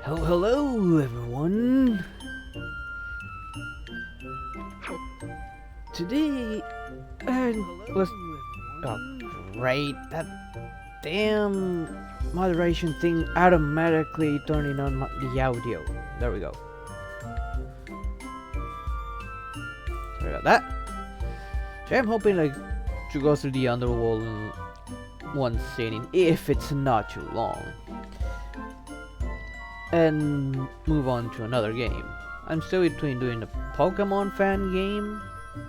Hello everyone! Today, was... Oh, great! That damn moderation thing automatically turning on the audio. There we go. Sorry about that. So I'm hoping to go through the underworld in one sitting, if it's not too long, and move on to another game. I'm still between doing the Pokemon fan game,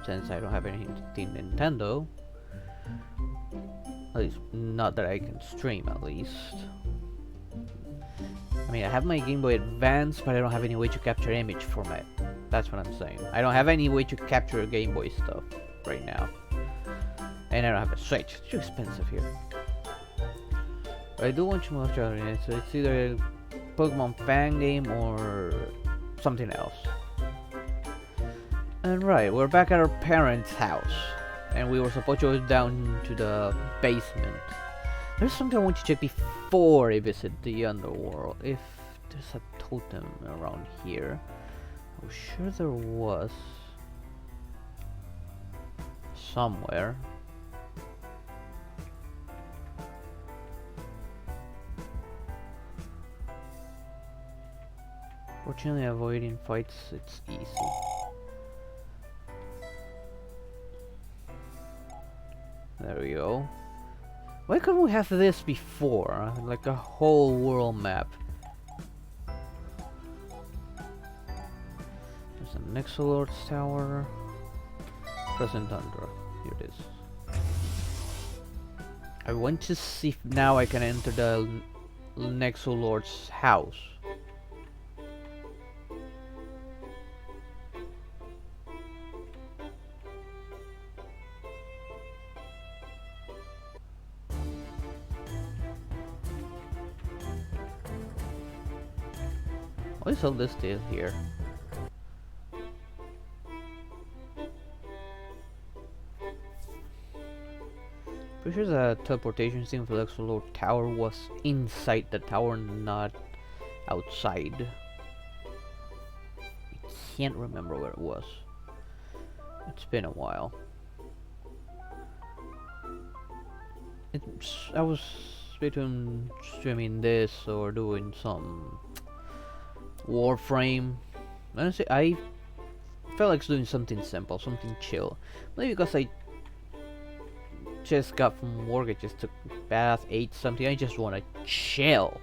since I don't have anything Nintendo. At least, not that I can stream, at least. I mean, I have my Game Boy Advance, but I don't have any way to capture image format. That's what I'm saying. I don't have any way to capture Game Boy stuff right now. And I don't have a Switch. It's too expensive here. But I do want to move to other games, so it's either a Pokemon fan game or something else. And right, we're back at our parents' house. And we were supposed to go down to the basement. There's something I want to check before I visit the underworld. If there's a totem around here. I'm sure there was. Somewhere. Fortunately, avoiding fights, it's easy. There we go. Why couldn't we have this before? Like a whole world map. There's a Nexolord's tower. Present Tundra. Here it is. I want to see if now I can enter the Nexolord's house. Why is all this still here? Pretty sure the teleportation thing for the Nexolord tower was inside the tower, not outside. I can't remember where it was. It's been a while. I was between streaming this or doing some Warframe. Honestly, I felt like doing something simple, something chill. Maybe because I just got from work, I just took a bath, ate something. I just want to chill.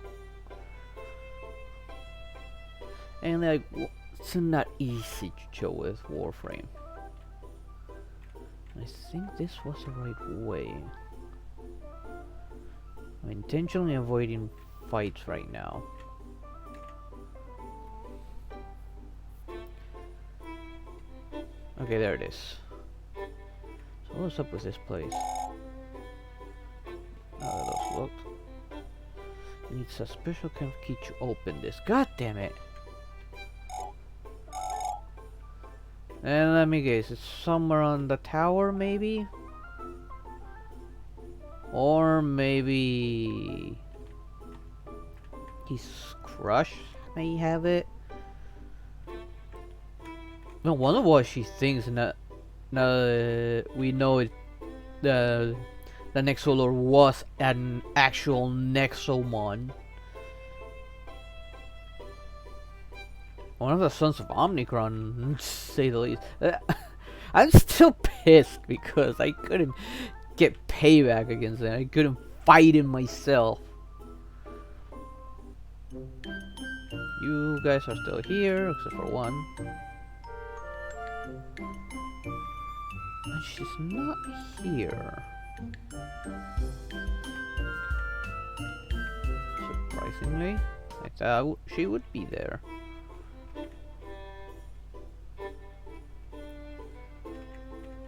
And like, it's not easy to chill with Warframe. I think this was the right way. I'm intentionally avoiding fights right now. Okay, there it is. So what's up with this place? How those look. It needs a special kind of key to open this. God damn it! And let me guess, it's somewhere on the tower, maybe? Or maybe his crush may have it. No wonder what she thinks. Now we know it. The Nexolord was an actual Nexomon. One of the sons of Omnicron, to say the least. I'm still pissed because I couldn't get payback against him. I couldn't fight him myself. You guys are still here, except for one. And she's not here. Surprisingly, I thought she would be there.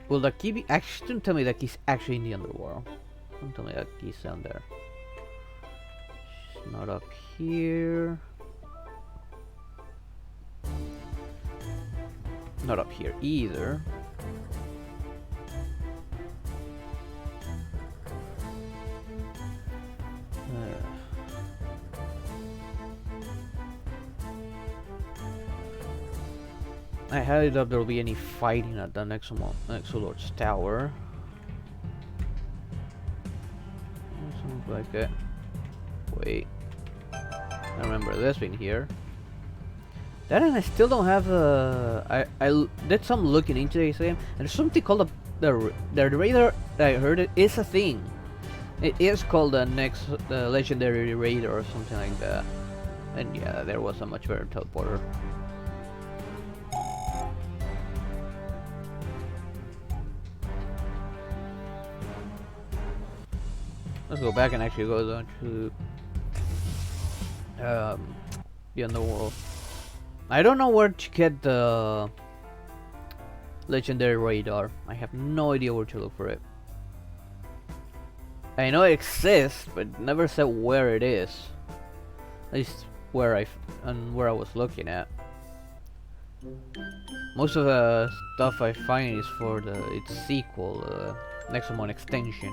Will the key be actually? Don't tell me that key's actually in the underworld. Don't tell me that key's down there. She's not up here. Not up here either. I highly doubt there will be any fighting at the Nexolord's tower. Sounds like it. Wait. I remember this being here. That and I still don't have I did some looking into this game, and there's something called the radar. I heard it is a thing. It is called the legendary radar or something like that. And yeah, there was a much better teleporter. Let's go back and actually go down to the underworld. I don't know where to get the legendary radar. I have no idea where to look for it. I know it exists, but it never said where it is. At least where I was looking at. Most of the stuff I find is for its sequel, Nexomon extension.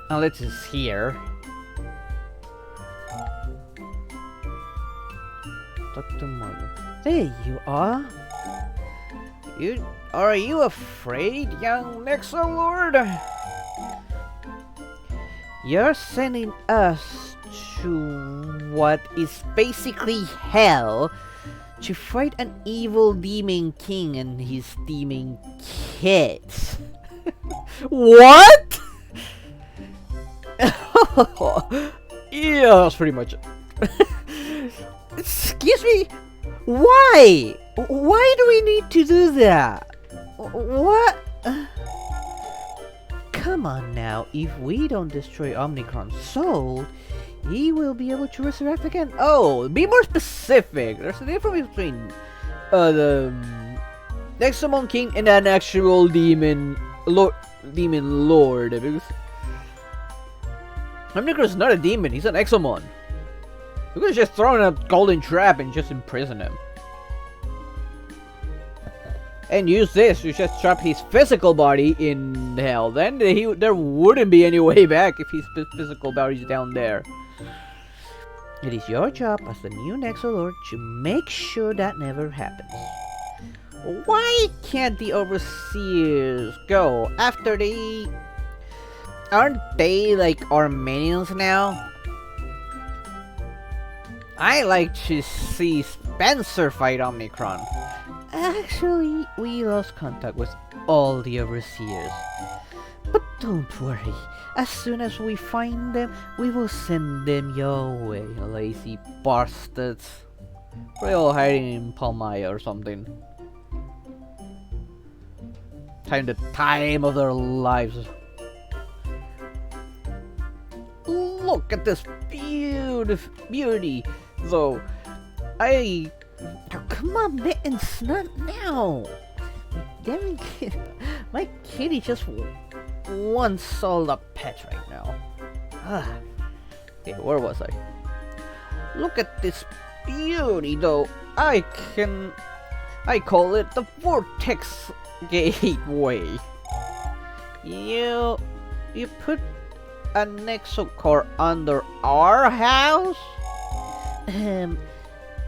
Unless it's here. Dr. Margo. There you are. Are you afraid, young Nexolord? You're sending us to what is basically hell to fight an evil demon king and his demon kids. What? Yeah, that's pretty much it. Excuse me? Why? Why do we need to do that? What? Come on now, if we don't destroy Omnicron's soul, he will be able to resurrect again. Oh, be more specific. There's a difference between the Nexomon King and an actual demon lord. Because Omnicron's not a demon, he's an Nexomon. You could just throw in a golden trap and just imprison him. And use this to just trap his physical body in hell. Then there wouldn't be any way back if his physical body is down there. It is your job as the new Nexolord to make sure that never happens. Why can't the overseers go after the... Aren't they like our minions now? I like to see Spencer fight Omnicron. Actually, we lost contact with all the overseers. But don't worry, as soon as we find them, we will send them your way, lazy bastards. We're all hiding in Palmaya or something. Having the time of their lives. Look at this beauty, though. Oh, come on, Mittens, not now. My kitty just wants all the pets right now. Okay, where was I? Look at this beauty, though. I call it the Vortex Gateway. You put a Nexocore under our house?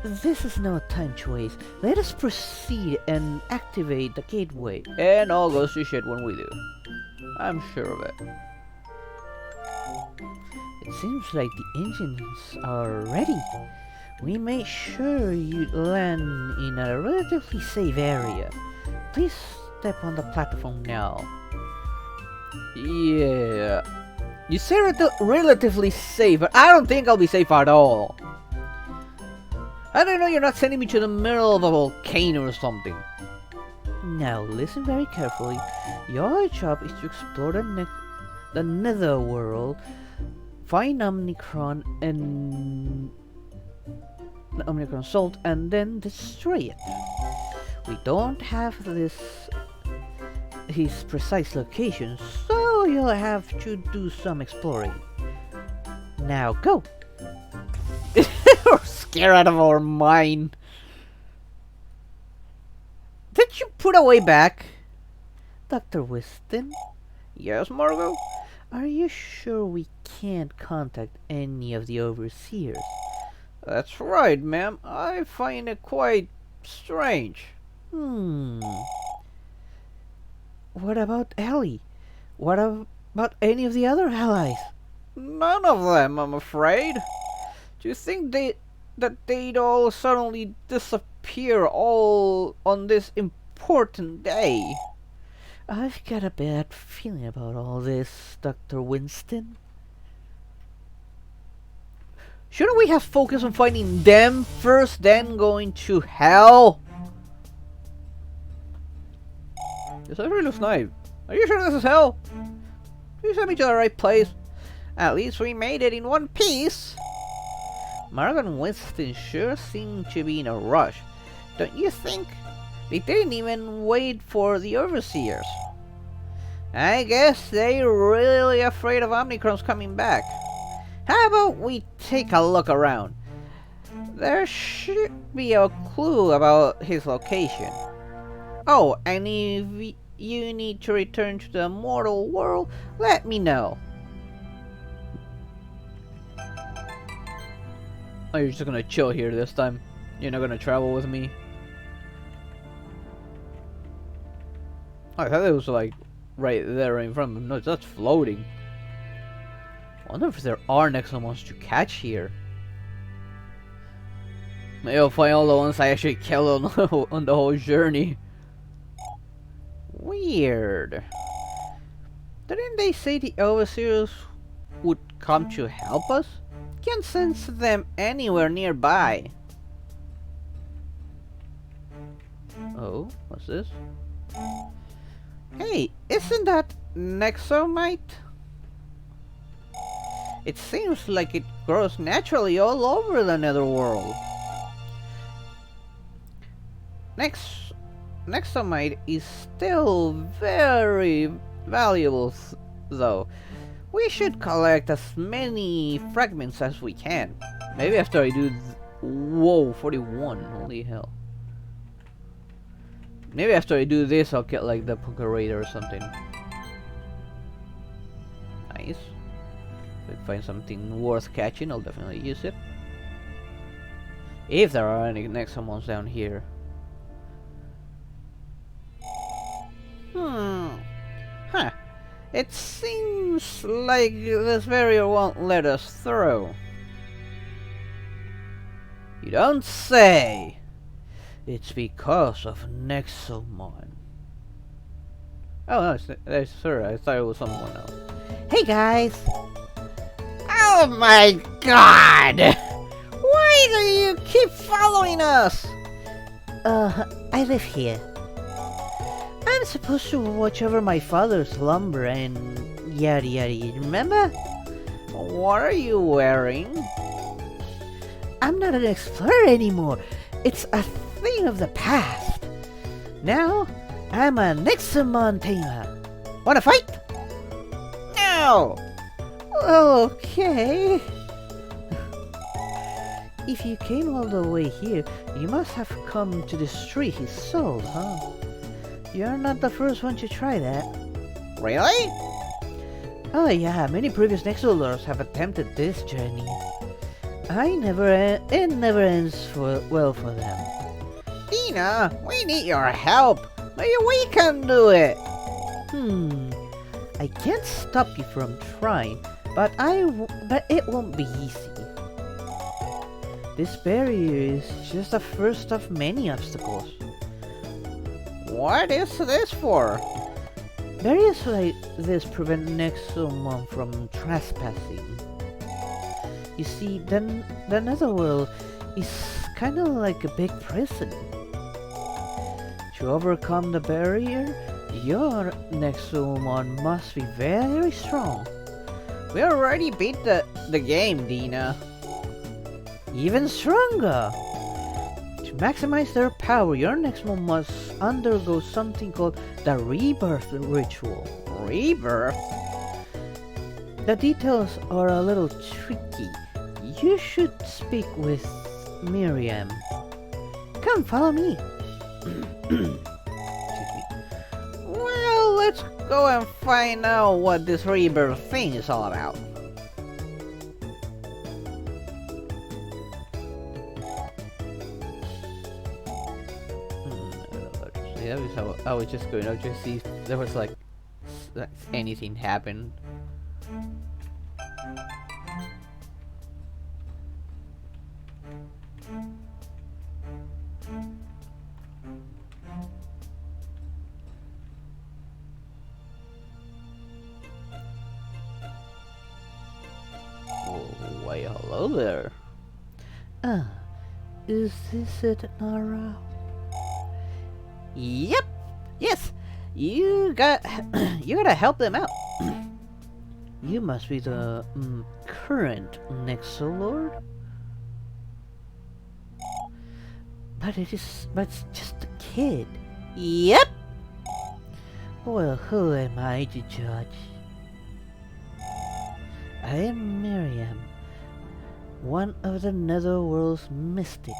This is no time to waste. Let us proceed and activate the gateway. And all goes to shit when we do. I'm sure of it. It seems like the engines are ready. We made sure you land in a relatively safe area. Please step on the platform now. Yeah. You say relatively safe, but I don't think I'll be safe at all. I don't know, you're not sending me to the middle of a volcano or something. Now listen very carefully. Your job is to explore the netherworld, find Omnicron and the Omnicron Salt, and then destroy it. We don't have his precise location, so you'll have to do some exploring. Now go! We're scared out of our mind. Did you put away back? Dr. Weston? Yes, Margo? Are you sure we can't contact any of the overseers? That's right, ma'am. I find it quite strange. What about Ellie? What about any of the other allies? None of them, I'm afraid. Do you think that they'd all suddenly disappear all on this important day? I've got a bad feeling about all this, Dr. Winston. Shouldn't we have focused on finding them first, then going to hell? This really looks nice. Are you sure this is hell? You sent me to the right place. At least we made it in one piece. Margaret and Winston sure seem to be in a rush. Don't you think? They didn't even wait for the overseers. I guess they're really afraid of Omnicron's coming back. How about we take a look around? There should be a clue about his location. Oh, and if you need to return to the mortal world, let me know. Oh, you're just gonna chill here this time? You're not gonna travel with me? Oh, I thought it was like right there in front of me. No, that's floating. I wonder if there are Nexomons to catch here. Maybe I'll find all the ones I actually killed on the whole journey. Weird. Didn't they say the overseers would come to help us? Can't sense them anywhere nearby. Oh, what's this? Hey, isn't that Nexomite? It seems like it grows naturally all over the netherworld. Nexomite is still very valuable though. We should collect as many fragments as we can. Maybe after I do whoa, 41, holy hell. Maybe after I do this I'll get like the Pukerator or something. Nice. If I find something worth catching, I'll definitely use it. If there are any Nexomons down here. Huh. It seems like this barrier won't let us through. You don't say. It's because of Nexomon. Oh no, there's Sir. I thought it was someone else. Hey guys! Oh my god! Why do you keep following us? I live here. I'm supposed to watch over my father's lumber and yada yada, remember? What are you wearing? I'm not an explorer anymore. It's a thing of the past. Now, I'm a Nexomon tamer. Wanna fight? No! Okay. If you came all the way here, you must have come to destroy his soul, huh? You're not the first one to try that. Really? Oh yeah, many previous Nexolors have attempted this journey. It never ends well for them. Dina, we need your help. Maybe we can do it. I can't stop you from trying, but it won't be easy. This barrier is just the first of many obstacles. What is this for? Barriers like this prevent Nexomon from trespassing. You see, the netherworld is kind of like a big prison. To overcome the barrier, your Nexomon must be very strong. We already beat the game, Dina. Even stronger! To maximize their power, your Nexomon must undergo something called the rebirth ritual. Rebirth? The details are a little tricky. You should speak with Miriam. Come, follow me. Excuse me. Well, let's go and find out what this rebirth thing is all about. Yeah, I was just going out to see if there was like anything happened. Why, hello there. Is this it, Nara? Yep. Yes. You gotta help them out. You must be the current Nexolord. But it's just a kid. Yep. Well, who am I to judge? I am Miriam, one of the Netherworld's mystics.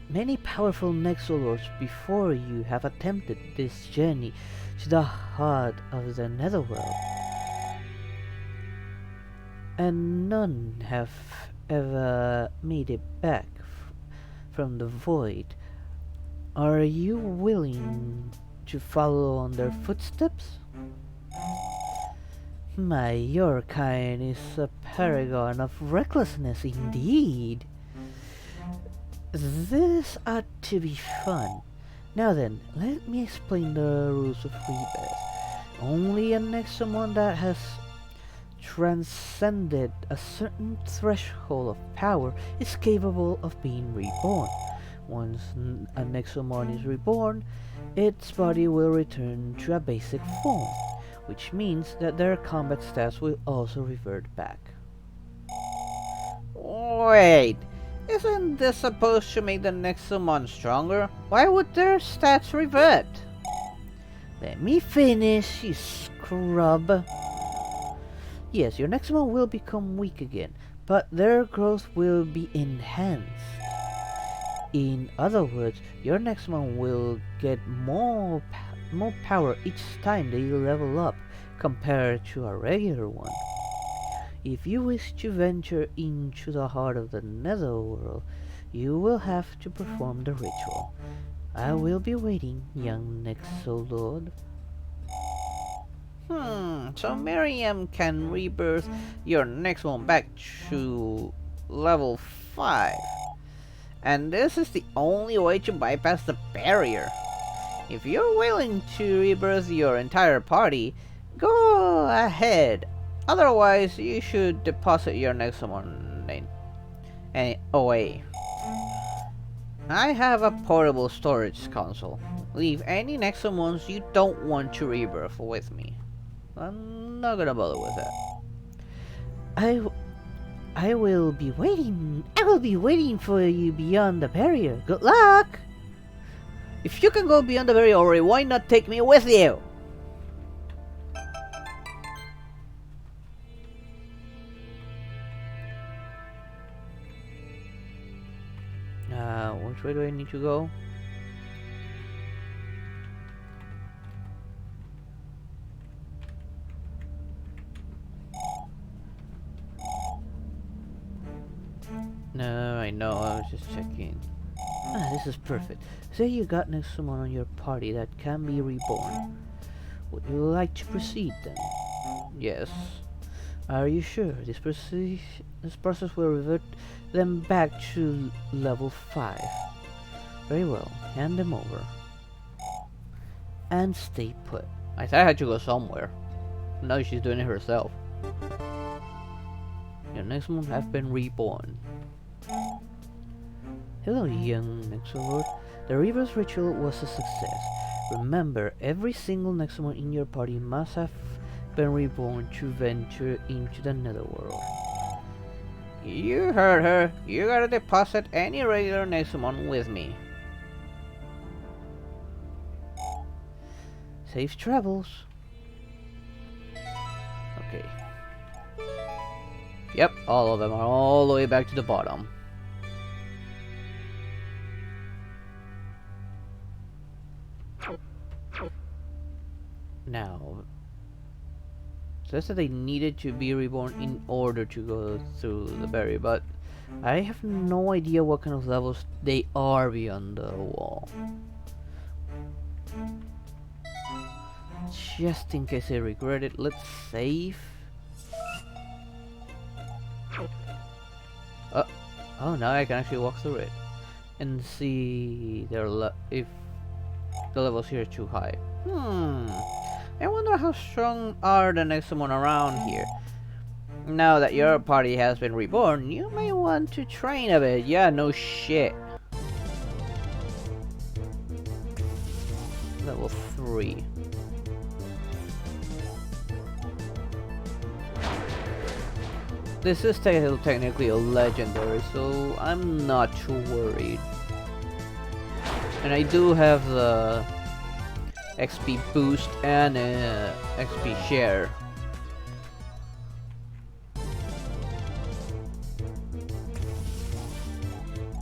Many powerful Nexolords before you have attempted this journey to the heart of the Netherworld, and none have ever made it back from the void. Are you willing to follow on their footsteps? My, your kind is a paragon of recklessness indeed. This ought to be fun. Now then, let me explain the rules of rebirth. Only a Nexomon that has transcended a certain threshold of power is capable of being reborn. Once a Nexomon is reborn, its body will return to a basic form, which means that their combat stats will also revert back. Wait, isn't this supposed to make the Nexomon stronger? Why would their stats revert? Let me finish, you scrub. Yes, your Nexomon will become weak again, but their growth will be enhanced. In other words, your Nexomon will get more power each time they level up compared to a regular one. If you wish to venture into the heart of the Netherworld, you will have to perform the ritual. I will be waiting, young Nexolord. So Miriam can rebirth your Nexomon back to level 5. And this is the only way to bypass the barrier. If you're willing to rebirth your entire party, go ahead. Otherwise, you should deposit your Nexomon away. I have a portable storage console. Leave any Nexomons you don't want to rebirth with me. I'm not gonna bother with that. I will be waiting for you beyond the barrier. Good luck! If you can go beyond the barrier already, why not take me with you? Which way do I need to go? No, I know, I was just checking. This is perfect. Say you got Nexomon on your party that can be reborn. Would you like to proceed then? Yes. Are you sure this process will revert them back to level 5? Very well, hand them over. And stay put. I thought I had to go somewhere. Now she's doing it herself. Your Nexomon have been reborn. Hello, young Nexolord. The rebirth ritual was a success. Remember, every single Nexomon in your party must have been reborn to venture into the Netherworld. You heard her. You gotta deposit any regular Nexomon with me. Safe travels. Okay. Yep, all of them are all the way back to the bottom. Now, it says that they needed to be reborn in order to go through the barrier, but I have no idea what kind of levels they are beyond the wall. Just in case I regret it, let's save. Oh, now I can actually walk through it and see if the levels here are too high. I wonder how strong are the Nexomon around here. Now that your party has been reborn, you may want to train a bit. Yeah, no shit. Level 3. This is technically a legendary, so I'm not too worried. And I do have the XP boost and XP share.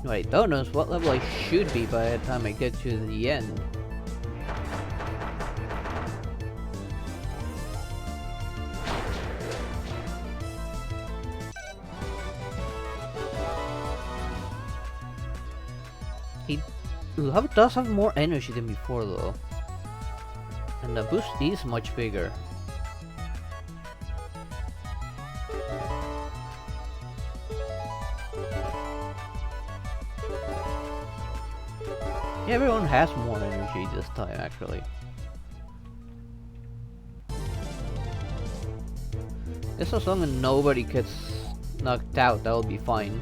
What I don't know is what level I should be by the time I get to the end. Love does have more energy than before though. And the boost is much bigger. Yeah, everyone has more energy this time actually. Just as long as nobody gets knocked out, that'll be fine.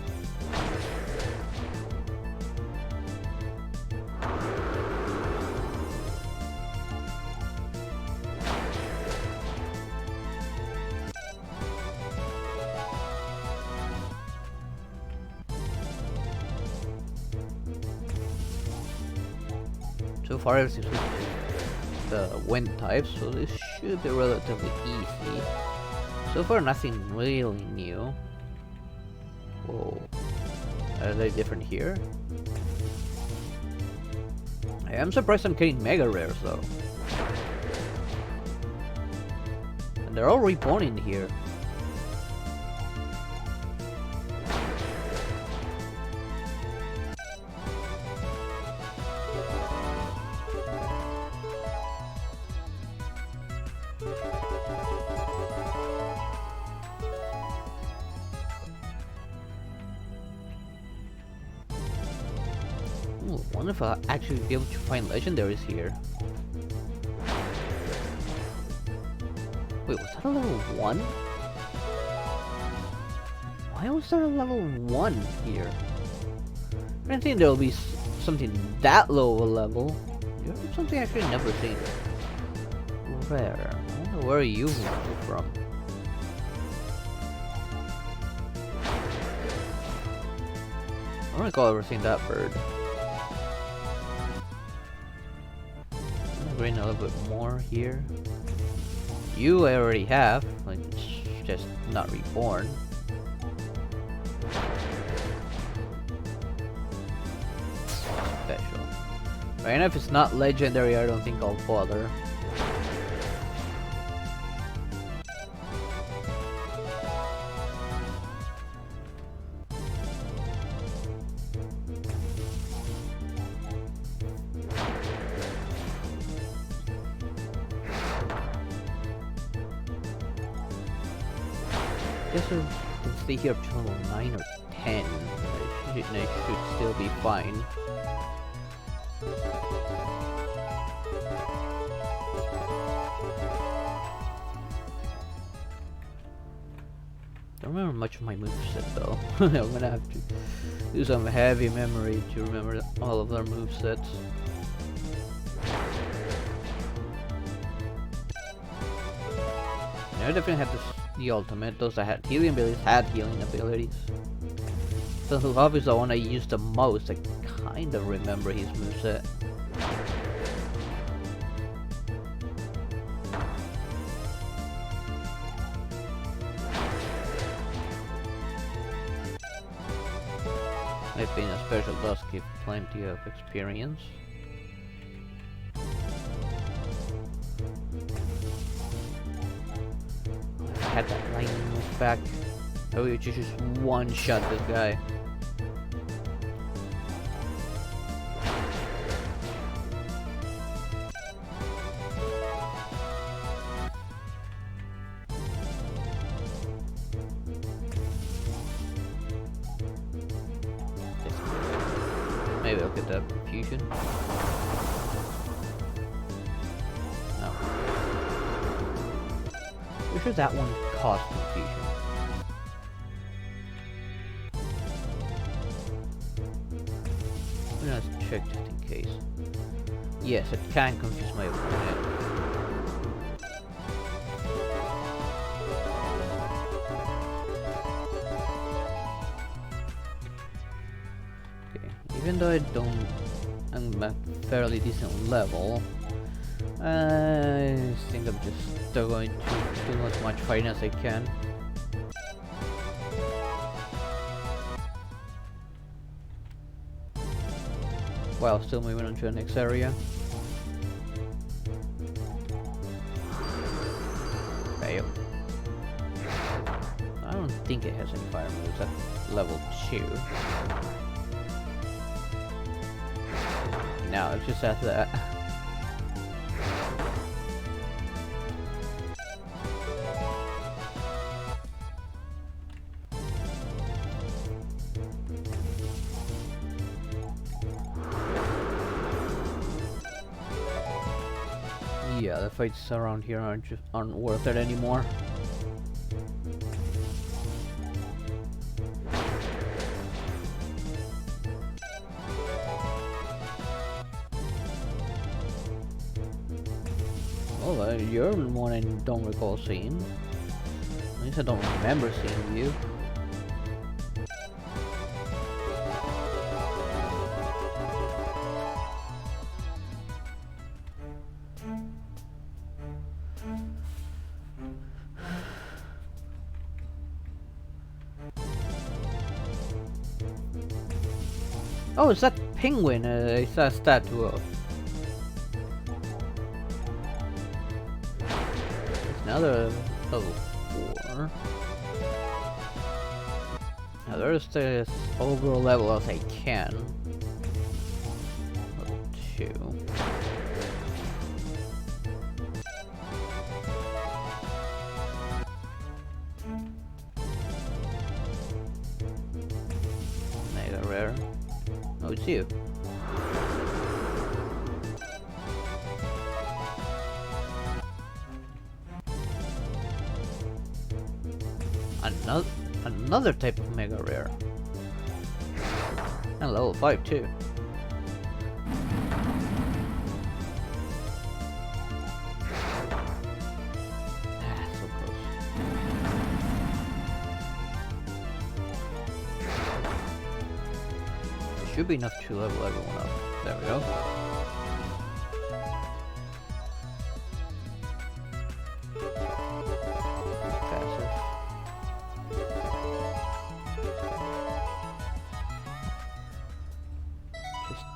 So far everything's with the wind type, so this should be relatively easy. So far nothing really new. Whoa. Are they different here? I am surprised I'm getting mega rares though. And they're all reborn in here. Ooh, I wonder if I'll actually be able to find legendaries here. Wait, was that a level 1? Why was there a level 1 here? I didn't think there'll be something that low of a level. You're something I've actually never seen. Rare. I wonder where you moved from. I don't recall ever seeing that bird. I'm gonna grain a little bit more here. You I already have, like it's just not reborn. Special. Right now, if it's not legendary, I don't think I'll bother. Guess I can stay here up to level 9 or 10. I should still be fine. Don't remember much of my moveset though. I'm gonna have to do some heavy memory to remember all of their movesets. I definitely had the ultimate. Those that had healing abilities had healing abilities. So Huhov is the one I used the most. I kind of remember his moveset. I think a special does give plenty of experience. had that lightning move back. I would just one-shot this guy. Maybe I'll get that fusion. No. I'm sure that one caused confusion. Let's check just in case. Yes, it can confuse my opponent. Even though I'm at fairly decent level, I think I'm just going to do as much fighting as I can. While still moving on to the next area. Fail. I don't think it has any fire moves at level 2. No, it's just after that. Yeah, the fights around here aren't worth it anymore. Well, you're one I don't recall seeing. At least I don't remember seeing you. Oh, it's that penguin I saw a statue of. Another level 4. Now there's this overall level as I can. Level 2. Mega rare. Oh, it's you. Another type of mega rare. And level 5 too. So close. It should be enough to level everyone up. There we go.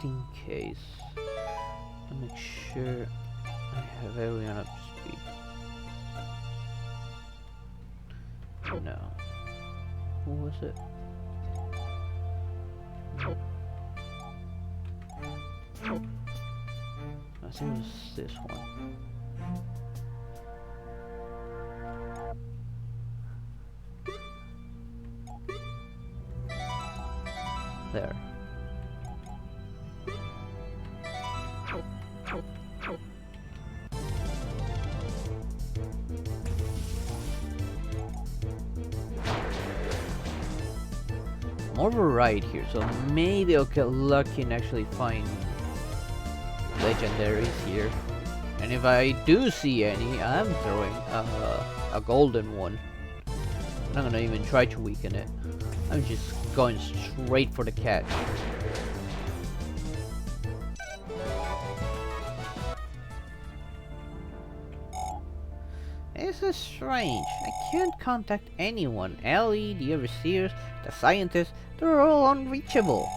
In case, I'll make sure I have everyone up to speed. No. Who was it? I think it was this one. There. More variety here, so maybe I'll get lucky and actually find legendaries here. And if I do see any, I'm throwing a golden one. I'm not gonna even try to weaken it. I'm just going straight for the catch. This is strange. I can't contact anyone. Ellie, the overseers, the scientists, they're all unreachable.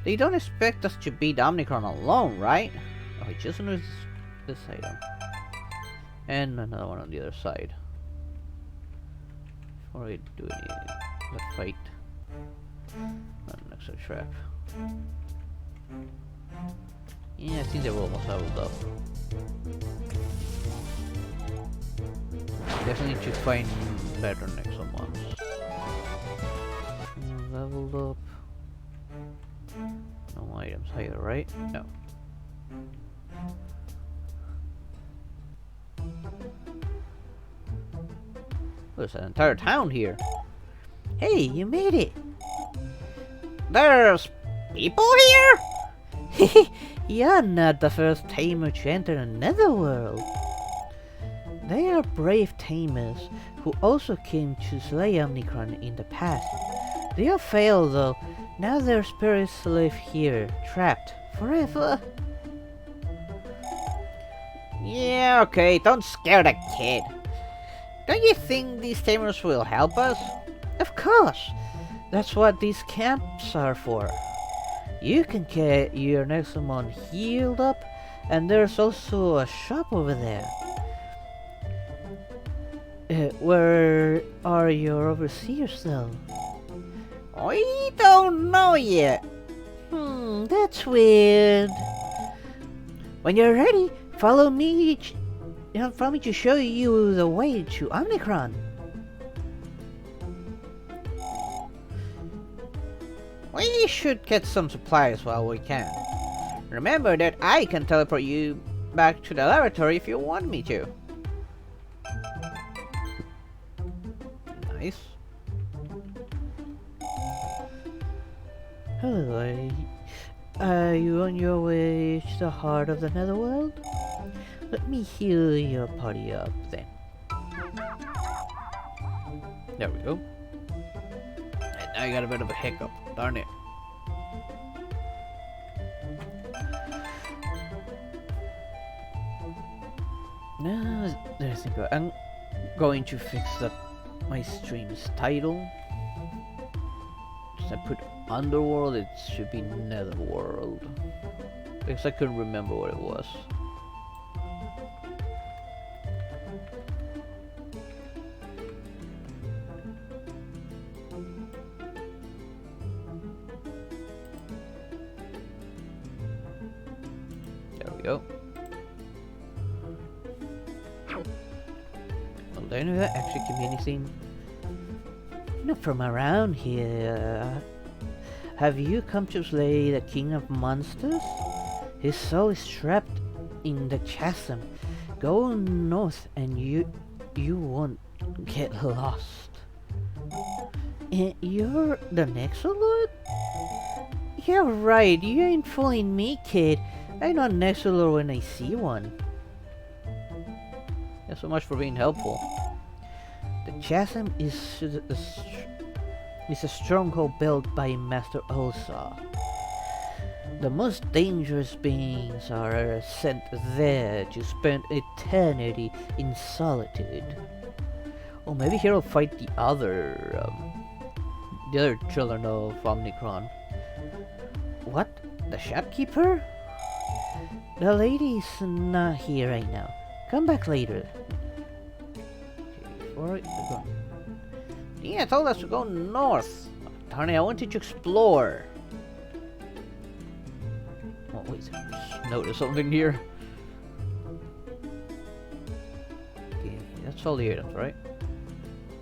They don't expect us to beat Omnicron alone, right? Oh, I just noticed this item. And another one on the other side. Before we do any the fight. Next trap. Yeah, I think they were almost leveled up. Definitely need to find better Nexomons. Leveled up. No items higher, right? No. There's an entire town here. Hey, you made it. There's people here? You're not the first tamer to enter the netherworld. They are brave tamers who also came to slay Omnicron in the past. They have failed though. Now their spirits live here, trapped forever. Yeah, okay, don't scare the kid. Don't you think these tamers will help us? Of course. That's what these camps are for. You can get your Nexomon healed up, and there's also a shop over there. Where are your overseers though? I don't know yet. That's weird. When you're ready, follow me to show you the way to Omnicron. We should get some supplies while we can. Remember that I can teleport you back to the laboratory if you want me to. Nice. Hello, are you on your way to the heart of the netherworld? Let me heal your party up then. There we go. And now I got a bit of a hiccup, darn it. Now, there's a go. I'm going to fix up my stream's title. Just I put Underworld, it should be Netherworld. Because I couldn't remember what it was. There we go. Well, didn't that actually give me anything? Not from around here. Have you come to slay the king of monsters? His soul is trapped in the chasm. Go north and you won't get lost. You're the Nexolord? Yeah, right. You ain't fooling me, kid. I know Nexolord when I see one. Yeah, so much for being helpful. The chasm is a stronghold built by Master Ulsa. The most dangerous beings are sent there to spend eternity in solitude. Or maybe he'll fight the other children of Omnicron. What? The shopkeeper? The lady's not here right now. Come back later. Okay, yeah, told us to go north. Darn it, I wanted to explore. Oh, wait, just notice something here. Okay, that's all the items, right?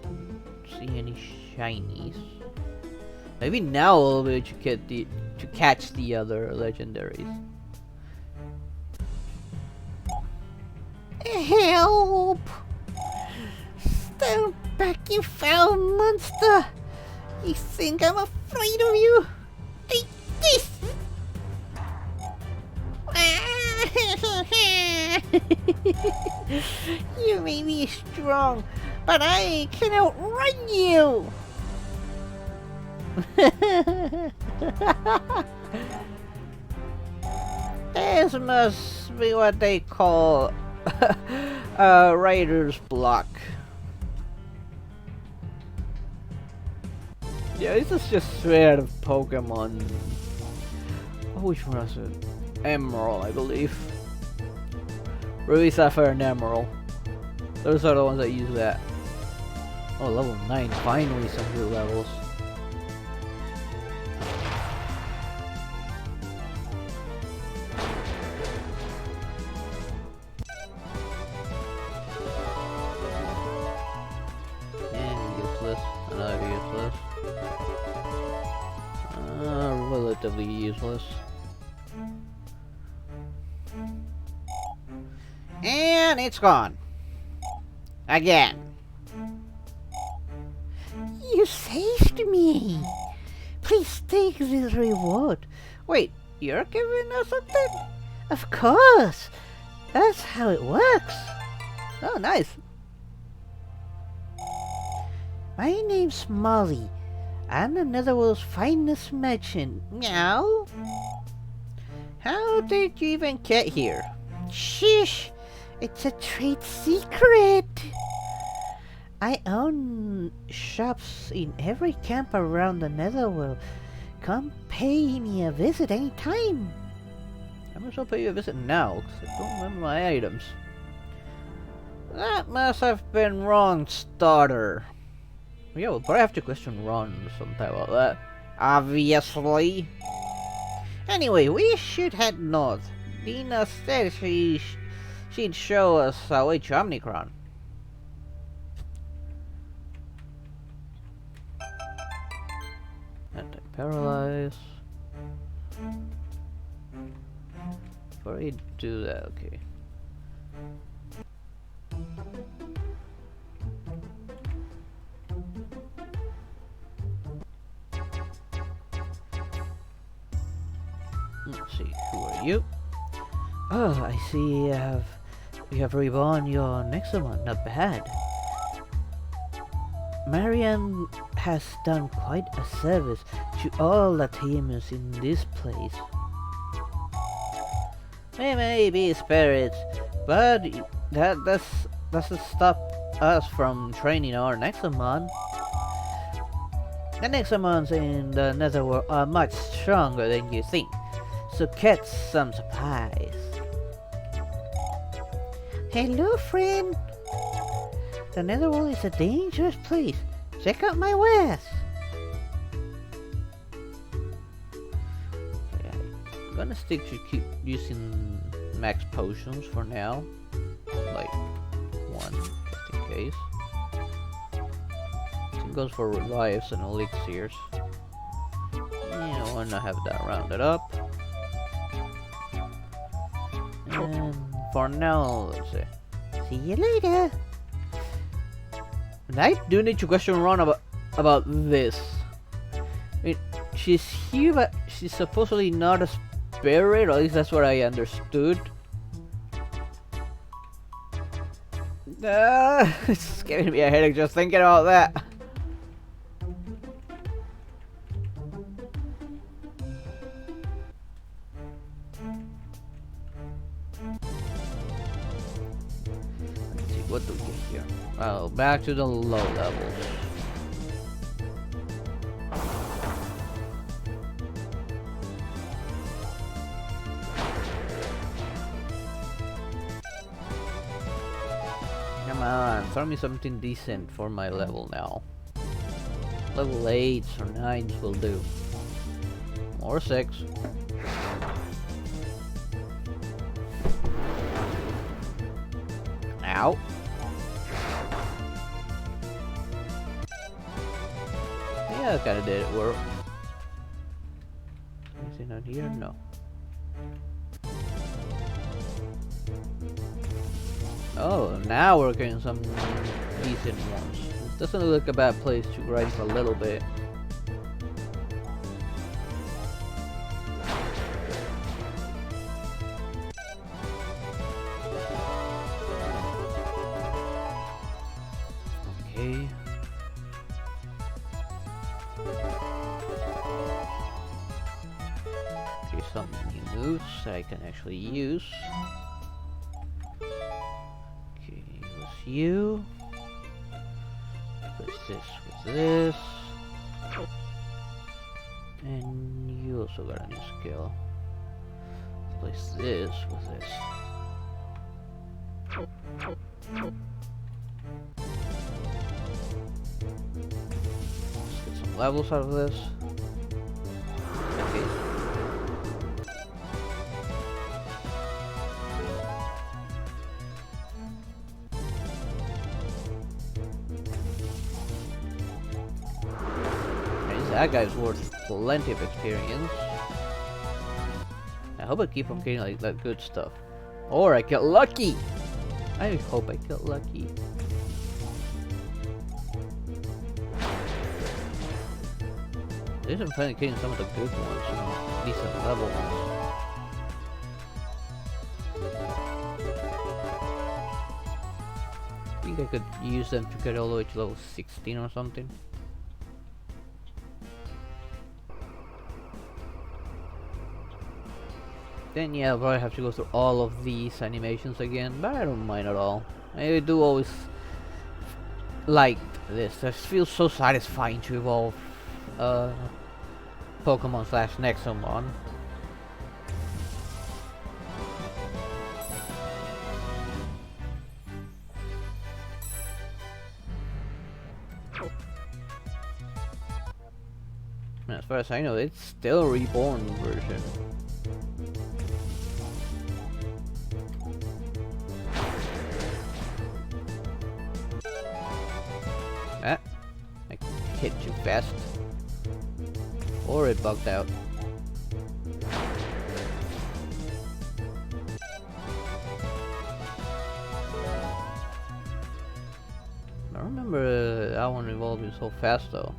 Don't see any shinies. Maybe now we'll be able to get to catch the other legendaries. Help! Stand back, you foul monster! You think I'm afraid of you? Take this! You may be strong, but I can outrun you! This must be what they call writer's block. Yeah, this is just straight out of Pokemon. Oh, which one was it? Emerald, I believe. Ruby, Sapphire, and Emerald. Those are the ones that use that. Oh, level 9. Finally some good levels. And useless. Another useless. Relatively useless. And it's gone. Again. You saved me. Please take this reward. Wait, you're giving us something? Of course. That's how it works. Oh, nice. My name's Molly. I'm the Netherworld's finest merchant. Meow. How did you even get here? Shush! It's a trade secret! I own shops in every camp around the Netherworld. Come pay me a visit anytime. I must well pay you a visit now, because I don't remember my items. That must have been wrong, starter. Yeah, we'll probably have to question Ron sometime about that. Obviously. Anyway, we should head north. Dina said she'd show us our way to Omnicron. Anti-paralyze. Before we do that, okay. Let's see, who are you? Oh, I see you have reborn your Nexomon, not bad. Marian has done quite a service to all the tamers in this place. They may be spirits, but that doesn't stop us from training our Nexomon. The Nexomons in the Netherworld are much stronger than you think, so catch some supplies. Hello, friend. The Netherworld is a dangerous place. Check out my wares. Okay, I'm gonna stick to keep using max potions for now. Like one, just in case. Same goes for revives and elixirs. Yeah, I wanna have that rounded up. And for now, let's see. See you later. And I do need to question Ron about this. I mean, she's here, but she's supposedly not a spirit, or at least that's what I understood. It's giving me a headache just thinking about that. Let's see, what do we get here? Oh, back to the low levels. Come on, throw me something decent for my level now. Level 8s or 9s will do. Or 6. Ow. Yeah, kinda did it work. Anything out here? No. Oh, now we're getting some decent ones. It doesn't look like a bad place to grind for a little bit. Okay. Okay, some new moves I can actually use. You place this with this, and you also got a new skill. Place this with this. levels out of this. Okay. That guy's worth plenty of experience. I hope I keep on getting like that good stuff. Or I get lucky! I hope I get lucky. At least I'm finally getting some of the good ones, you know, decent level ones. I think I could use them to get all the way to level 16 or something. Then yeah, I'll probably have to go through all of these animations again, but I don't mind at all. I do always like this. It feels so satisfying to evolve Pokemon slash Nexomon. As far as I know, it's still a reborn version. Ah, I hit too fast. Or it bugged out. I remember that one evolving so fast though.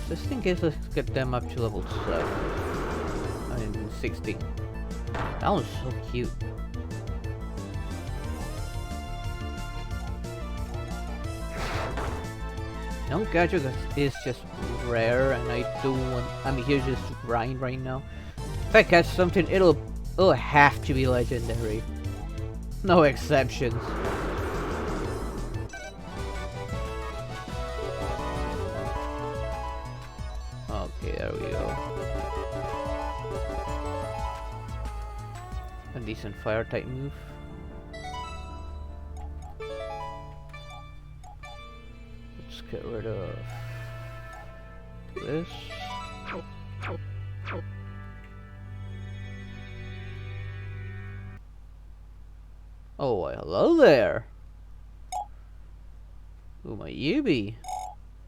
Just in case, let's get them up to level 7. I mean 16. That one's so cute. No gadget is just rare, and I do want. I'm here just to grind right now. If I catch something, it'll have to be legendary. No exceptions. Okay, there we go. A decent fire type move. Let's get rid of this. Oh, why, hello there. Who might you be?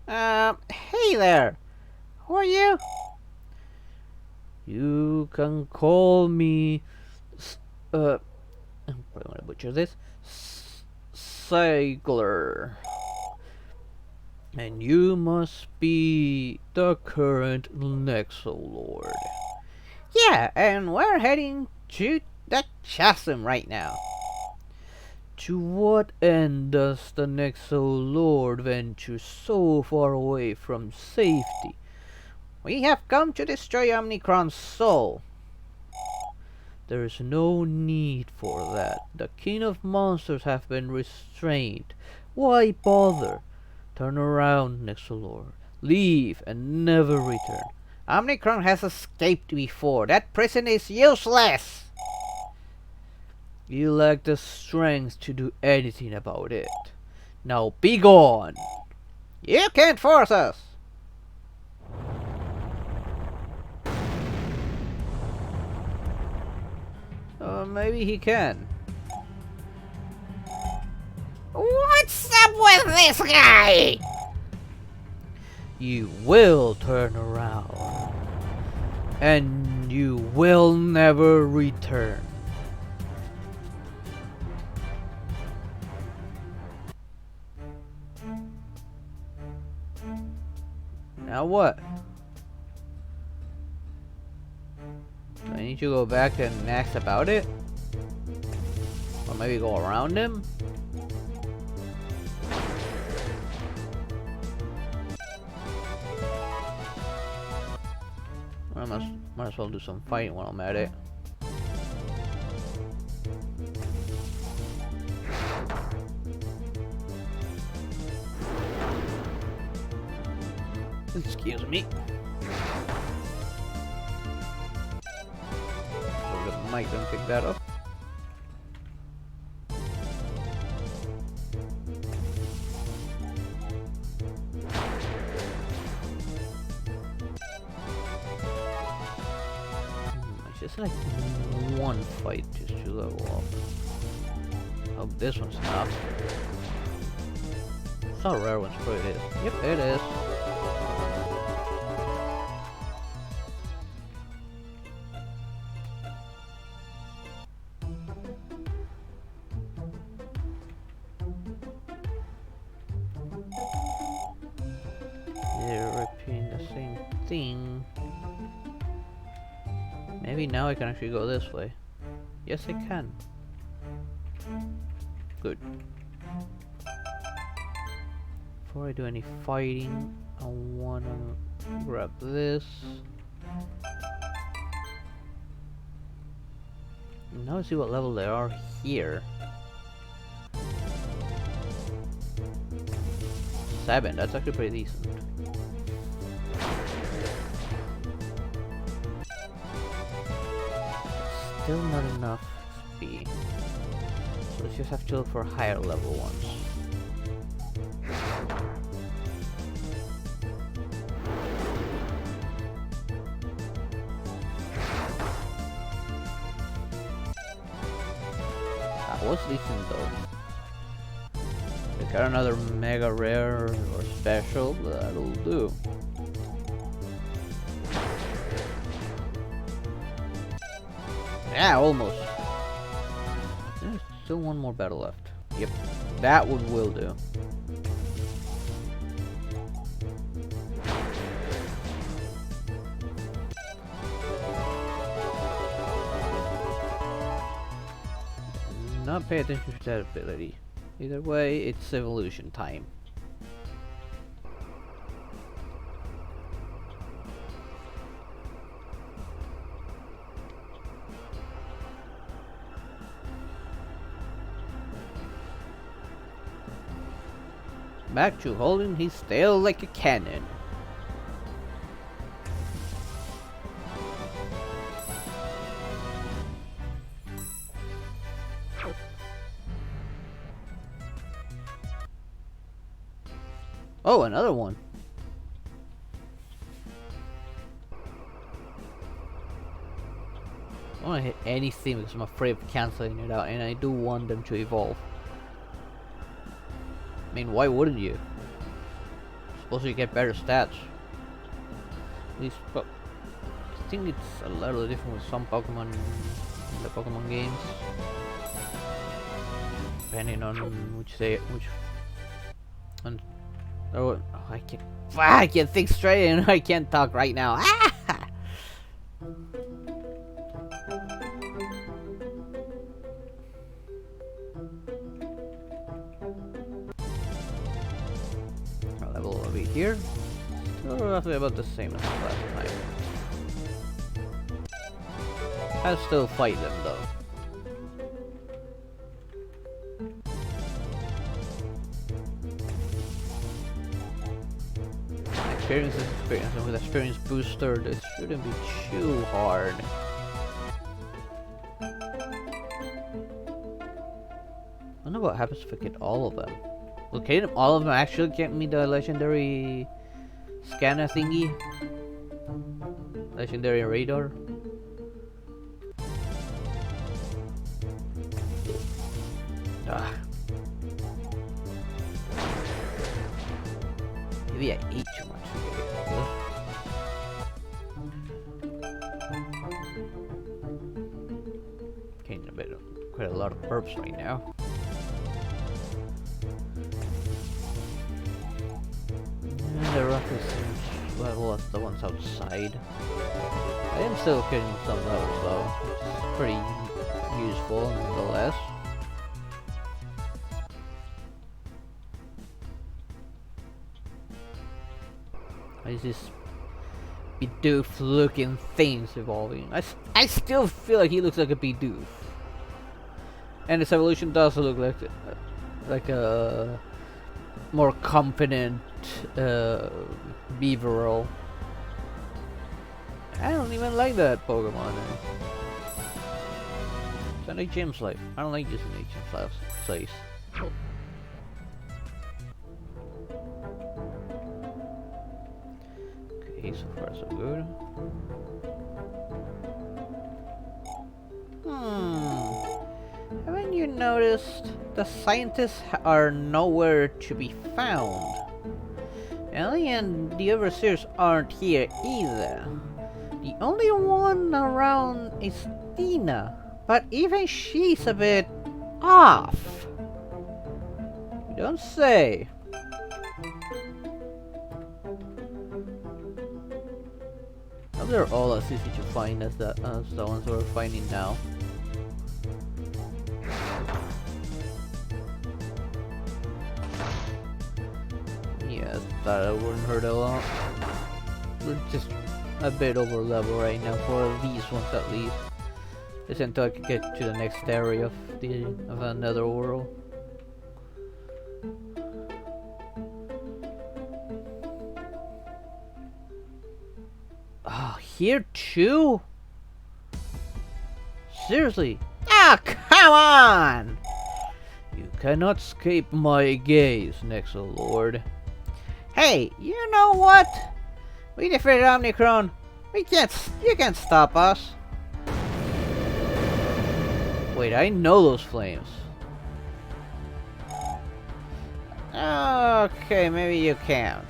Hey there. Who are you? You can call me I'm probably gonna butcher this. Sigler. And you must be the current Nexolord. Yeah, and we're heading to the chasm right now. To what end does the Nexolord venture so far away from safety? We have come to destroy Omnicron's soul. There is no need for that. The king of monsters have been restrained. Why bother? Turn around, Nexolord. Leave and never return. Omnicron has escaped before. That prison is useless. You lack the strength to do anything about it. Now be gone. You can't force us. Maybe he can. What's up with this guy? You will turn around. And you will never return. Now what? Do I need to go back and ask about it? Or maybe go around him? I might as well do some fighting while I'm at it. Excuse me. So the mic didn't pick that up. just like one fight just to level up. Oh, this one's not. It's not a rare one, but it is. Yep, it is. They're repeating the same thing. Maybe now I can actually go this way. Yes, I can. Good. Before I do any fighting, I wanna grab this. Now see what level they are here. 7, that's actually pretty decent. Still not enough speed. So let's just have to look for higher level ones. That was decent though. We got another mega rare or special, that'll do. Yeah, almost. There's still one more battle left. Yep, that one will do. Not pay attention to that ability. Either way, it's evolution time. Back to holding his tail like a cannon. Oh, another one. I don't want to hit anything because I'm afraid of cancelling it out, and I do want them to evolve. I mean, why wouldn't you? Suppose you get better stats. At least, but I think it's a little different with some Pokemon in the Pokemon games, depending on which. Oh, I can't think straight and I can't talk right now. Ah! Our level over here. Still roughly about the same as last time. I'll still fight them though. Experience is experience, and with experience booster, this shouldn't be too hard. I wonder what happens if I get all of them. Will getting all of them actually get me the legendary scanner thingy? Legendary radar? Ah. Maybe I ate too much. Getting quite a lot of burps right now. And they're roughly the same level as the ones outside. I am still getting some levels though, which is pretty useful nonetheless. Is this Bidoof looking things evolving? I still feel like he looks like a Bidoof. And his evolution does look like a more confident Beaverl. I don't even like that Pokemon. It's an HM slave. I don't like using HM slaves. Okay, so far so good. noticed? The scientists are nowhere to be found. Ellie and the overseers aren't here either. The only one around is Tina, but even she's a bit off. You don't say. Now they're all as easy to find as the ones we're finding now. Yeah, that wouldn't hurt a lot. We're just a bit over level right now for these ones at least. Just until I can get to the next area of another world. Oh, here too? Seriously? Ah, come on! You cannot escape my gaze, Nexolord. Hey, you know what? We defeated Omnicron. You can't stop us. Wait, I know those flames. Okay, maybe you can.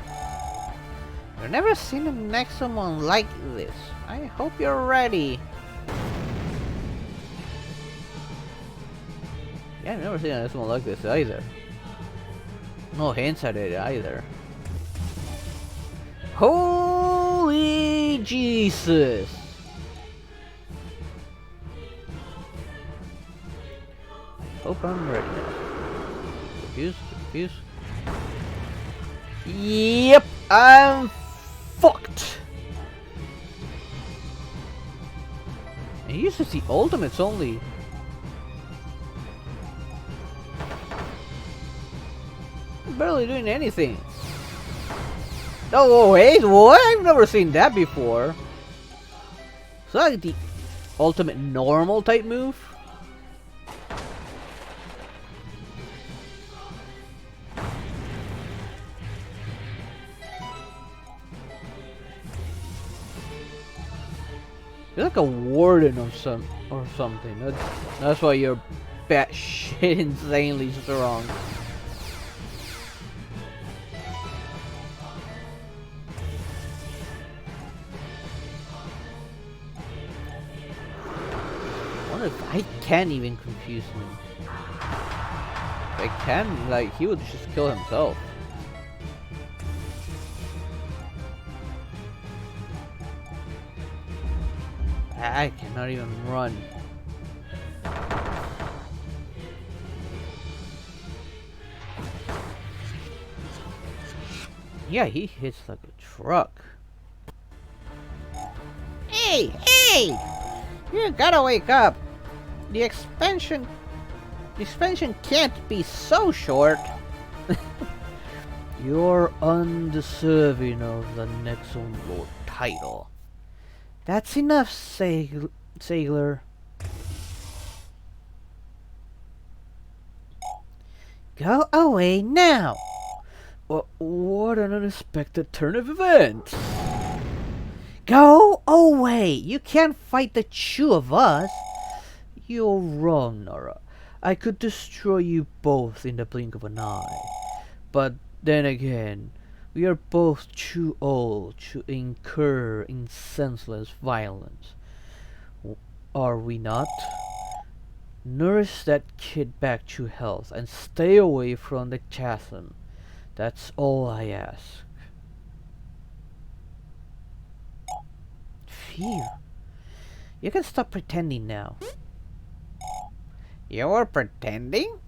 I've never seen a Nexomon like this. I hope you're ready. Yeah, I've never seen a Nexomon like this either. No hints at it either. Holy Jesus! Hope I'm ready now. Confused. Yep, I'm fucked. And he uses the ultimates only. I'm barely doing anything. Oh wait, what? I've never seen that before. So like the ultimate normal type move? You're like a warden or something. That's why you're batshit insanely strong. I wonder if I can even confuse him. If I can, like, he would just kill himself. I cannot even run. Yeah, he hits like a truck. Hey! You gotta wake up! The expansion can't be so short! You're undeserving of the Nexomon Lord title. That's enough, Sailor. Go away now! What an unexpected turn of events! Go away! You can't fight the two of us! You're wrong, Nora. I could destroy you both in the blink of an eye. But then again, we are both too old to incur in senseless violence. Are we not? Nurse that kid back to health and stay away from the chasm. That's all I ask. Phew. You can stop pretending now. You're pretending?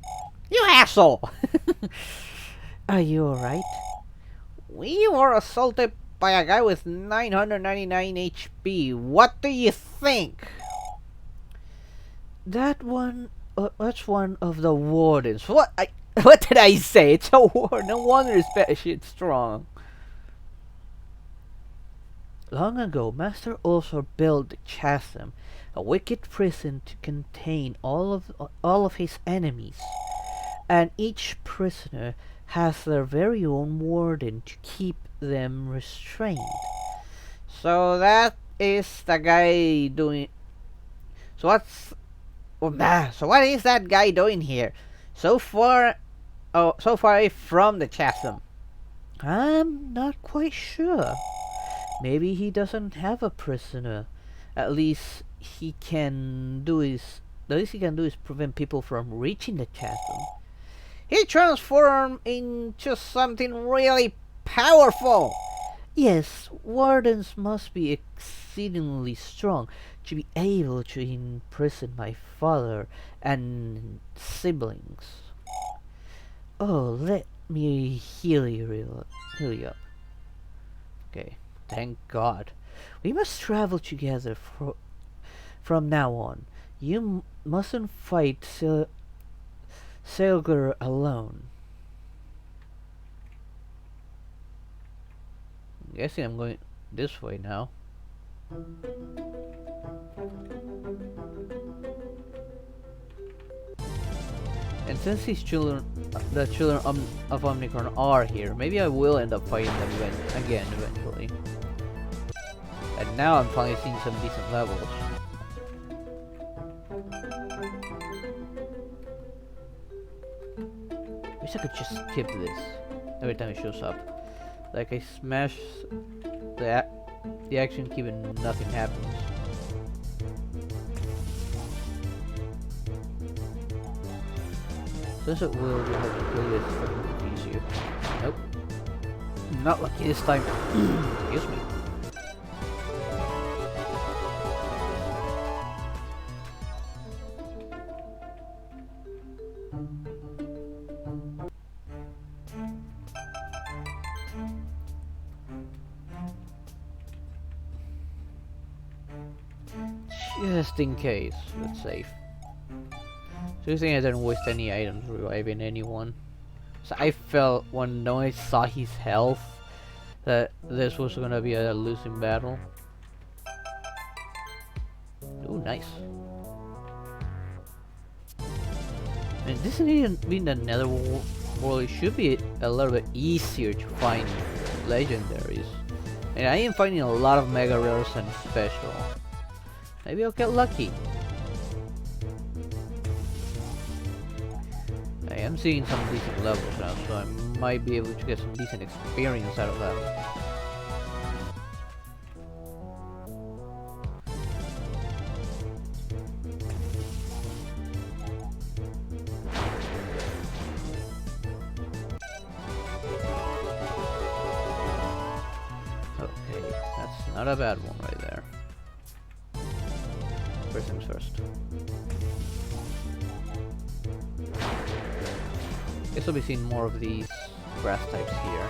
You asshole! Are you alright? We were assaulted by a guy with 999 HP. What do you think? That's one of the wardens. What did I say? It's a warden. No wonder it's batshit strong. Long ago, Master Ulcer built the chasm, a wicked prison to contain all of his enemies, and each prisoner has their very own warden to keep them restrained. So that is the guy doing. So So what is that guy doing here? So far, so far away from the chasm. I'm not quite sure. Maybe he doesn't have a prisoner. At least he can do is the least he can do is prevent people from reaching the chasm. He transformed into something really powerful. Yes, wardens must be exceedingly strong to be able to imprison my father and siblings. Oh, let me heal you up. Okay, thank God. We must travel together from now on. You mustn't fight Sailor alone. I'm guessing I'm going this way now. And since these children, the children of Omnicron are here, maybe I will end up fighting them again eventually. And now I'm finally seeing some decent levels. Wish I could just skip this every time it shows up. Like I smash the action key and nothing happens. Since it will, we have to play this fucking easier. Nope. Not lucky this time. Excuse me. Just in case, let's save. So you think I didn't waste any items reviving anyone? So I felt when I saw his health that this was gonna be a losing battle. Ooh, nice. And this isn't even being the nether world, it should be a little bit easier to find legendaries. And I am finding a lot of mega rares and special. Maybe I'll get lucky. I am seeing some decent levels now, so I might be able to get some decent experience out of that. Okay, that's not a bad one right there. First things first. Guess I'll be seeing more of these grass types here.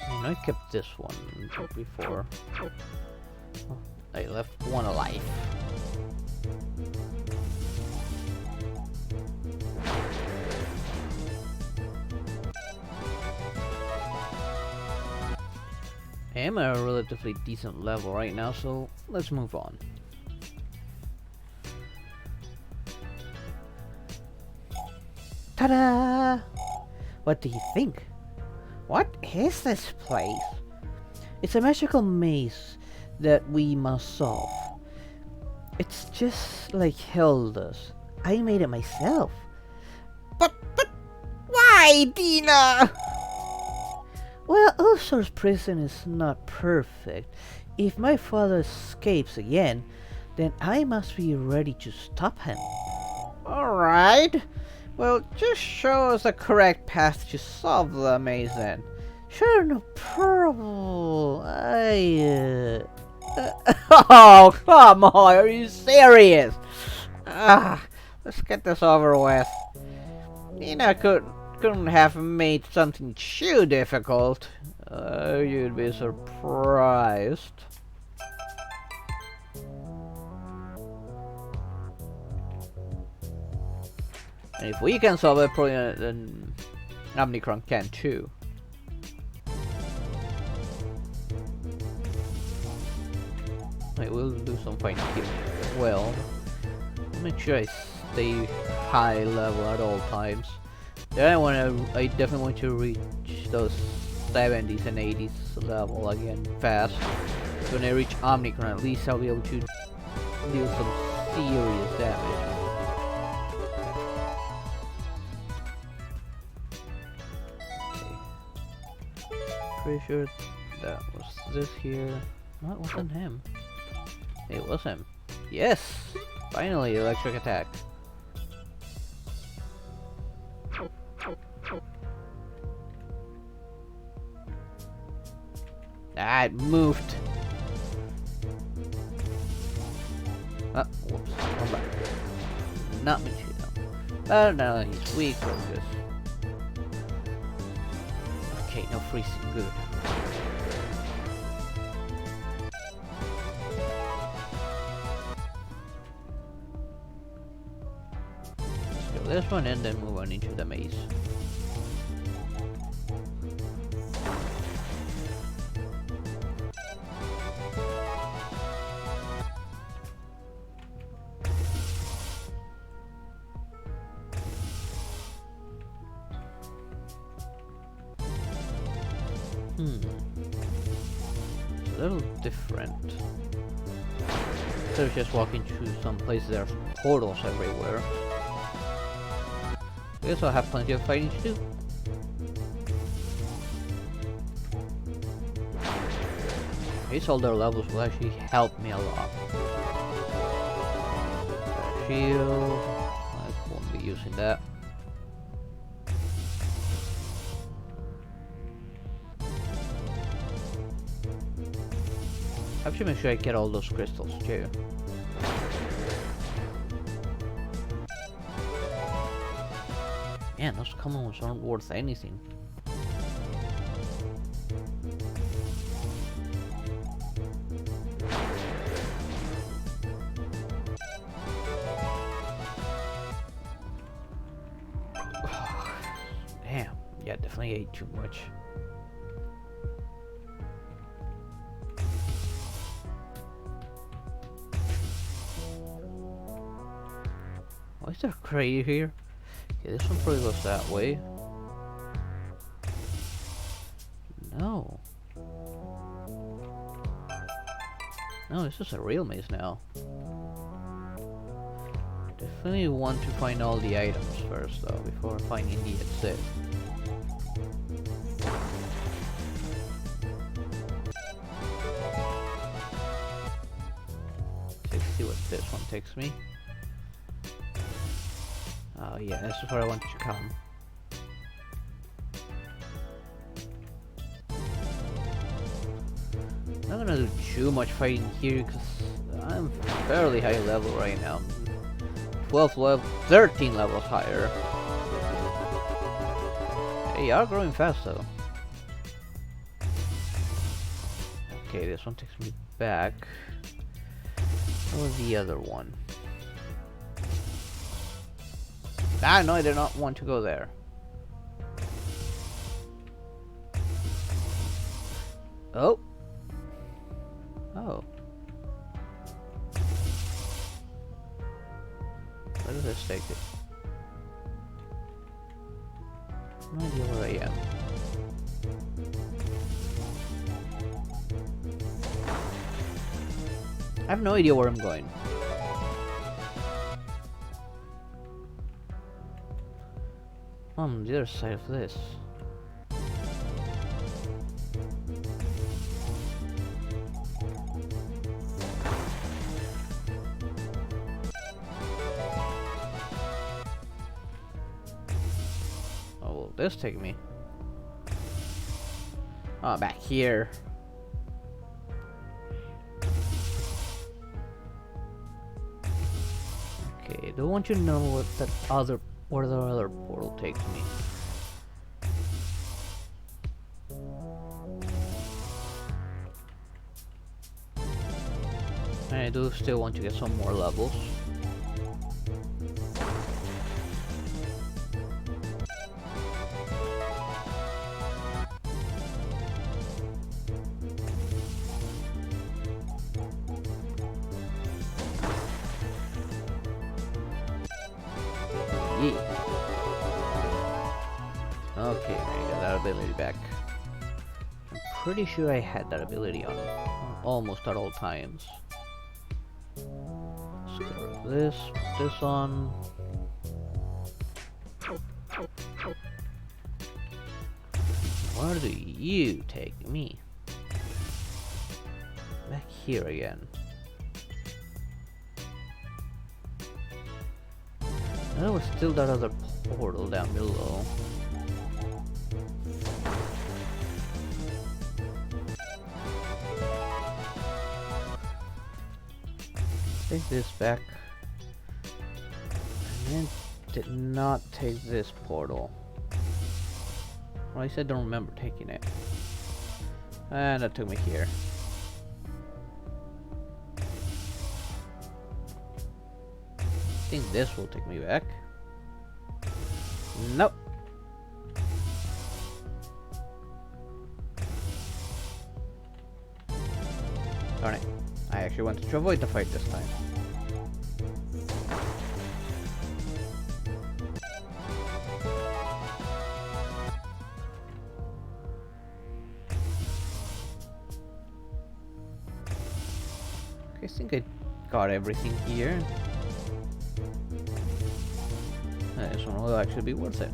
I know I kept this one before. Oh, I left one alive. I am at a relatively decent level right now, so let's move on. Ta-da! What do you think? What is this place? It's a magical maze that we must solve. It's just like Hilda's. I made it myself. But why, Dina? Well, Usur's prison is not perfect. If my father escapes again, then I must be ready to stop him. Alright. Well, just show us the correct path to solve the maze then. Sure, no problem. Oh, come on, are you serious? Let's get this over with. Nina couldn't have made something too difficult. You'd be surprised. And if we can solve it, probably then Omnicron can too. I will do some fighting here as well. Make sure I stay high level at all times. Then I definitely want to reach those 70s and 80s level again fast. So when I reach Omnicron, at least I'll be able to deal some serious damage. Okay. Pretty sure that was this here. No, it wasn't him. It was him. Yes! Finally, electric attack. Ah, it moved. Ah, whoops. Come back. Not Machino. Oh no, he's weak focus. Okay, no freezing. Good. Let's go this one and then move on into the maze. It's a little different. Instead of just walking through some places, there are portals everywhere. I guess I'll have plenty of fighting to do. These older levels will actually help me a lot. Shield. I won't be using that. I have to make sure I get all those crystals too. Man, those common ones aren't worth anything. Damn, yeah, definitely ate too much. Why is there a crate here? Okay, this one probably goes that way. No. No, this is a real maze now. Definitely want to find all the items first though, before finding the exit. Let's see what this one takes me. Oh yeah, this is where I want to come. I'm not gonna do too much fighting here because I'm fairly high level right now. 12 level, 13 levels higher. They are growing fast though. Okay, this one takes me back. What was the other one? Ah, no, I did not want to go there. Oh. Oh. Where does this take it? No idea where I am. I have no idea where I'm going. On the other side of this. Oh, will this take me? Oh, back here. Okay, don't want you to know what that other where the other portal takes me. And I do still want to get some more levels. Yeah. ability back. I'm pretty sure I had that ability on almost at all times. Let's get rid of this, put this on. Where do you take me? Back here again. There was still that other portal down below. Take this back. And then did not take this portal. Well, at least I don't remember taking it. And that took me here. I think this will take me back. Nope. Darn it. I actually wanted to avoid the fight this time. Okay, I think I got everything here. This one will actually be worth it.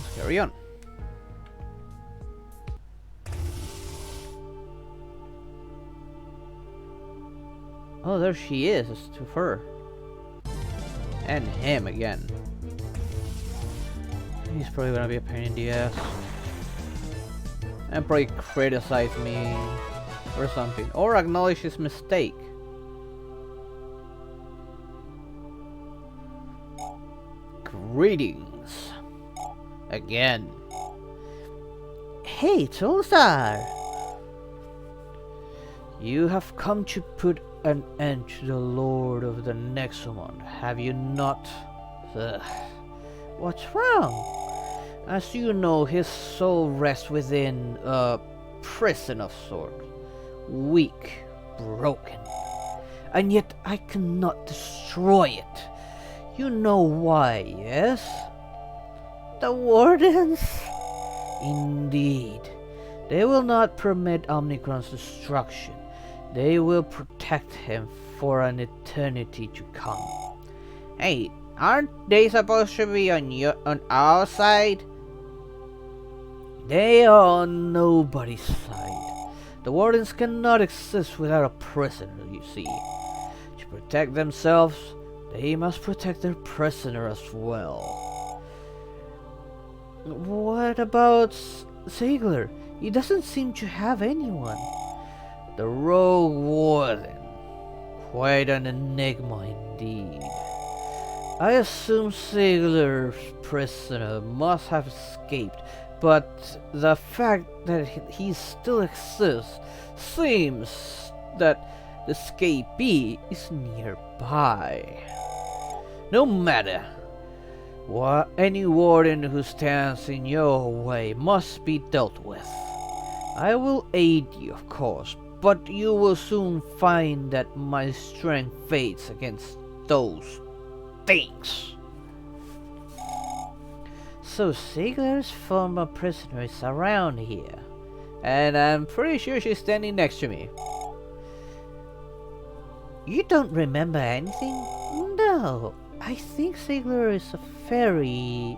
Let's carry on. Oh, there she is. It's to her. And him again. He's probably gonna be a pain in the ass. And probably criticize me or something, or acknowledge his mistake. Greetings again. Hey, Tulsar! You have come to put an end to the Lord of the Nexomon, have you not? Ugh. What's wrong? As you know, his soul rests within a prison of sorts. Weak, broken. And yet I cannot destroy it. You know why, yes? The Wardens? Indeed. They will not permit Omnicron's destruction. They will protect him for an eternity to come. Hey, aren't they supposed to be on our side? They are on nobody's side. The Wardens cannot exist without a prisoner, you see. To protect themselves, they must protect their prisoner as well. What about Ziegler? He doesn't seem to have anyone. The rogue Warden. Quite an enigma indeed. I assume Ziegler's prisoner must have escaped, but the fact that he still exists seems that the escapee is nearby. No matter, any warden who stands in your way must be dealt with. I will aid you, of course, but you will soon find that my strength fades against those things. So Ziegler's former prisoner is around here, and I'm pretty sure she's standing next to me. You don't remember anything? No, I think Ziegler is a fairly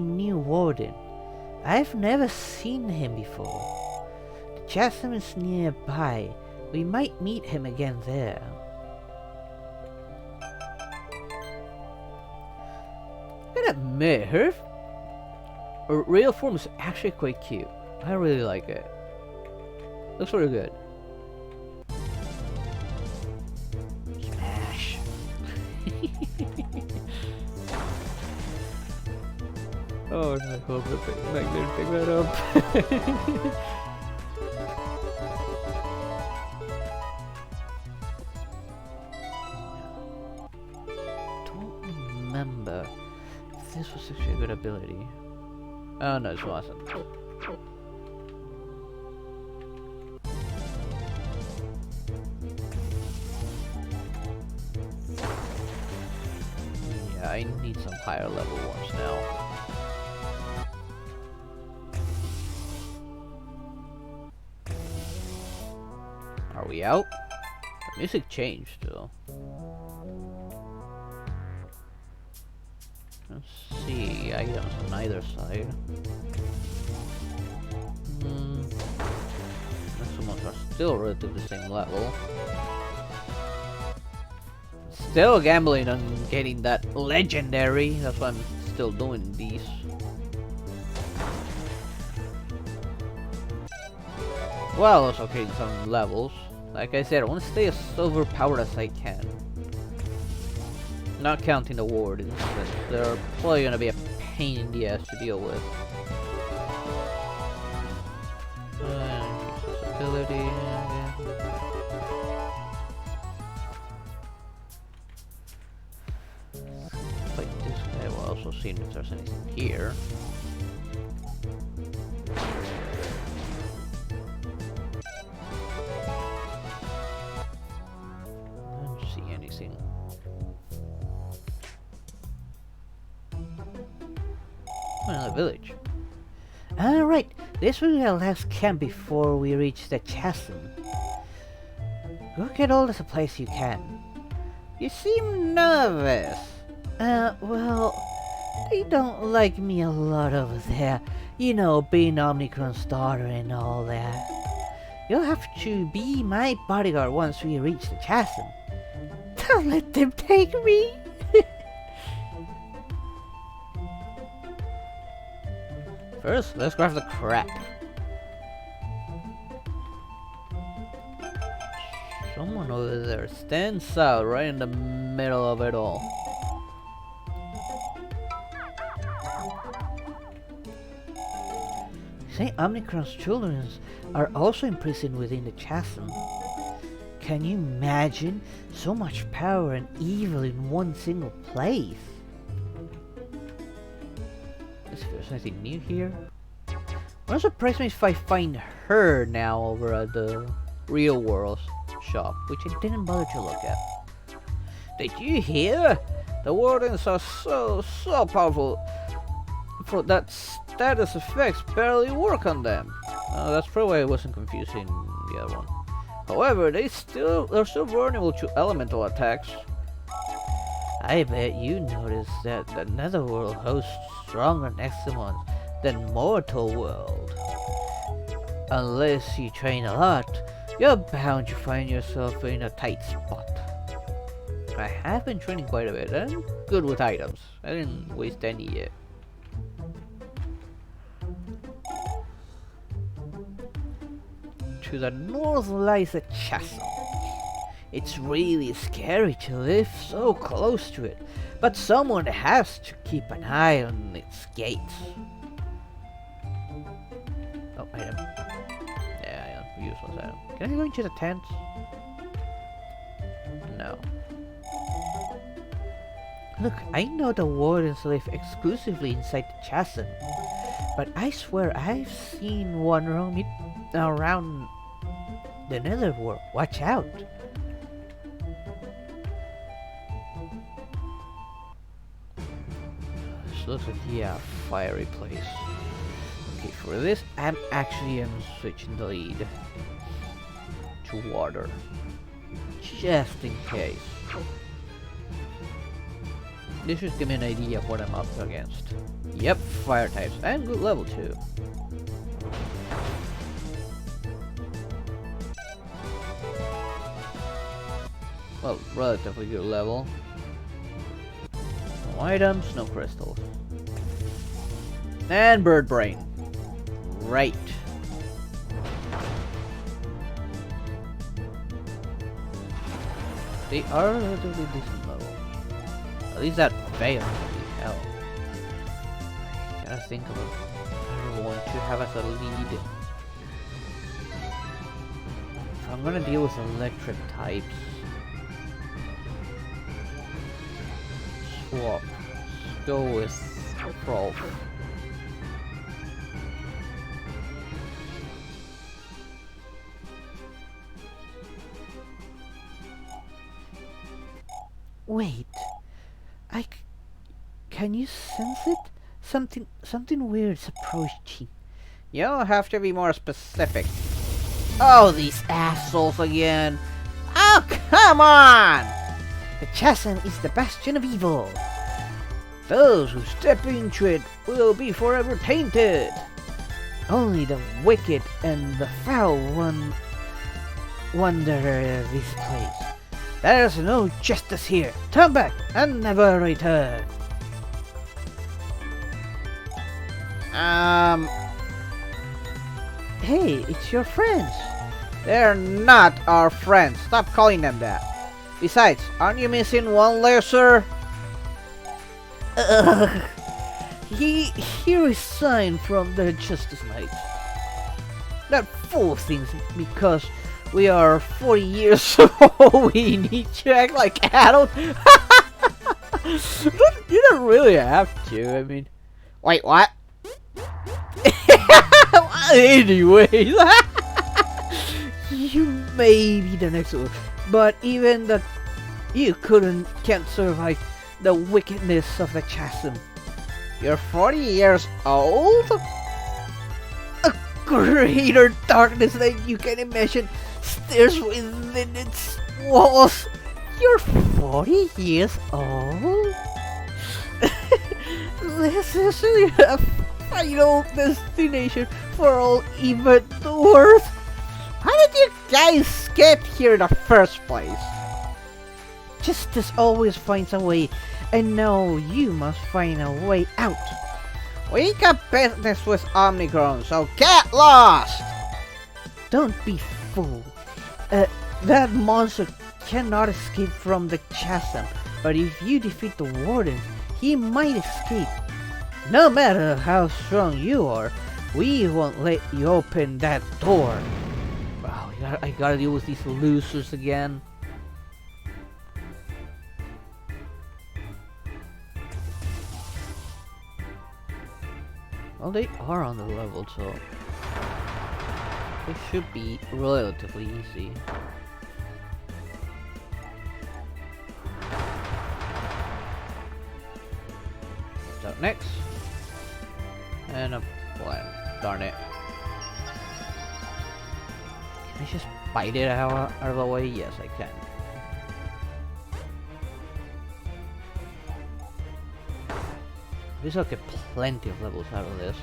new warden. I've never seen him before. The chasm is nearby. We might meet him again there. I gotta admit, her real form is actually quite cute. I really like it. Looks really good. Smash. Oh, I hope the magnet pick that up. Don't remember. This was actually a good ability. Oh no, this wasn't. I need some higher level ones now. Are we out? The music changed though. Let's see, items on either side. Nexomons are still relatively the same level. Still gambling on getting that legendary, that's why I'm still doing these. Well, also getting some levels. Like I said, I want to stay as overpowered as I can. Not counting the wardens, but they're probably gonna be a pain in the ass to deal with. Accessibility. Fight this guy while also seeing if there's anything here. I don't see anything. Another village. Alright, this will be our last camp before we reach the chasm. Go get all the supplies you can. You seem nervous. Well, they don't like me a lot over there. You know, being Omnicron's daughter and all that. You'll have to be my bodyguard once we reach the chasm. Don't let them take me! First, let's grab the crap. Someone over there stands out right in the middle of it all. Say Omnicron's children are also imprisoned within the chasm. Can you imagine so much power and evil in one single place? Let's see if there's anything new here. Wouldn't surprise me if I find her now over at the real world shop, which I didn't bother to look at. Did you hear? The wardens are so powerful for that status effects barely work on them. That's probably why I wasn't confusing the other one. However, they're still vulnerable to elemental attacks. I bet you noticed that the Netherworld hosts stronger Nexomon than mortal world. Unless you train a lot, you're bound to find yourself in a tight spot. I have been training quite a bit, and good with items. I didn't waste any yet. To the north lies a chasm. It's really scary to live so close to it, but someone has to keep an eye on its gates. Oh, item. Yeah, useless item. Can I go into the tent? No. Look, I know the wardens live exclusively inside the chasm, but I swear I've seen one roaming around the Netherworld. Watch out! This looks like, yeah, fiery place. Okay, for this, I'm actually switching the lead to water, just in case. This should give me an idea of what I'm up against. Yep, fire types, and good level too. Well, relatively good level. No items, no crystals. And bird brain. Right. They are relatively decent level. At least that veil would be hell. I gotta think of a one to have as a lead. If I'm gonna deal with electric types, swap. Let's go with Pro. Wait, Can you sense it? Something weird is approaching. You'll have to be more specific. Oh, these assholes again. Oh, come on! The chasm is the bastion of evil. Those who step into it will be forever tainted. Only the wicked and the foul wander this place. There is no justice here. Turn back and never return. Hey, it's your friends. They're not our friends. Stop calling them that. Besides, aren't you missing one lesser? He resigned from the Justice Knights. That fool thinks because we are 40 years old we need to act like adults. You don't really have to, I mean... Wait, what? Anyways... You may be the next one, but even that you can't survive the wickedness of the chasm. You're 40 years old? A greater darkness than you can imagine stares within its walls. You're 40 years old? This is a final destination for all evildoers. How did you guys get here in the first place? Justice always finds a way, and now you must find a way out. We got business with Omnicron, so get lost! Don't be fooled. That monster cannot escape from the chasm, but if you defeat the warden, he might escape. No matter how strong you are, we won't let you open that door. Wow, I gotta deal with these losers again. Well, they are on the level, so it should be relatively easy. What's up next? And a plan. Darn it. Can I just bite it out of the way? Yes, I can. At least I'll get plenty of levels out of this.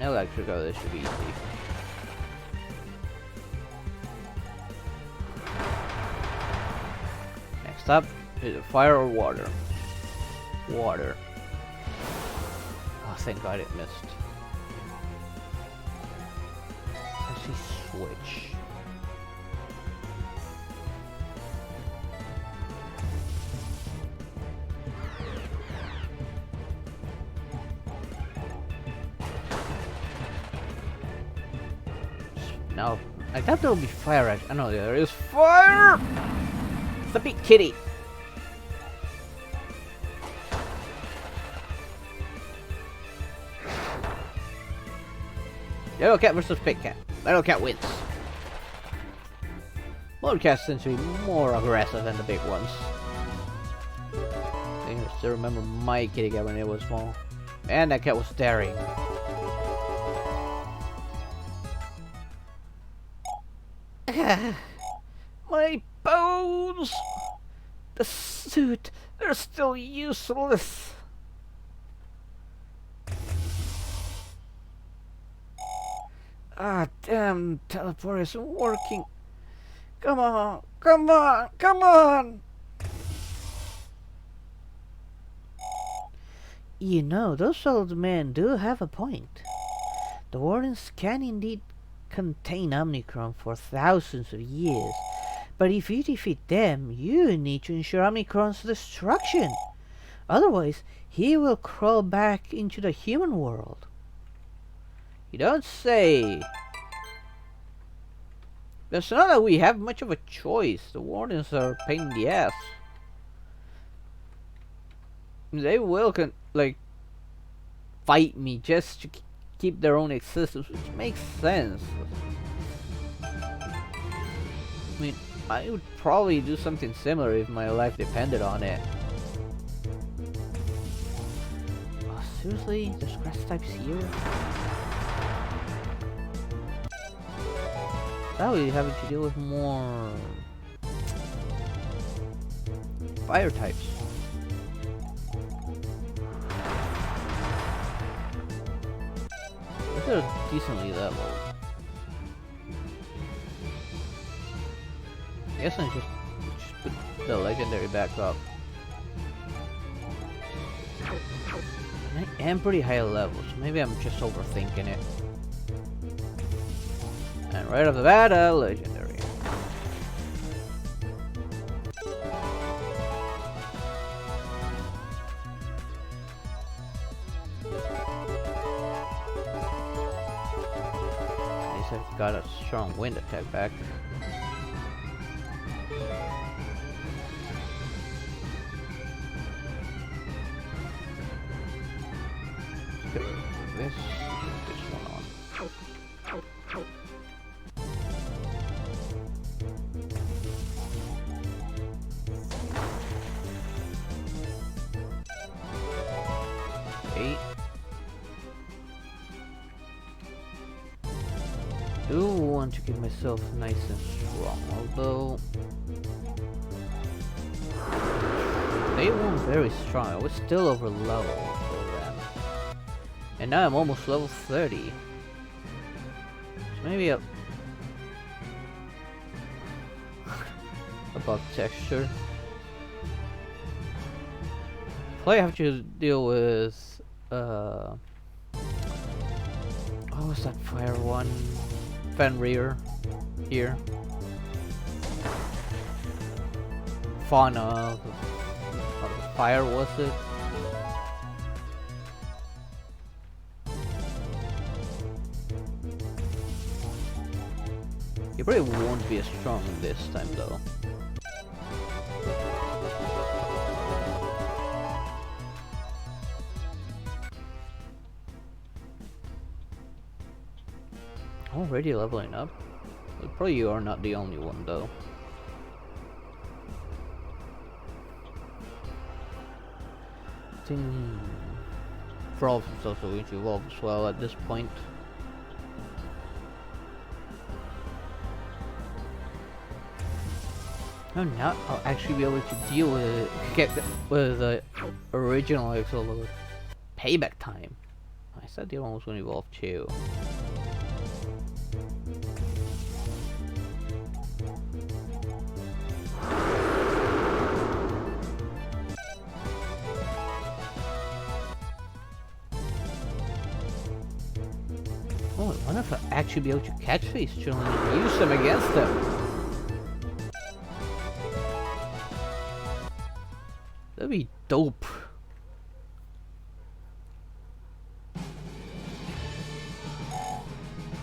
No electric, oh, this should be easy. Next up, is it fire or water? Water. Oh, thank God it missed. I see switch. No, I thought there would be fire edge. I know there is fire! It's a big kitty. Yellow cat versus big cat. Yellow cat wins. Little cats tend to be more aggressive than the big ones. I still remember my kitty cat when it was small. And that cat was daring. My bones! The suit, they're still useless. Ah, damn, teleport isn't working. Come on, come on, come on! You know, those old men do have a point. The wardens can indeed contain Omnicron for thousands of years, but if you defeat them, you need to ensure Omnicron's destruction. Otherwise, he will crawl back into the human world. You don't say. It's not that we have much of a choice. The wardens are a pain in the ass. They will fight me just to keep their own existence, which makes sense. I mean, I would probably do something similar if my life depended on it. Seriously? There's grass types here? Now we're having to deal with more fire types. They're decently leveled. I guess I just put the legendary back up. And I am pretty high level, so maybe I'm just overthinking it. And right off the bat, legendary. At least I've got a strong wind attack back. This one on. Do want to keep myself nice and strong, although they weren't very strong. I was still over level for them, and now I'm almost level 30. So maybe a bug texture. Probably have to deal with what was that fire one? Fenrir here. Fauna of the fire, was it? He probably won't be as strong this time though. Already leveling up? Well, probably you are not the only one though. I think Frolf is also going to evolve as well at this point. Oh, now I'll actually be able to deal with the original Exolord payback time. I said the other one was going to evolve too. Oh, I wonder if I'll actually be able to catch these children and use them against them. That'd be dope.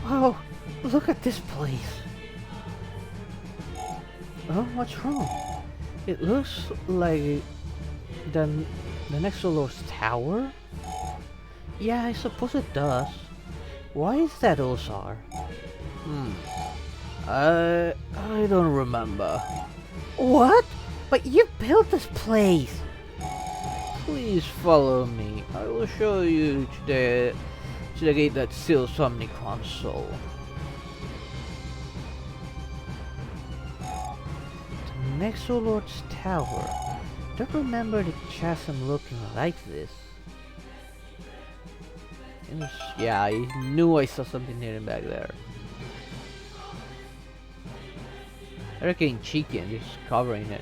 Wow, look at this place. Oh, what's wrong? It looks like the Nexolord's tower? Yeah, I suppose it does. Why is that, Ozar? I don't remember. What? But you built this place! Please follow me. I will show you to the gate that seals Omnicron's soul. The Nexolord's tower. Don't remember the chasm looking like this. Yeah, I knew I saw something hidden back there. They're getting cheeky and just covering it.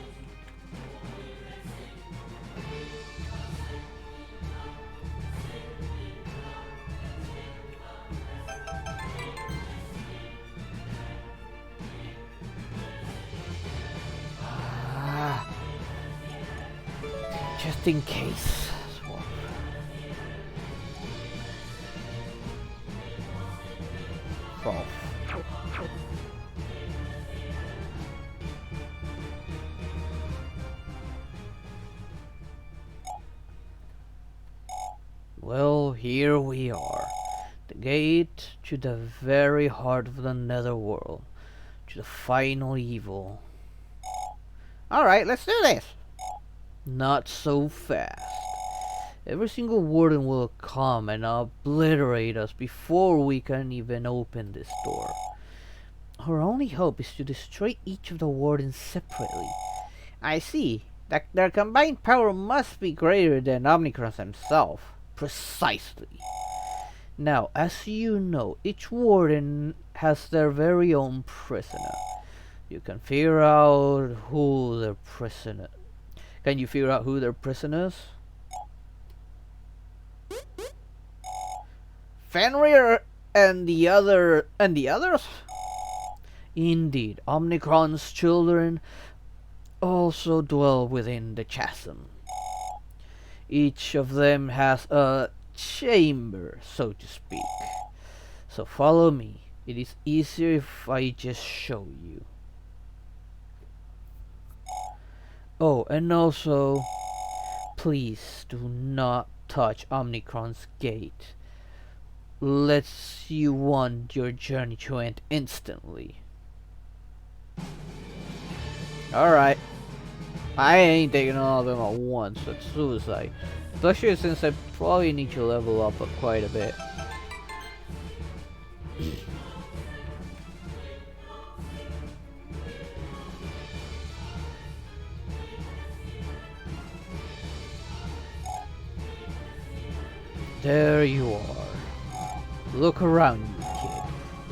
Just in case. Well, here we are. The gate to the very heart of the netherworld. To the final evil. Alright, let's do this! Not so fast. Every single warden will come and obliterate us before we can even open this door. Our only hope is to destroy each of the wardens separately. I see. Their combined power must be greater than Omnicron himself. Precisely. Now, as you know, each warden has their very own prisoner. You can figure out who their prisoner. Can you figure out who their prisoners? Fenrir and the others? Indeed, Omnicron's children also dwell within the chasm. Each of them has a chamber, so to speak. So follow me. It is easier if I just show you. Oh, and also, please do not touch Omnicron's gate. Lets you want your journey to end instantly. Alright. I ain't taking all of them at once, that's suicide. Especially since I probably need to level up quite a bit. There you are. Look around you, kid.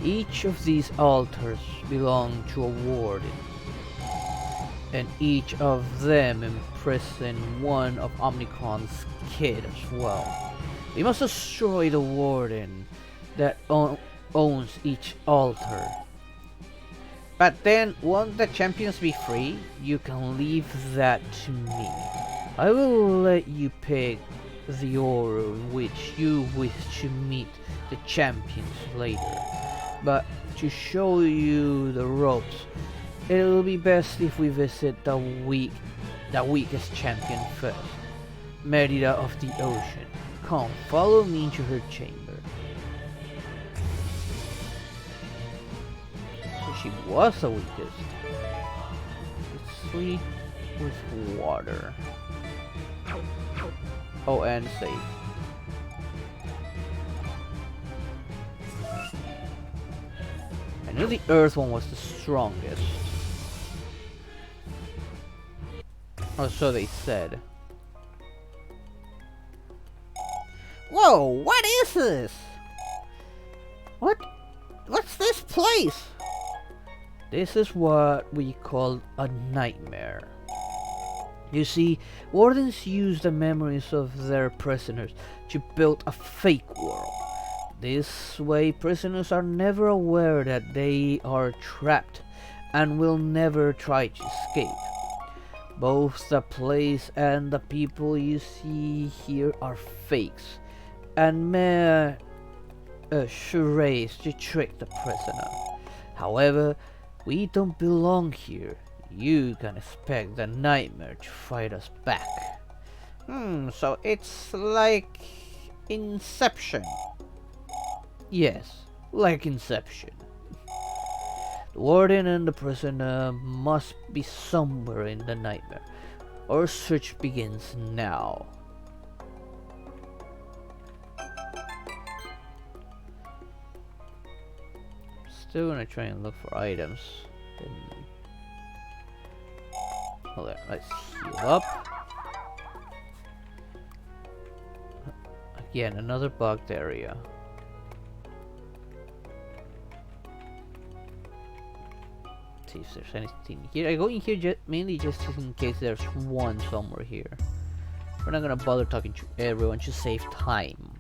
Each of these altars belong to a warden. And each of them imprison one of Omnicron's kid as well. We must destroy the warden that owns each altar. But then, won't the champions be free? You can leave that to me. I will let you pick the order in which you wish to meet the champions later. But to show you the ropes, it will be best if we visit the weakest champion first. Merida of the Ocean. Come, follow me into her chamber. So she was the weakest. Sleep with water. Oh, and safe. I knew the earth one was the strongest. Or so they said. Whoa, what is this? What's this place? This is what we call a nightmare. You see, wardens use the memories of their prisoners to build a fake world. This way, prisoners are never aware that they are trapped and will never try to escape. Both the place and the people you see here are fakes and mere charades to trick the prisoner. However, we don't belong here. You can expect the nightmare to fight us back. So it's like Inception. Yes, like Inception. The warden and the prisoner must be somewhere in the nightmare. Our search begins now. Still gonna try and look for items. Hold on, let's heal up. Again, another bugged area. See if there's anything here. I go in here mainly just in case there's one somewhere here. We're not gonna bother talking to everyone to save time.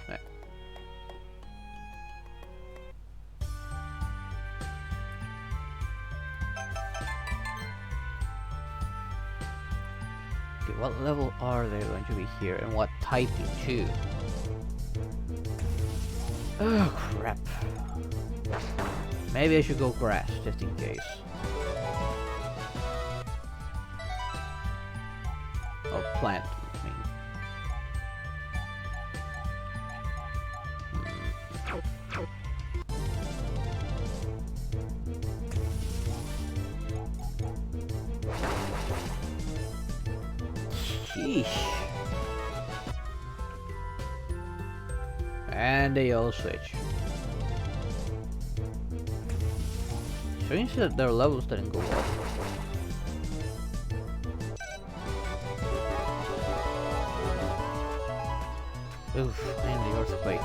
Right. Okay, what level are they going to be here and what typing too? Oh crap. Maybe I should go grass just in case. Or plant, I mean. Sheesh. And they all switch. Strange that their levels didn't go up. Oof, and the earthquake.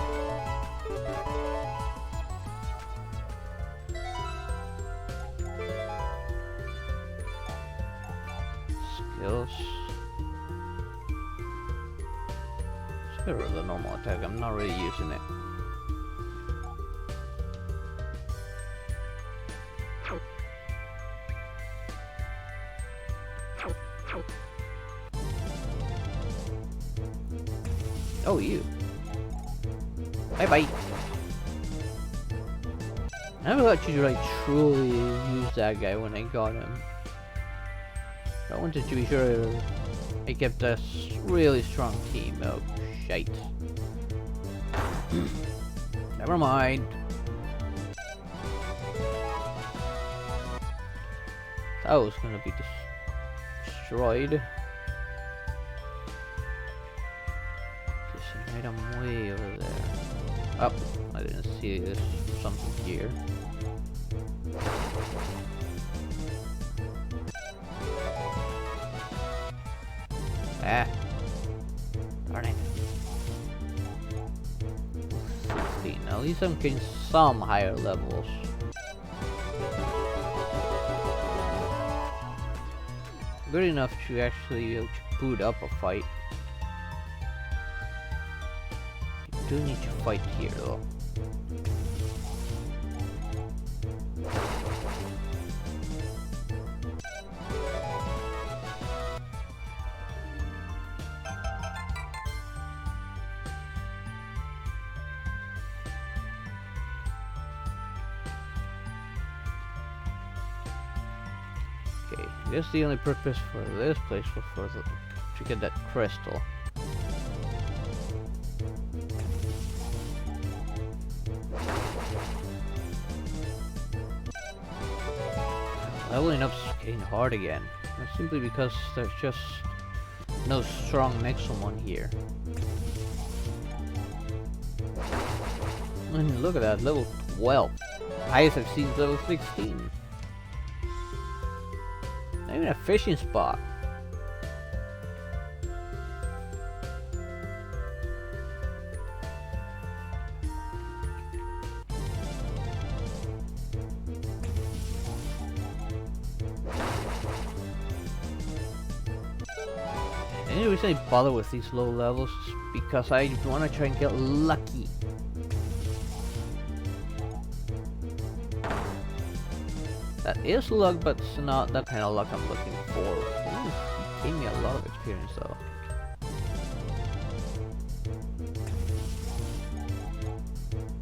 Skills. Let's get rid of the normal attack. I'm not really using it. Oh, you. Bye bye. I never thought you'd like truly use that guy when I got him. I wanted to be sure I kept a really strong team. Oh, shite. Never mind. That was gonna be destroyed. There's an item way over there. Oh, I didn't see this. Something here. Ah. Darn it. 16. At least I'm getting some higher levels. Good enough to actually be able to boot up a fight. You do need to fight here though. Okay, I guess the only purpose for this place was to get that crystal. Leveling up's getting hard again. That's simply because there's just no strong Nexomon here. And look at that, level 12. Highest I've seen is level 16. Not even a fishing spot. The only reason I bother with these low levels is because I want to try and get lucky. That is luck, but it's not that kind of luck I'm looking for. Ooh, it gave me a lot of experience though.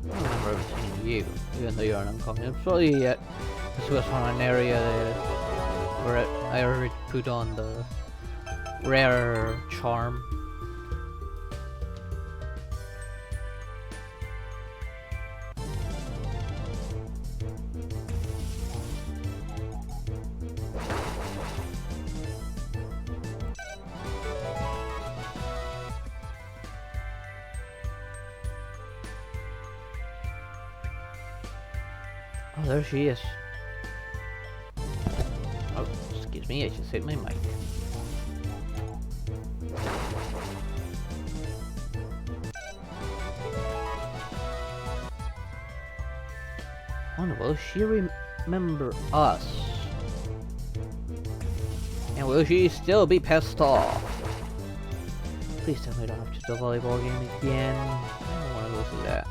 I don't remember ever seeing you, even though you're an uncommon. Probably this was on an area where I already put on the rare charm. Oh, there she is. Oh, excuse me, I just hit my mic. Oh, will she remember us? And will she still be pissed off? Please tell me I don't have to do the volleyball game again. I don't want to go through that.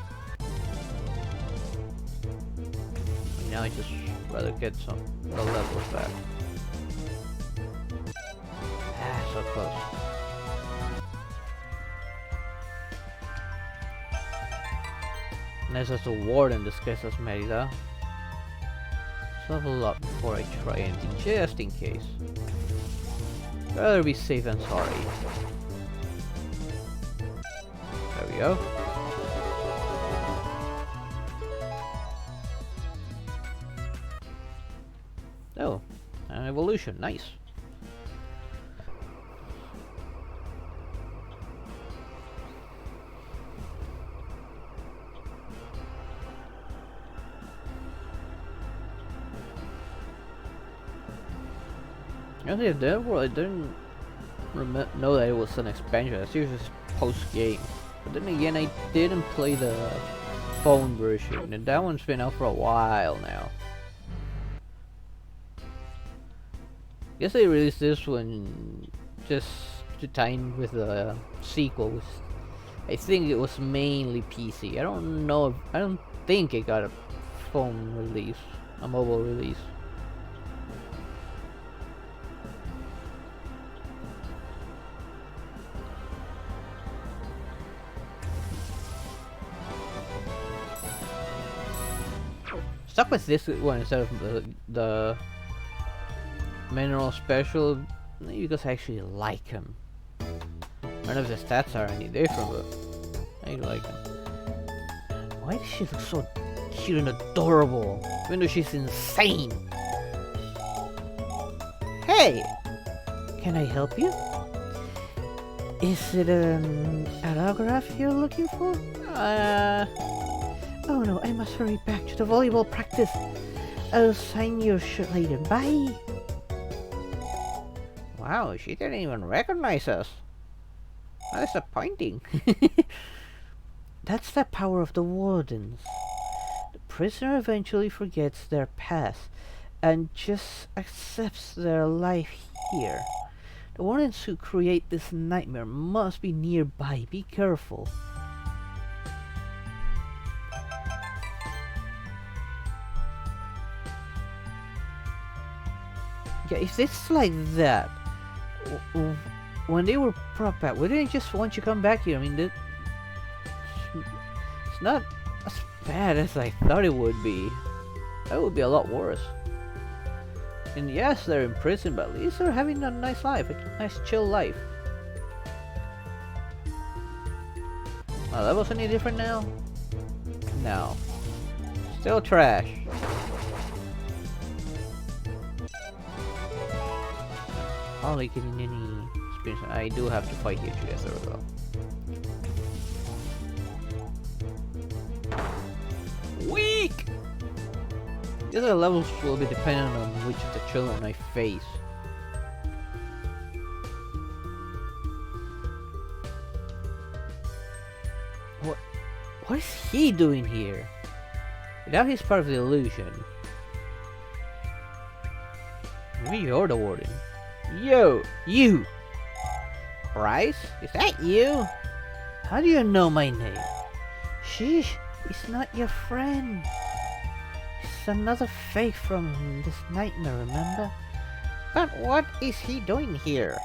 Now I just rather get some the levels back. Ah, so close. Nice as a warden disguised as Merida. Let's level up before I try anything, just in case. Rather be safe than sorry. There we go. Oh, an evolution, nice. Honestly, that world, I didn't know that it was an expansion. I think it was just post-game. But then again, I didn't play the phone version, and that one's been out for a while now. Guess they released this one just to time with the sequel. I think it was mainly PC. I don't know. I don't think it got a phone release, a mobile release. Stuck with this one instead of the mineral special because I actually like him. I don't know if the stats are any different, but I like him. Why does she look so cute and adorable, even though she's insane? Hey! Can I help you? Is it an autograph you're looking for? Oh no, I must hurry back to the volleyball practice. I'll sign your shirt later. Bye! Wow, she didn't even recognize us. How disappointing. That's the power of the wardens. The prisoner eventually forgets their past and just accepts their life here. The wardens who create this nightmare must be nearby. Be careful. Yeah, if it's like that, when they were brought back, why didn't they just want you to come back here? I mean, it's not as bad as I thought it would be. That would be a lot worse. And yes, they're in prison, but at least they're having a nice life, a nice chill life. Oh, that was any different now? No. Still trash. Hardly getting any experience. I do have to fight here together as well. Weak! The other levels will be dependent on which of the children I face. What is he doing here? Without he's part of the illusion. Maybe you're the warden. Yo, you! Bryce? Is that you? How do you know my name? Sheesh, he's not your friend. It's another fake from this nightmare, remember? But what is he doing here?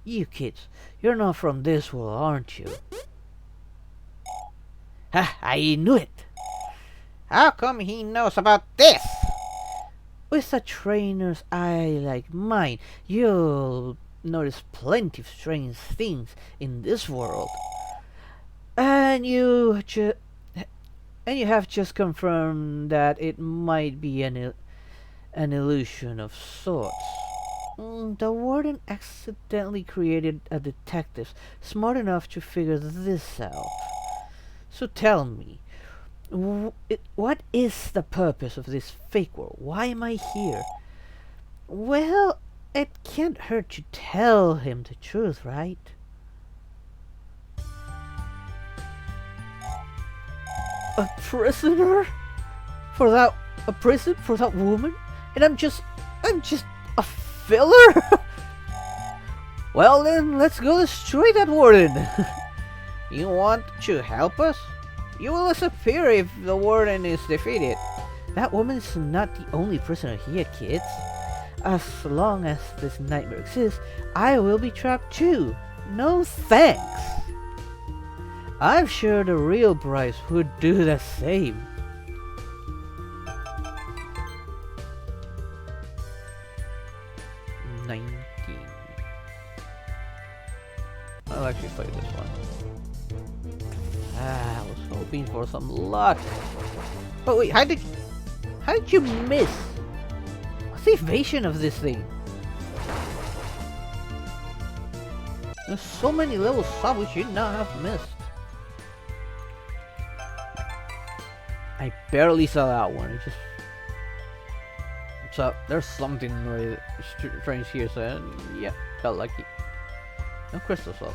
You kids, you're not from this world, aren't you? Ha! I knew it! How come he knows about this? With a trainer's eye like mine, you'll notice plenty of strange things in this world. And you have just confirmed that it might be an illusion of sorts. The warden accidentally created a detective smart enough to figure this out. So tell me, what is the purpose of this fake world? Why am I here? Well, it can't hurt to tell him the truth, right? A prisoner? A prison for that woman? And I'm just a filler? Well then, let's go destroy that warden. You want to help us? You will disappear if the warden is defeated. That woman is not the only prisoner here, kids. As long as this nightmare exists, I will be trapped too. No thanks. I'm sure the real Bryce would do the same. I'll actually play this one. I was hoping for some luck. But wait, how did you miss? What's the evasion of this thing? There's so many levels up we should not have missed. I barely saw that one. It just So there's something really strange here. So yeah, felt lucky. No crystals though.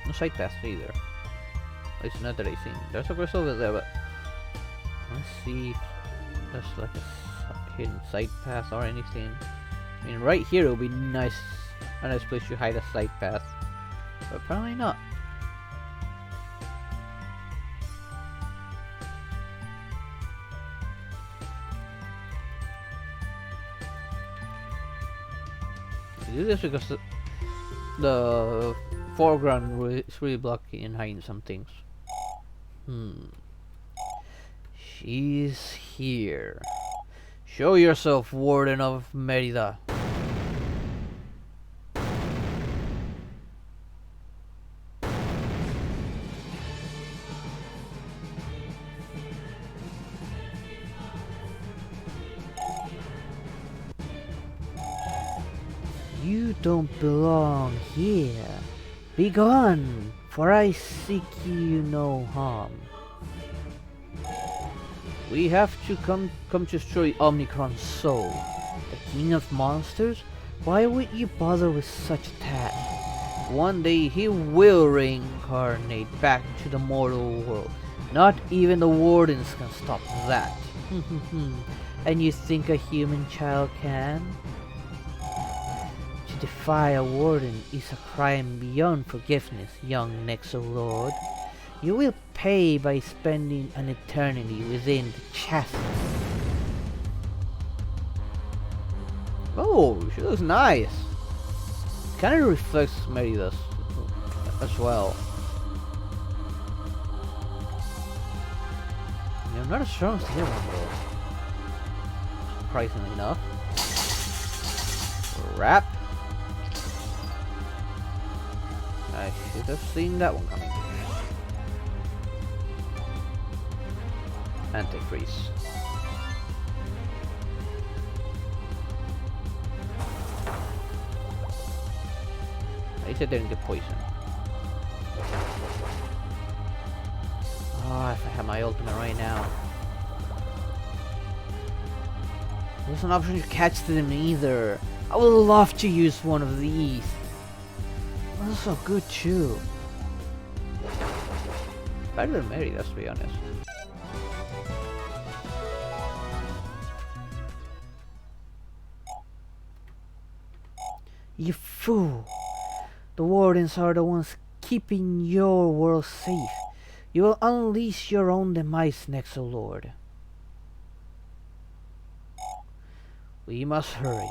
No side paths either. At least not that I seen. There's a crystal over there, but let's see if there's like a hidden side path or anything. I mean, right here it would be a nice place to hide a side path, but apparently not. I do this because the foreground is really blocking and hiding some things. She's here. Show yourself, Warden of Merida. You don't belong here. Be gone, for I seek you no harm. We have to come to destroy Omnicron's soul. The king of monsters? Why would you bother with such a task? One day he will reincarnate back to the mortal world. Not even the wardens can stop that. And you think a human child can? To defy a warden is a crime beyond forgiveness, young Nexolord. You will pay by spending an eternity within the chassis. Oh, she looks nice. Kind of reflects Merida's as well. You're not as strong as the other one though. Surprisingly enough. Wrap. I should have seen that one coming. Antifreeze. At least I didn't get poisoned. Oh, if I had my ultimate right now. There's an option to catch them either. I would love to use one of these. Those are so good too. Better than Mary, let's be honest. You fool! The wardens are the ones keeping your world safe. You will unleash your own demise, Nexolord. We must hurry.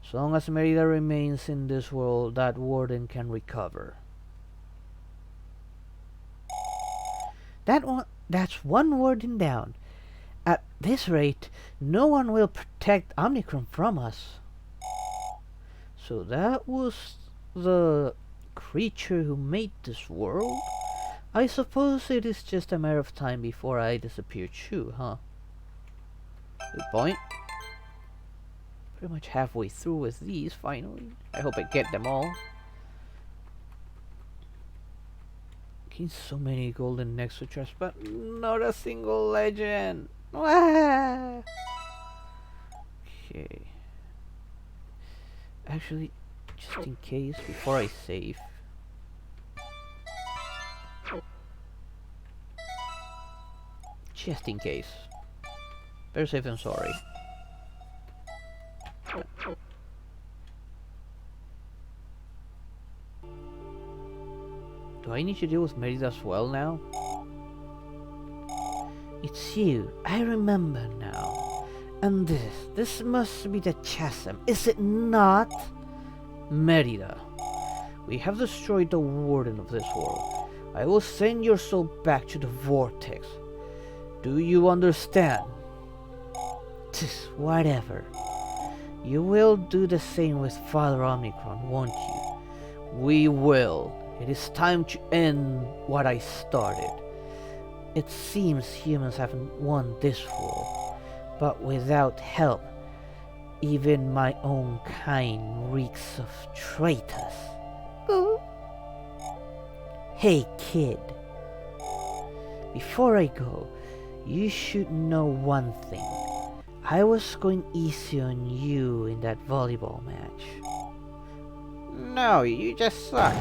As long as Merida remains in this world, that warden can recover. That's one warden down. At this rate, no one will protect Omnicron from us. So that was the creature who made this world? I suppose it is just a matter of time before I disappear too, huh? Good point. Pretty much halfway through with these, finally. I hope I get them all. Gained so many golden Nexo chests, but not a single legend. Ah! Okay. Actually, just in case, before I save. Just in case. Better safe than sorry. Do I need to deal with Merida as well now? It's you. I remember now. And this must be the chasm, is it not? Merida, we have destroyed the warden of this world. I will send your soul back to the vortex. Do you understand? Whatever. You will do the same with Father Omnicron, won't you? We will. It is time to end what I started. It seems humans haven't won this war. But without help, even my own kind reeks of traitors. Hey kid, before I go, you should know one thing. I was going easy on you in that volleyball match. No, you just suck.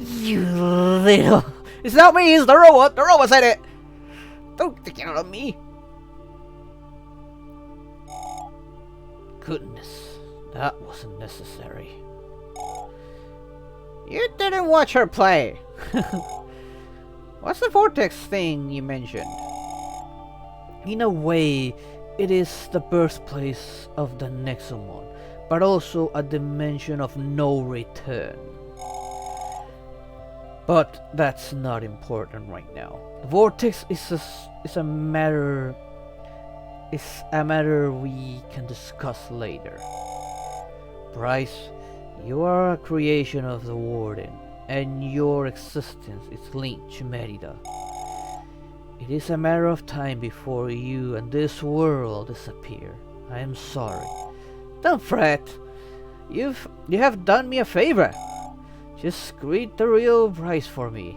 You little... It's not me, it's the robot! The robot said it! Don't take it out on me! Goodness, that wasn't necessary. You didn't watch her play! What's the vortex thing you mentioned? In a way, it is the birthplace of the Nexomon, but also a dimension of no return. But that's not important right now. The vortex is a matter we can discuss later. Bryce, you are a creation of the Warden, and your existence is linked to Merida. It is a matter of time before you and this world disappear. I am sorry. Don't fret. You have done me a favor. Just greet the real Bryce for me.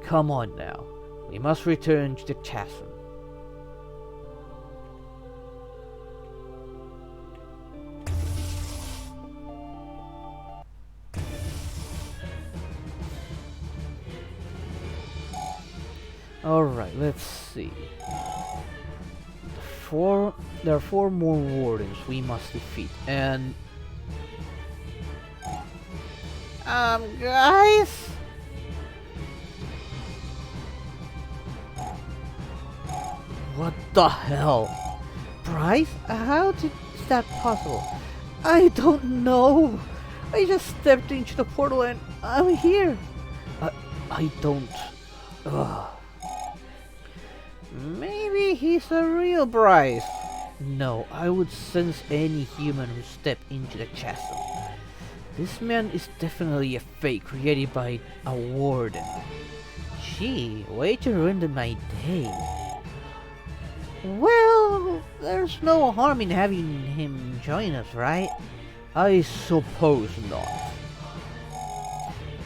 Come on now. We must return to the chasm. Alright, let's see. There are 4 more wardens we must defeat, and... guys? What the hell? Bryce? How is that possible? I don't know. I just stepped into the portal and I'm here. I don't... Ugh. Maybe he's a real Bryce. No, I would sense any human who stepped into the chasm. This man is definitely a fake created by a warden. Gee, way to ruin my day. Well, there's no harm in having him join us, right? I suppose not.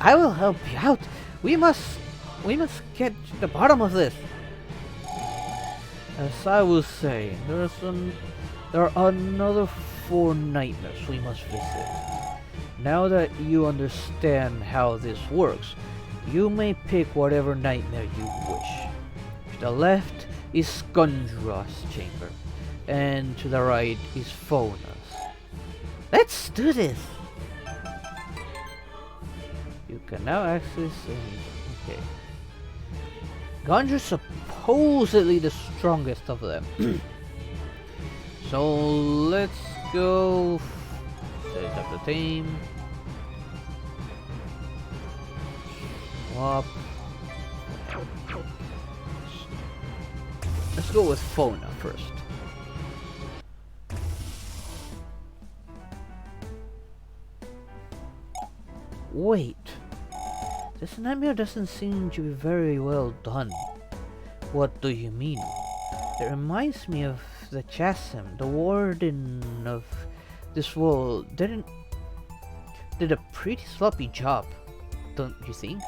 I will help you out. We must get to the bottom of this. As I was saying, there are another 4 nightmares we must visit. Now that you understand how this works, you may pick whatever nightmare you wish. To the left is Gundra's chamber, and to the right is Fona's. Let's do this! You can now access okay. Gundra's supposedly the strongest of them. So let's go set up the team. Swap. Let's go with Fona first. Wait. This nightmare doesn't seem to be very well done. What do you mean? It reminds me of the chasm. The warden of this world did a pretty sloppy job, don't you think?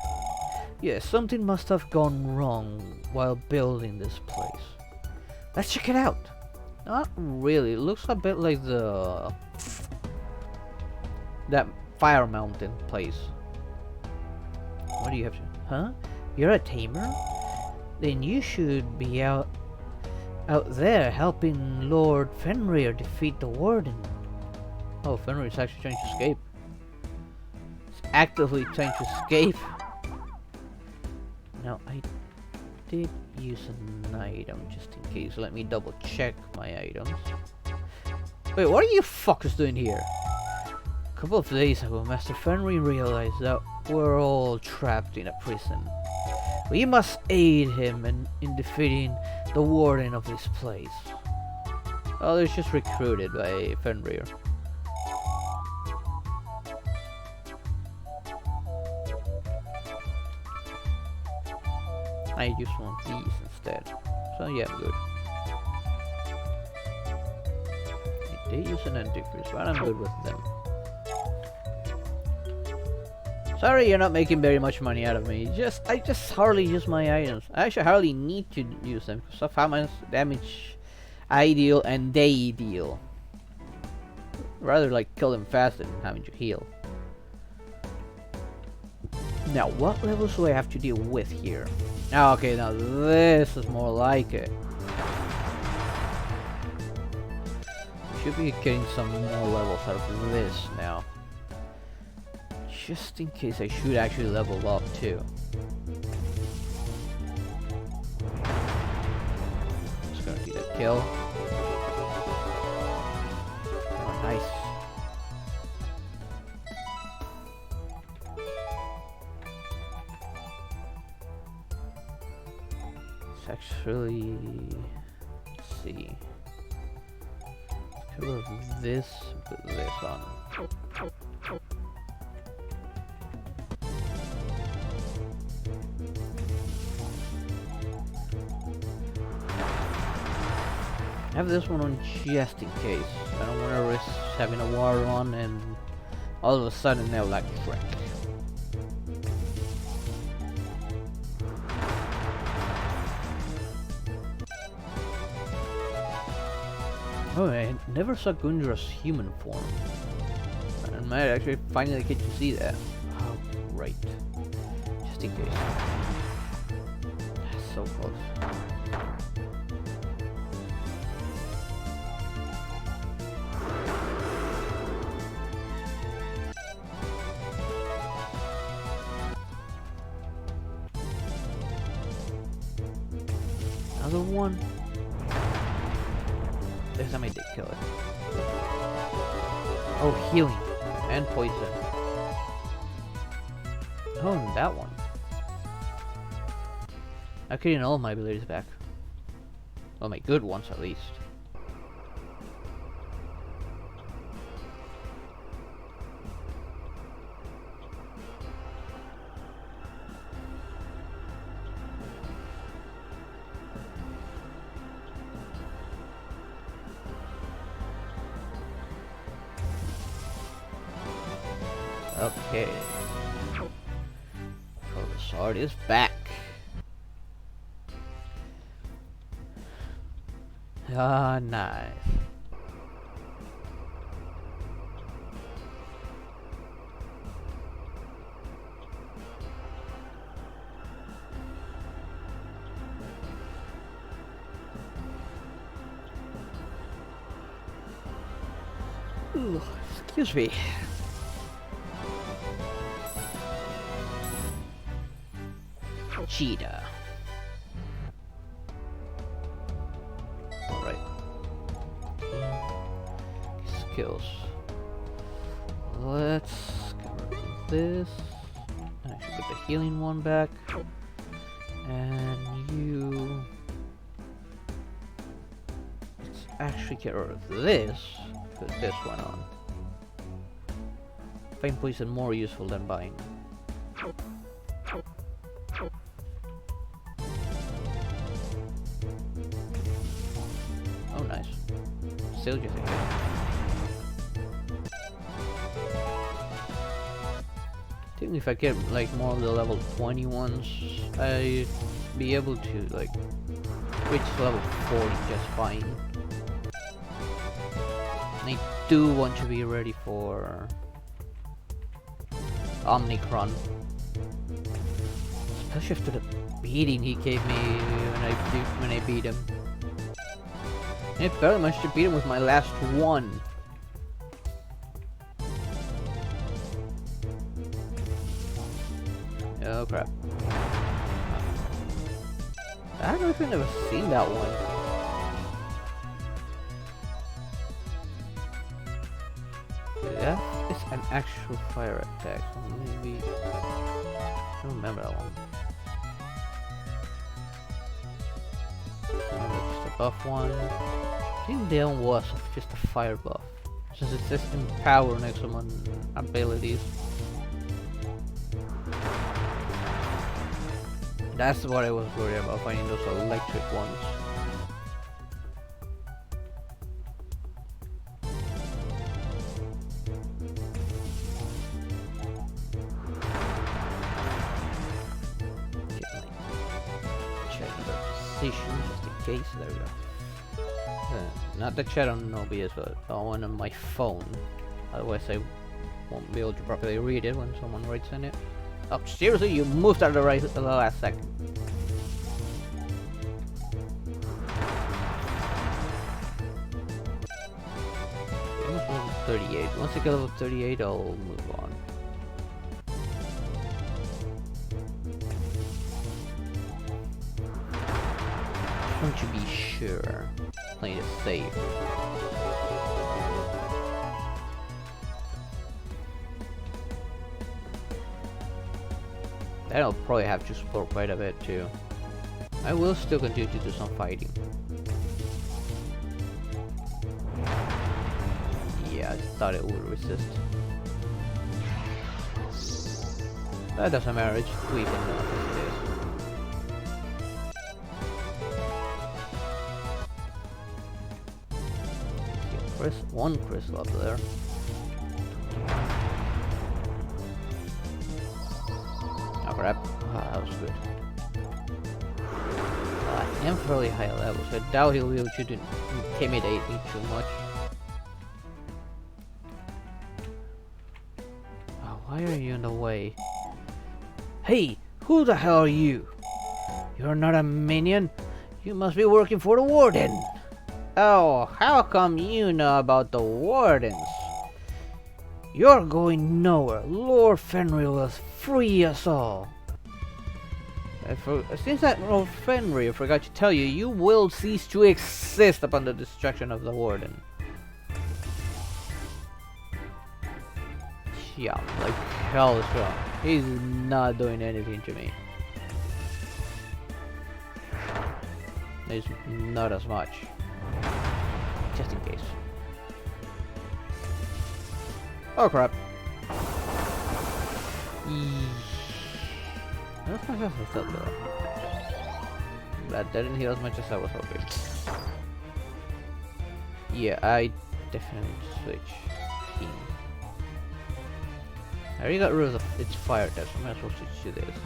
Yeah, something must have gone wrong while building this place. Let's check it out. Not really. It looks a bit like that Fire Mountain place. What do you have to... Huh? You're a tamer? Then you should be out there helping Lord Fenrir defeat the Warden. Oh, Fenrir is actually trying to escape. He's actively trying to escape. Now, I did use an item just in case. Let me double check my items. Wait, what are you fuckers doing here? A couple of days ago, Master Fenrir realized that we're all trapped in a prison. We must aid him in defeating the warden of this place. Oh, they're just recruited by Fenrir. I just want these instead. So yeah, I'm good. They use an antifreeze, but I'm good with them. Sorry, you're not making very much money out of me. I just hardly use my items. I actually hardly need to use them because of how much damage I deal and they deal. Rather like kill them fast than having to heal. Now, what levels do I have to deal with here? Oh, okay, now this is more like it. Should be getting some more levels out of this now. Just in case I should actually level up too. Just gonna do that kill. Oh, nice. It's actually, let's see. Cover this, put this on. I have this one on just in case. I don't want to risk having a war on and all of a sudden they'll like Shrek. Oh, I never saw Gundra's human form. I might actually finally get to see that. Oh, right. Just in case. So close. Another one. This time I did kill it. Oh, healing and poison. Oh, and that one. I'm getting all my abilities back. Well, my good ones at least. Okay. So the sword is back. Ah, nice. Ooh, excuse me. Cheetah. Alright. Skills. Let's get rid of this. And I should put the healing one back. And you... Let's actually get rid of this. Put this one on. Find poison more useful than buying. Oh, nice. Still just a hit. I think if I get like more of the level 20 ones, I'd be able to like reach level 40 just fine. And I do want to be ready for Omnicron. Especially after the beating he gave me when I beat him. I barely managed to beat him with my last one. Oh crap. I don't know if I've never seen that one. That is an actual fire attack, so maybe... I don't remember that one. Just a buff one. I think the other one was just a fire buff. Since it says empower Nexomon abilities. That's what I was worried about, finding those electric ones. position just in case. There we go. Not the chat on OBS, but one on my phone. Otherwise, I won't be able to properly read it when someone writes in it. Oh, seriously? You moved at the last second. Almost level 38. Once I get level 38, I'll move on. Just want to be sure. Playing it safe. Then I'll probably have to explore quite a bit too. I will still continue to do some fighting. Yeah, I thought it would resist. That doesn't matter, it's weak enough as it is. One crystal up there. Oh crap. That was good. I am fairly high level, so I doubt he'll be able to intimidate me too much. Oh, why are you in the way? Hey! Who the hell are you? You're not a minion? You must be working for the warden! Oh, how come you know about the wardens? You're going nowhere. Lord Fenrir will free us all. Since that Lord Fenrir forgot to tell you, you will cease to exist upon the destruction of the warden. Yeah, like hell is wrong. He's not doing anything to me. There's not as much. Just in case. Oh crap. That's not as I thought though. That didn't heal as much as I was hoping. Yeah, I definitely switch team. I already got rid of its fire test, so I might as well switch to this.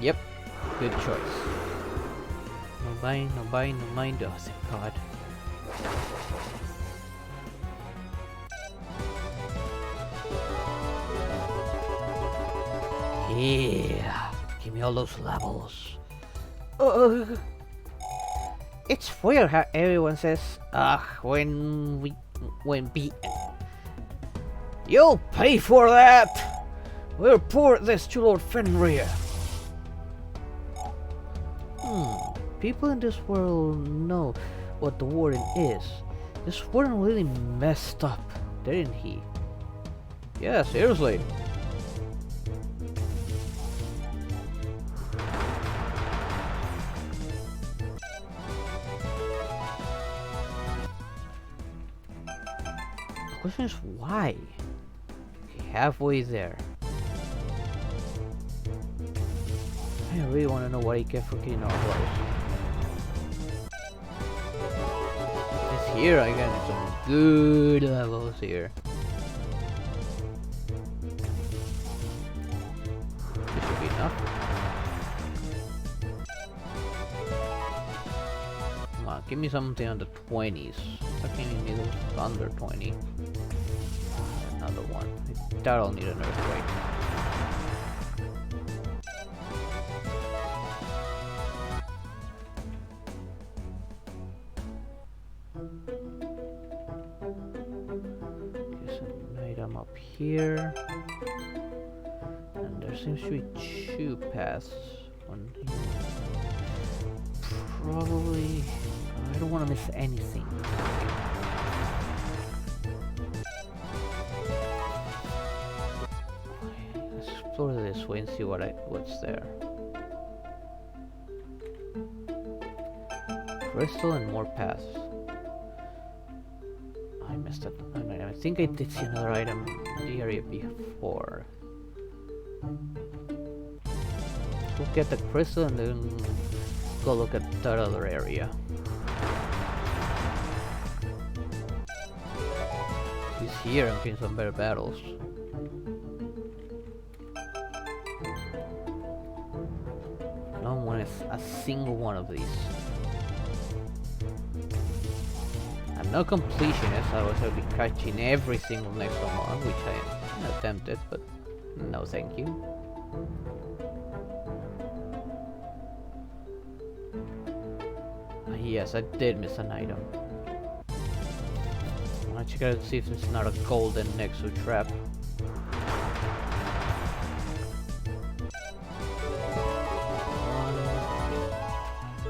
Yep, good choice. No buying, no buying, no mind. Oh, thank God. Yeah, give me all those levels. It's weird how everyone says, when beaten. You'll pay for that! We'll report this to Lord Fenrir. People in this world know what the warden is. This warden really messed up, didn't he? Yeah, seriously. The question is why? Okay, halfway there. I really want to know what he get for getting all those. It's here I got some good levels here. This should be enough. Come on, give me something on the 20s. Stop giving me those under 20. Another one. I doubt I'll need an earthquake. Up here, and there seems to be 2 paths on here. Probably, I don't want to miss anything. Let's explore this way and see what's there. Crystal and more paths. I messed up. I think I did see another item in the area before. We'll get the crystal and then go look at that other area. He's here and getting some better battles. I don't want a single one of these. I'm no completionist, I was going to be catching every single Nexomon, which I attempted, but no thank you. Yes, I did miss an item. I check out to see if it's not a golden Nexo trap.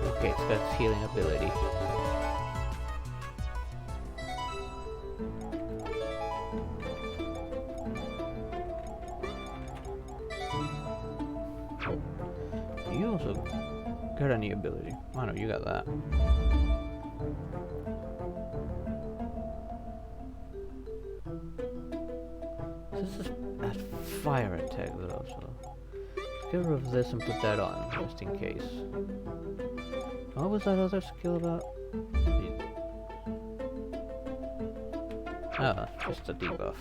Okay, it's got its healing ability. You also got a new ability. Oh no, you got that. This is a fire attack though, so let's get rid of this and put that on, just in case. What was that other skill about? Ah, just a debuff.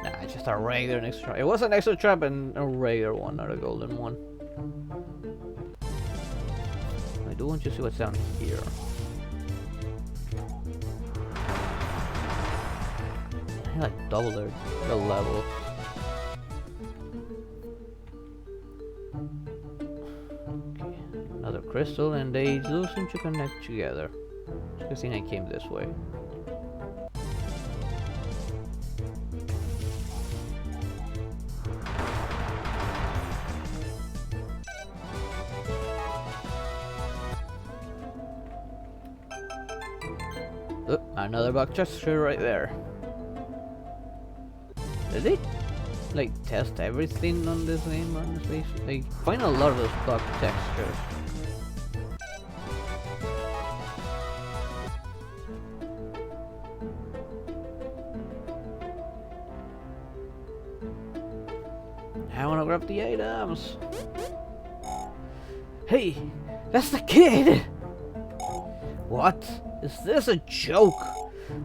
Nah, it's just a regular Nexo trap. It was an Nexo trap and a regular one, not a golden one. I do want you to see what's down here. I like double the level. Okay, another crystal, and they do seem to connect together. Good thing I came this way. Oh, another bug gesture right there. Did they like test everything on this game, honestly? They find a lot of those bug textures. I wanna grab the items. Hey, that's the kid! What? Is this a joke?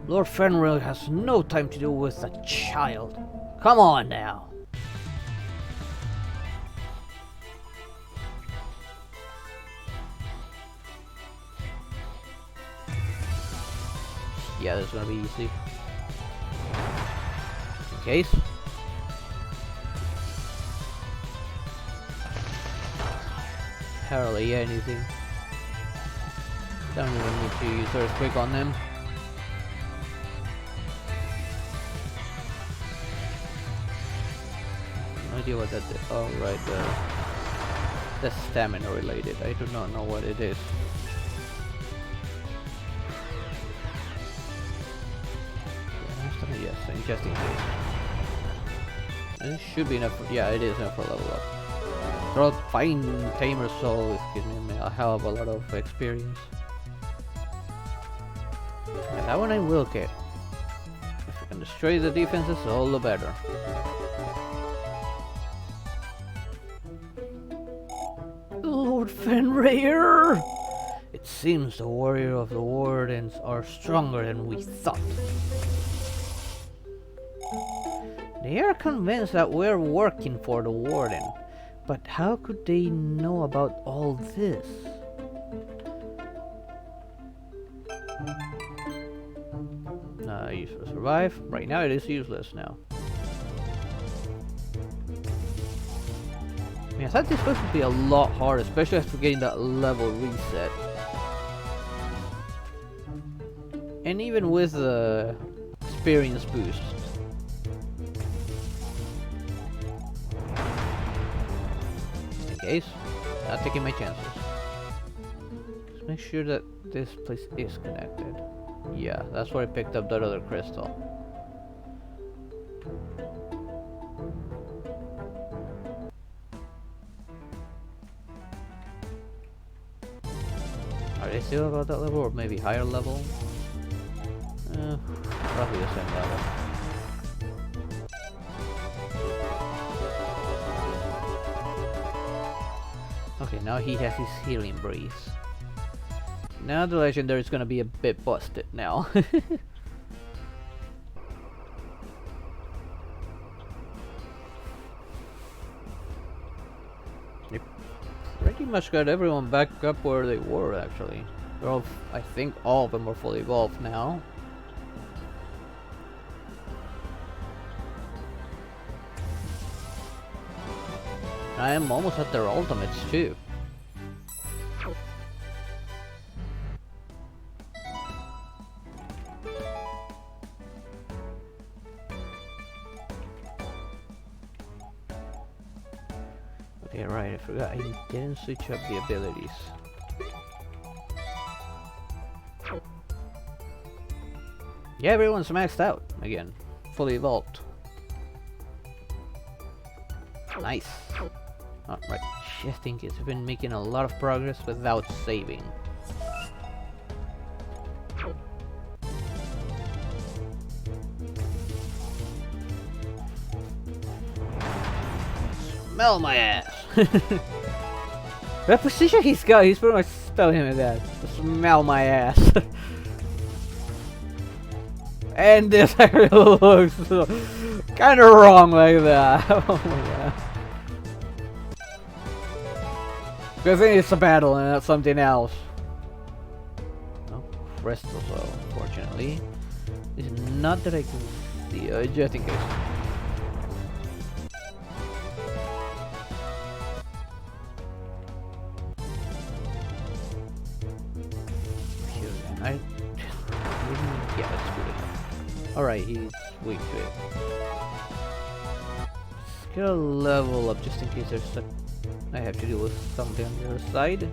Lord Fenrir has no time to deal with a child. Come on now. Yeah, this is gonna be easy. Just in case. Hardly anything. Don't even need to use Earthquake on them. No idea what that did. Oh right, that's stamina related. I do not know what it is. Yes, just in case. It should be enough. Yeah, it is enough for level up. Throw fine tamer soul is giving me a hell of a lot of experience. And that one I will get. If we can destroy the defenses, all the better. Lord Fenrir! It seems the warrior of the wardens are stronger than we thought. They are convinced that we're working for the warden. But how could they know about all this? Useful to survive. Right now it is useless now. I mean, I thought this quest would be a lot harder, especially after getting that level reset. And even with the experience boost. Just in case, not taking my chances. Just make sure that this place is connected. Yeah, that's where I picked up that other crystal. Are they still about that level, or maybe higher level? Roughly the same level. Okay, now he has his healing breeze. Now the legendary is gonna be a bit busted now. much got everyone back up where they were, actually. They're all, I think all of them are fully evolved now. I am almost at their ultimates too. Okay, right, I forgot I didn't switch up the abilities. Yeah, everyone's maxed out again. Fully evolved. Nice. Alright, just in case, I've been making a lot of progress without saving. Smell my ass! That position he's got, he's pretty much spelling him that. Smell my ass. And this actually looks kind of wrong like that. Oh my god. Because I think it's a battle and not something else. No, crystals though, unfortunately. It's not that I can see, just in case. I yeah, that's good enough. Alright, he's weak to it. Just gotta level up just in case there's some I have to deal with something on the other side.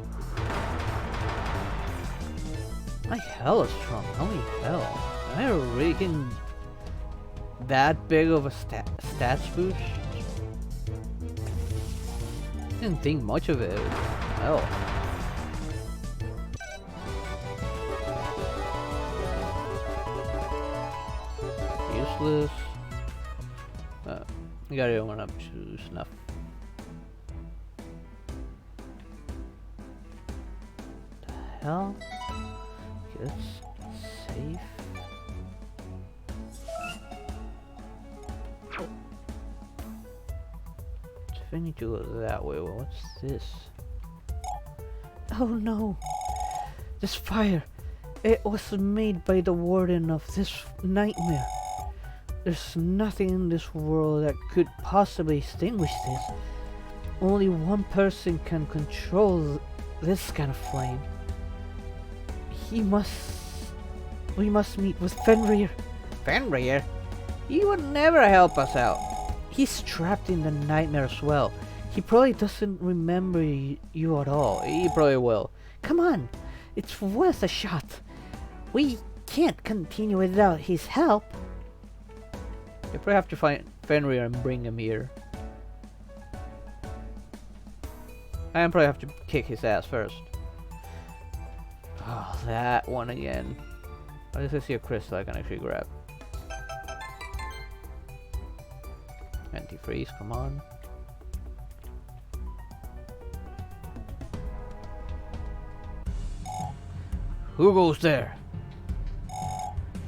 My hell is strong. Holy hell. Am I really getting that big of a stats boost? Didn't think much of it. Hell. Useless. You gotta go up to snuff. Hell? Okay, that's safe. If I need to go that way, well, what's this? Oh no! This fire! It was made by the warden of this nightmare. There's nothing in this world that could possibly extinguish this. Only one person can control this kind of flame. We must meet with Fenrir. Fenrir? He would never help us out. He's trapped in the nightmare as well. He probably doesn't remember you at all. He probably will. Come on, it's worth a shot. We can't continue without his help. You probably have to find Fenrir and bring him here. I probably have to kick his ass first. Oh, that one again. At least I see a crystal I can actually grab. Anti-freeze, come on. Who goes there?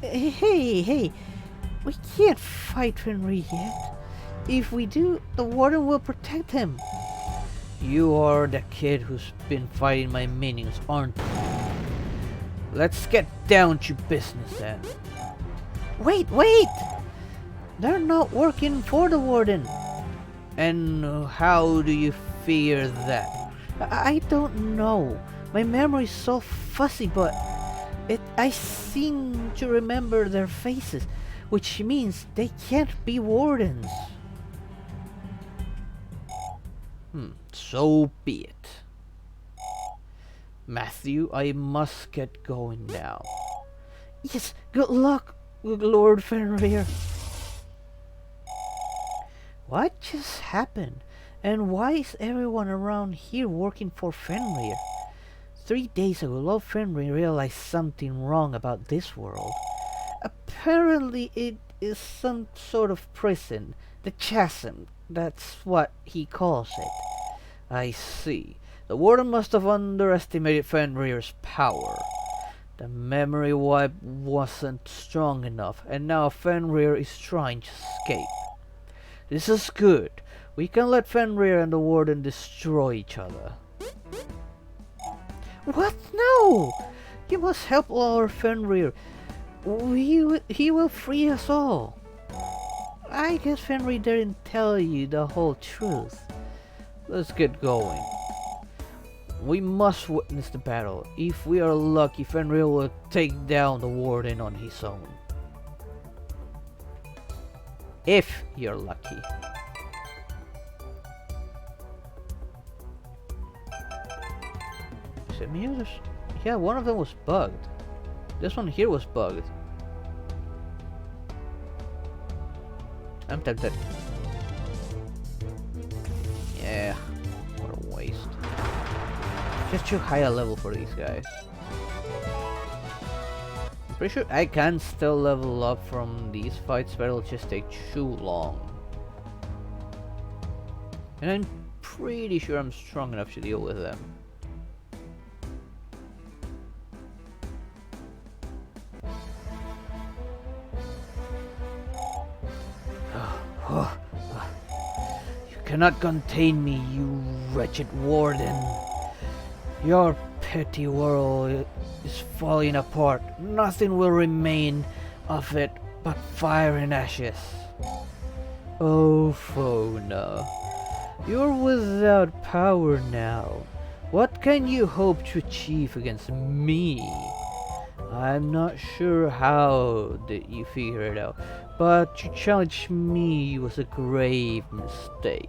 Hey, we can't fight Fenrir yet. If we do, the warden will protect him. You are the kid who's been fighting my minions, aren't you? Let's get down to business then. Wait! They're not working for the warden. And how do you figure that? I don't know. My memory's so fuzzy, but I seem to remember their faces, which means they can't be wardens. So be it. Matthew, I must get going now. Yes, good luck, Lord Fenrir. What just happened? And why is everyone around here working for Fenrir? 3 days ago, Lord Fenrir realized something wrong about this world. Apparently it is some sort of prison. The chasm, that's what he calls it. I see. The warden must have underestimated Fenrir's power. The memory wipe wasn't strong enough, and now Fenrir is trying to escape. This is good. We can let Fenrir and the warden destroy each other. What? No! You must help Lord Fenrir. He will free us all. I guess Fenrir didn't tell you the whole truth. Let's get going. We must witness the battle. If we are lucky, Fenrir will take down the warden on his own. If you're lucky. Is it me or yeah, one of them was bugged. This one here was bugged. I'm tempted. Yeah, what a waste. Just too high a level for these guys. I'm pretty sure I can still level up from these fights, but it'll just take too long. And I'm pretty sure I'm strong enough to deal with them. You cannot contain me, you wretched warden. Your petty world is falling apart. Nothing will remain of it but fire and ashes. Oh, Fona, you're without power now. What can you hope to achieve against me? I'm not sure how that you figure it out, but to challenge me was a grave mistake.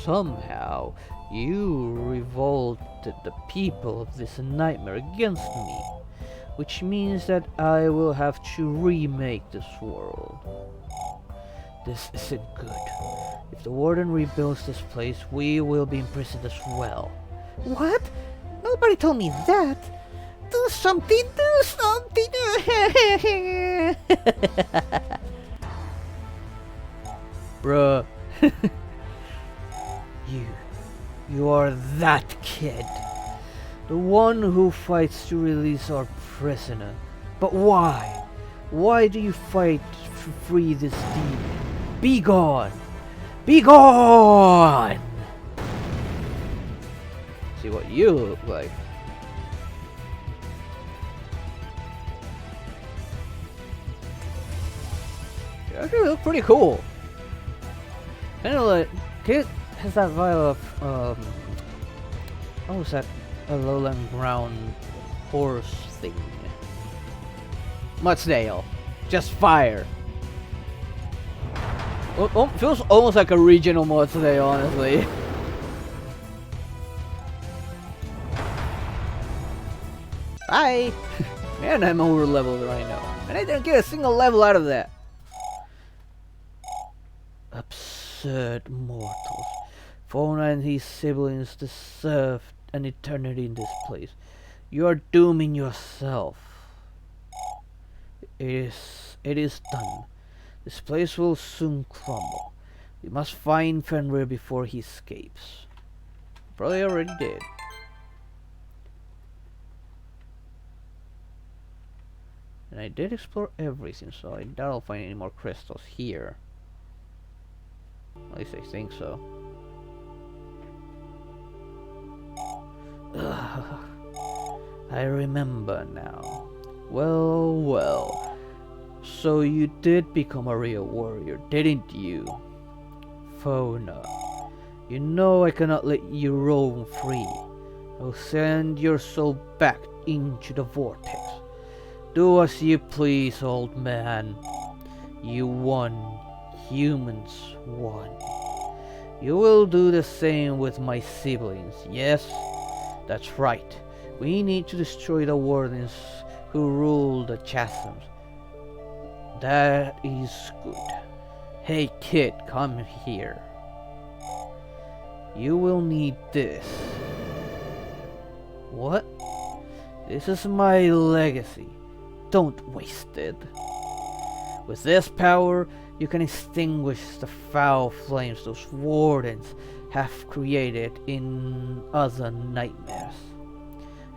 Somehow, you revolted the people of this nightmare against me, which means that I will have to remake this world. This isn't good. If the warden rebuilds this place, we will be imprisoned as well. What? Nobody told me that. Do something, do something. Bruh. You are that kid. The one who fights to release our prisoner. But why? Why do you fight to free this demon? Be gone! Be gone! See what you look like. You actually look pretty cool. Kinda like Kid has that vibe of what was that? A lowland ground horse thing. Mudsdale. Just fire. Feels almost like a regional Mudsdale, honestly. Hi! Man, I'm over leveled right now. And I didn't get a single level out of that. Absurd mortals. Fauna and his siblings deserve an eternity in this place. You are dooming yourself. It is done. This place will soon crumble. We must find Fenrir before he escapes. Probably already did. And I did explore everything, so I doubt I'll find any more crystals here. At least I think so. I remember now. Well, well. So you did become a real warrior, didn't you? Fauna. You know I cannot let you roam free. I'll send your soul back into the vortex. Do as you please, old man. You won. Humans won. You will do the same with my siblings, yes? That's right. We need to destroy the wardens who rule the chasms. That is good. Hey kid, come here. You will need this. What? This is my legacy. Don't waste it. With this power, you can extinguish the foul flames those wardens have created in other nightmares.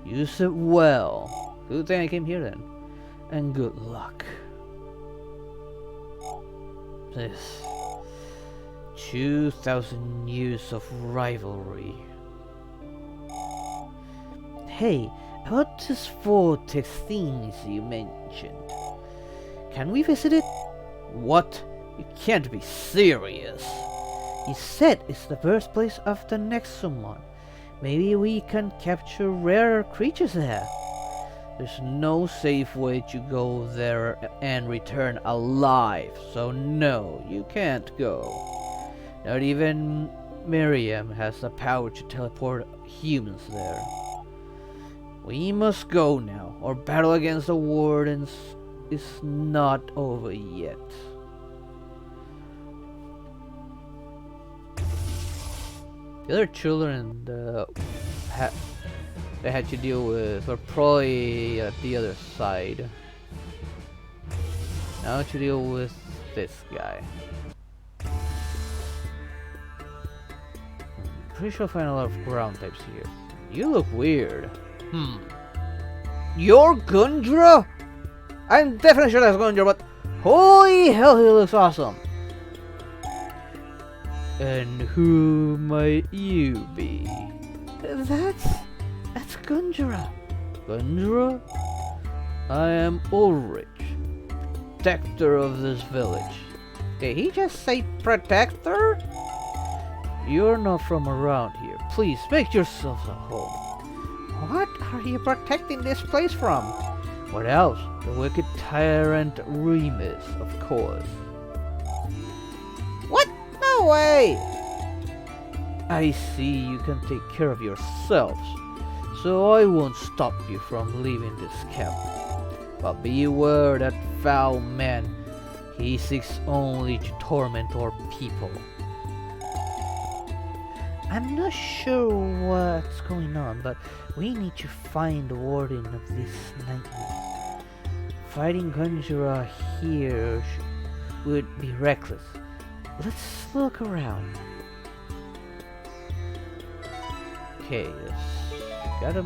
Use it well. Good thing I came here then. And good luck. This 2,000 years of rivalry. Hey, about this vortex things you mentioned. Can we visit it? What? You can't be serious. You said it's the birthplace of the Nexomon. Maybe we can capture rarer creatures there. There's no safe way to go there and return alive, so no, you can't go. Not even Miriam has the power to teleport humans there. We must go now. Our battle against the Wardens is not over yet. The other children they had to deal with were probably at the other side. Now to deal with this guy. Pretty sure I'll find a lot of ground types here. You look weird. You're Gundra? I'm definitely sure that's Gundra, but holy hell, he looks awesome. And who might you be? That's Gundra. Gundra? I am Ulrich, protector of this village. Did he just say protector? You're not from around here. Please make yourselves at home. What are you protecting this place from? What else? The wicked tyrant Remus, of course. What? No way! I see you can take care of yourselves, so I won't stop you from leaving this camp. But beware that foul man. He seeks only to torment our people. I'm not sure what's going on, but we need to find the warden of this nightmare. Fighting Gundra here would be reckless. Let's look around. Okay, gotta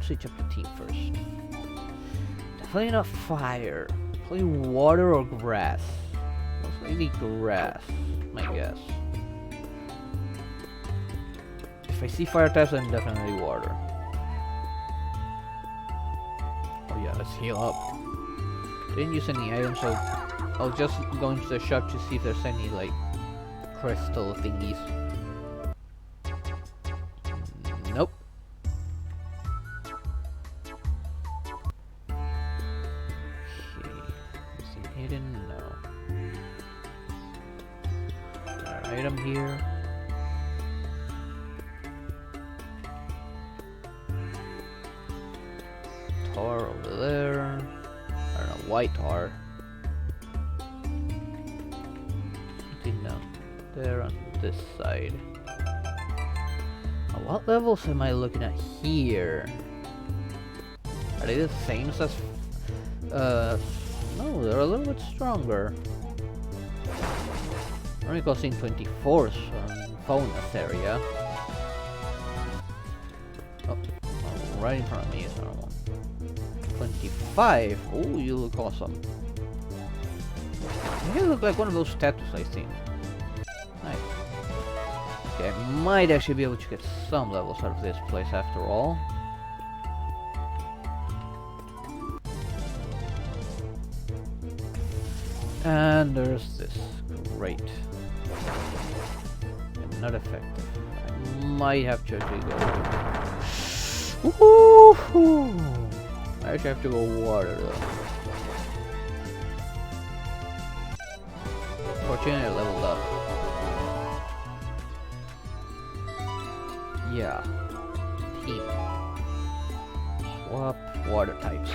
switch up the team first. Definitely not fire. Probably water or grass. Most likely grass, my guess. If I see fire types, then definitely water. Oh yeah, let's heal up. Didn't use any items, so I'll just go into the shop to see if there's any like crystal thingies. Nope. Okay. Anything hidden? No. Got an item here. Tar over there. I don't know, white tar. Something down there on this side. What levels am I looking at here? Are they the same as no, they're a little bit stronger. Only costing 24 on Faunus area. Oh, right in front of me is another one. 25. Oh, you look awesome. You look like one of those statues I've seen. Nice. Okay, I might actually be able to get some levels out of this place after all. And there's this. Great. And not effective. I might have to actually go. Woohoo! I actually have to go water though. Fortunately, I leveled up. Yeah. Team. Swap water types.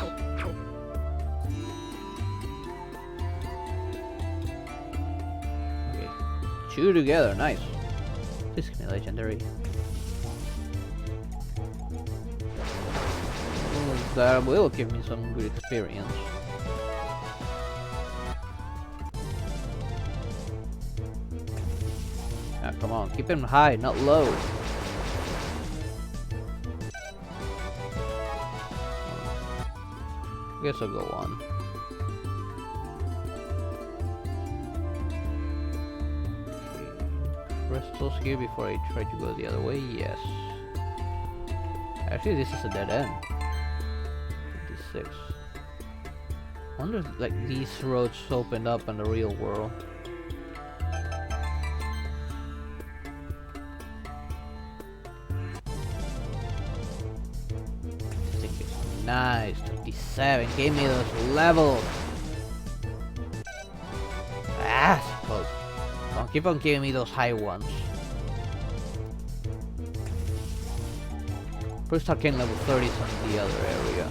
Okay. 2 together, nice. This can be legendary. That will give me some good experience. Ah, come on, keep him high, not low. Guess I'll go on. Okay, crystals here before I try to go the other way? Yes. Actually, this is a dead end. 26. I wonder if like these roads opened up in the real world. This thing is nice. 27. Give me those levels. Ah, close. Well, keep on giving me those high ones. First start getting level 30s on the other area.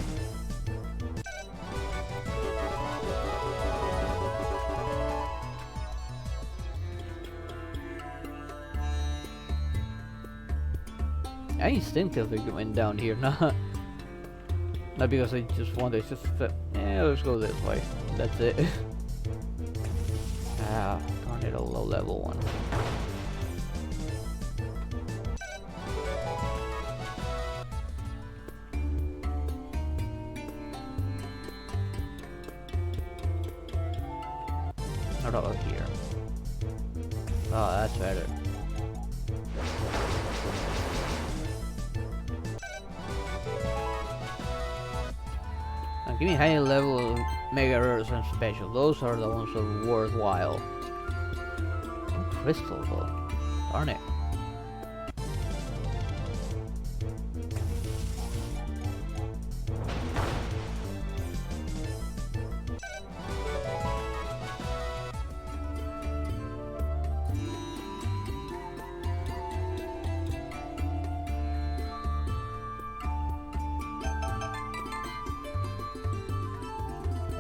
I instinctively went down here, not because I just wanted, it's just that, let's go this way. That's it. Ah, darn it, a low level one. Not over here. Oh, that's better. Now give me high level mega rares and special. Those are the ones that are worthwhile. Crystal though. Darn it.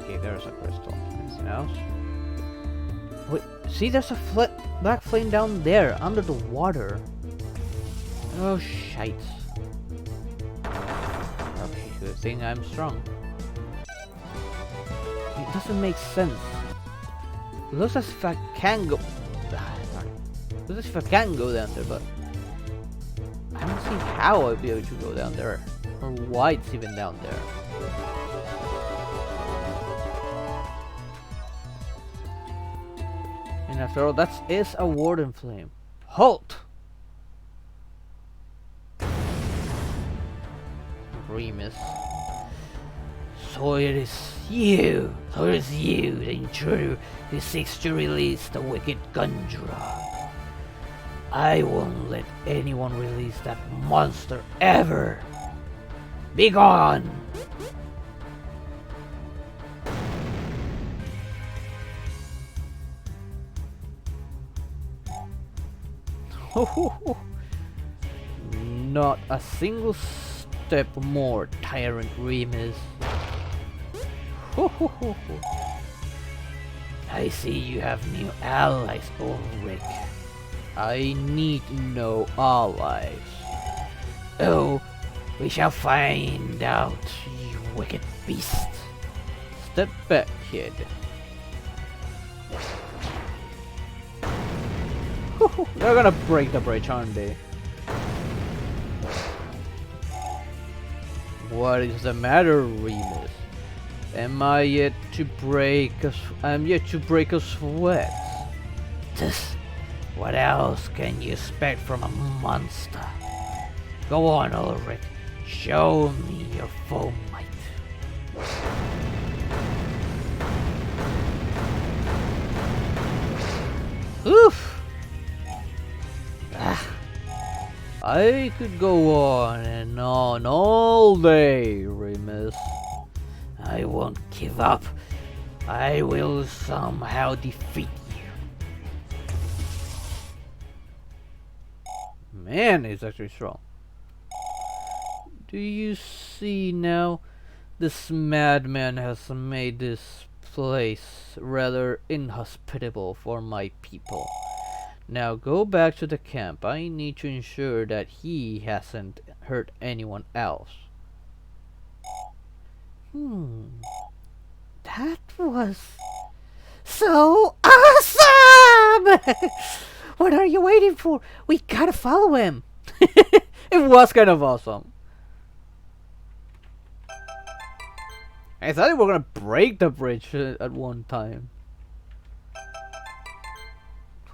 Okay, there's a crystal. Anything else? Wait, see, there's a black flame down there, under the water. Oh, shite. Okay, good thing I'm strong. It doesn't make sense. It looks as if I can go... It looks as if I can go down there, but... I don't see how I'd be able to go down there. Or why it's even down there. And after all, that is a warden flame. Halt! Remus. So it is you the intruder who seeks to release the wicked conjurer. I won't let anyone release that monster ever. Be gone! Not a single step more, Tyrant Remus. I see you have new allies, Ulrich. I need no allies. Oh, we shall find out, you wicked beast. Step back, kid. They're gonna break the bridge, aren't they? What is the matter, Remus? Am I yet to break a sweat? What else can you expect from a monster? Go on, Ulrich. Show me your full might. Oof! I could go on and on all day, Remus. I won't give up. I will somehow defeat you. Man, he's actually strong. Do you see now? This madman has made this place rather inhospitable for my people. Now go back to the camp. I need to ensure that he hasn't hurt anyone else. That was so awesome! What are you waiting for? We gotta follow him. It was kind of awesome. I thought we were gonna break the bridge at one time.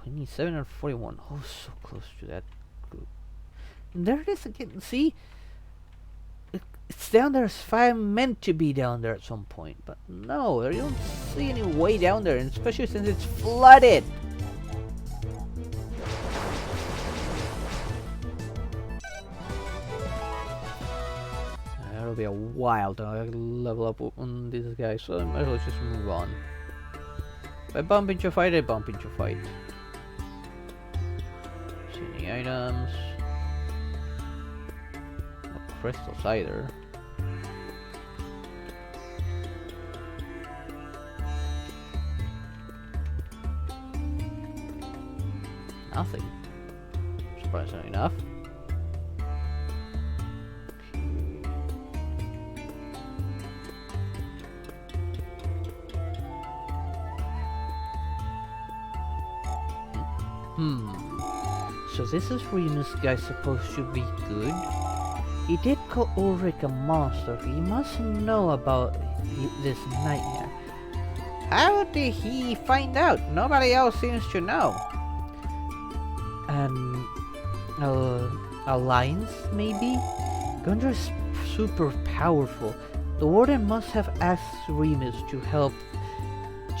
27 or 41. Oh, so close to that group. There it is again. See? It's down there as if I'm meant to be down there at some point. But no, you don't see any way down there, and especially since it's flooded. It'll be a while to level up on this guy, so I might as well just move on. If I bump into a fight, I bump into a fight. See any items? No crystals either. Nothing. Surprisingly enough. So this is where this guy's supposed to be good? He did call Ulrich a monster. He must know about this nightmare. How did he find out? Nobody else seems to know. Alliance, maybe? Gundra's super powerful. The warden must have asked Remus to help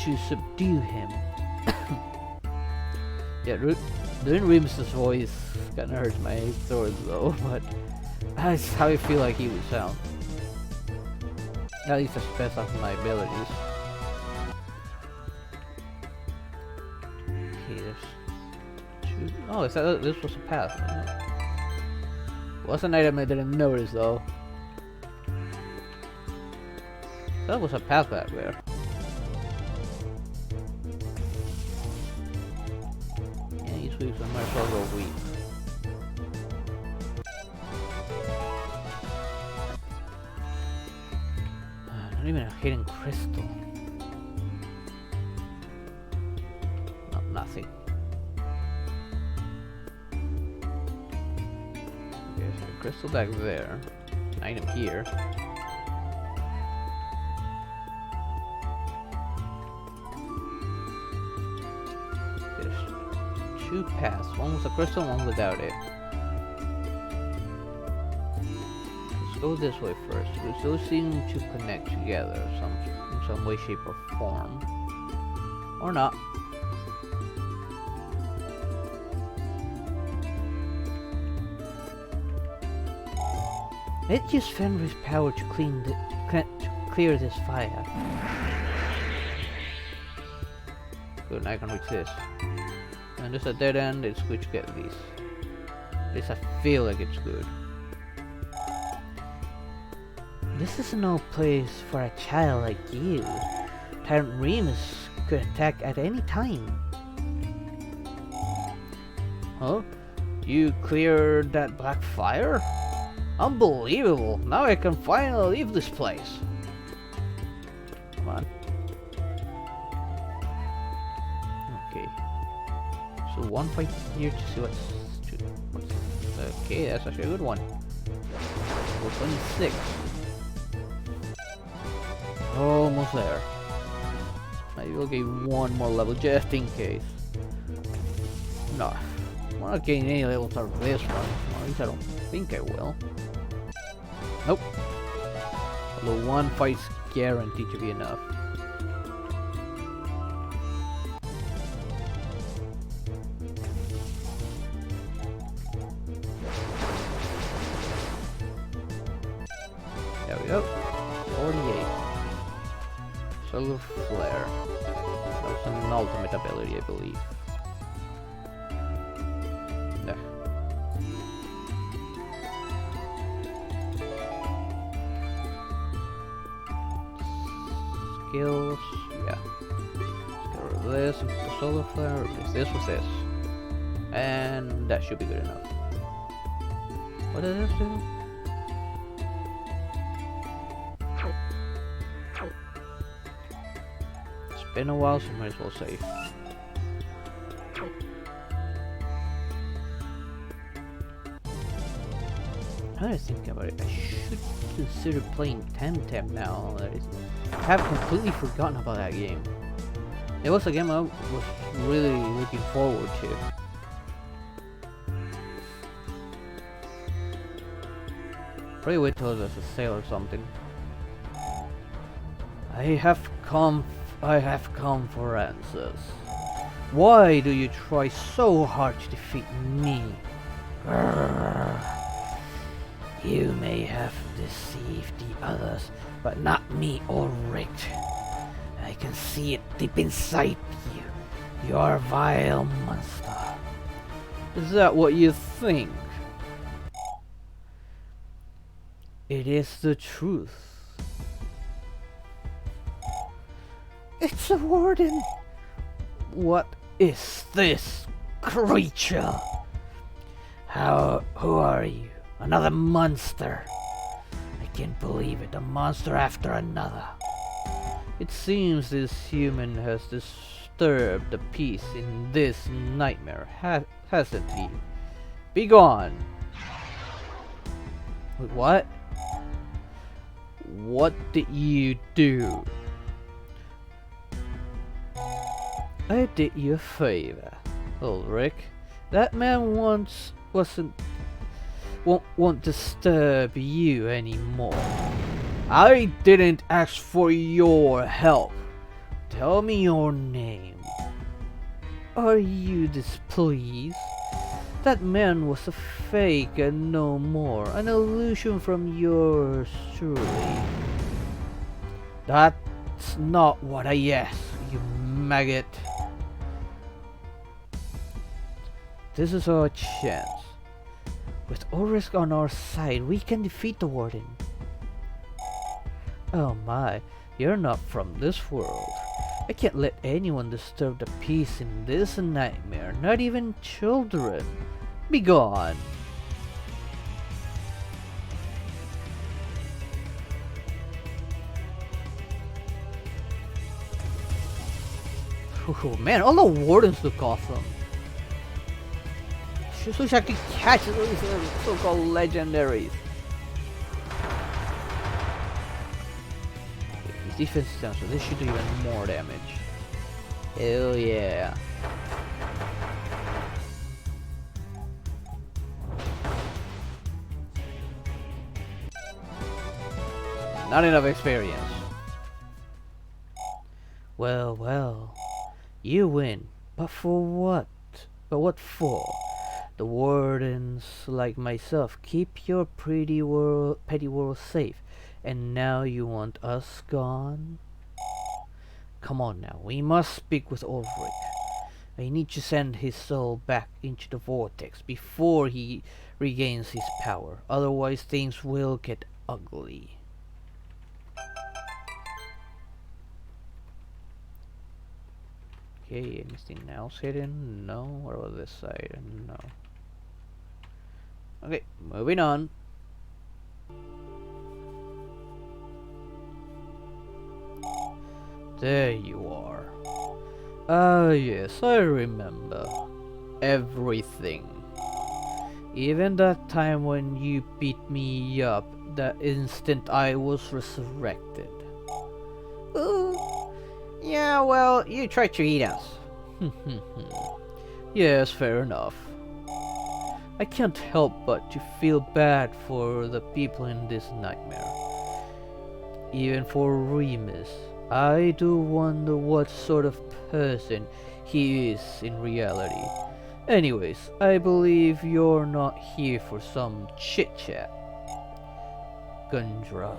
to subdue him. Yeah, doing Remus's voice kinda hurts my throat though, but that's how I feel like he would sound. At least that's the best of my abilities. Okay, there's two. Oh, this was a path. What's an item I didn't notice though? That was a path back there. So I might as well go weak. Not even a hidden crystal. No, nothing. Okay, so a crystal back there. An item here. Two paths, one with a crystal, one without it. Let's go this way first, because those seem to connect together in some way, shape, or form. Or not. Let's use Fenrir's power to clear this fire. Good, now I can reach this. And there's a dead end, it's good to get these. At least I feel like it's good. This is no place for a child like you. Tyrant Remus could attack at any time. Huh? You cleared that black fire? Unbelievable! Now I can finally leave this place. Come on. Okay. So one fight here to see what's okay, that's actually a good one. Level 26. Almost there. Maybe we'll get one more level just in case. No. I'm not getting any levels out of this one. Or at least I don't think I will. Nope. Although one fight's guaranteed to be enough. There we go. 48. Solar Flare. That's an ultimate ability, I believe. There. Skills, yeah. Let's get rid of this and put the Solar Flare, replace this with this. And that should be good enough. What does this do? It's been a while, so might as well save. Now that I think about it, I should consider playing Temtem now. I have completely forgotten about that game. It was a game I was really looking forward to. Probably wait till there's a sale or something. I have come for answers. Why do you try so hard to defeat me? Grrr. You may have deceived the others, but not me, Ulrich. I can see it deep inside you. You are a vile monster. Is that what you think? It is the truth. It's a warden. What is this creature? Who are you? Another monster. I can't believe it. A monster after another. It seems this human has disturbed the peace in this nightmare, hasn't he? Be gone. Wait, what? What did you do? I did you a favor, Ulrich. That man won't disturb you anymore. I didn't ask for your help. Tell me your name. Are you displeased? That man was a fake and no more. An illusion from yours, truly. That's not what I asked, you maggot. This is our chance. With Ulrich on our side, we can defeat the warden. Oh my, you're not from this world. I can't let anyone disturb the peace in this nightmare, not even children. Be gone. Oh man, all the wardens look awesome. Just wish I could catch those so-called legendaries. His defense is down, so this should do even more damage. Hell yeah. Not enough experience. Well, well. You win. But for what? But what for? The wardens, like myself, keep your petty world safe. And now you want us gone? Come on now, we must speak with Ulrich. I need to send his soul back into the vortex before he regains his power. Otherwise things will get ugly. Okay, anything else hidden? No. What about this side? No. Okay, moving on. There you are. Ah yes, I remember. Everything. Even that time when you beat me up, the instant I was resurrected. Yeah, well, you tried to eat us. Yes, fair enough. I can't help but to feel bad for the people in this nightmare. Even for Remus. I do wonder what sort of person he is in reality. Anyways, I believe you're not here for some chit-chat. Gundra,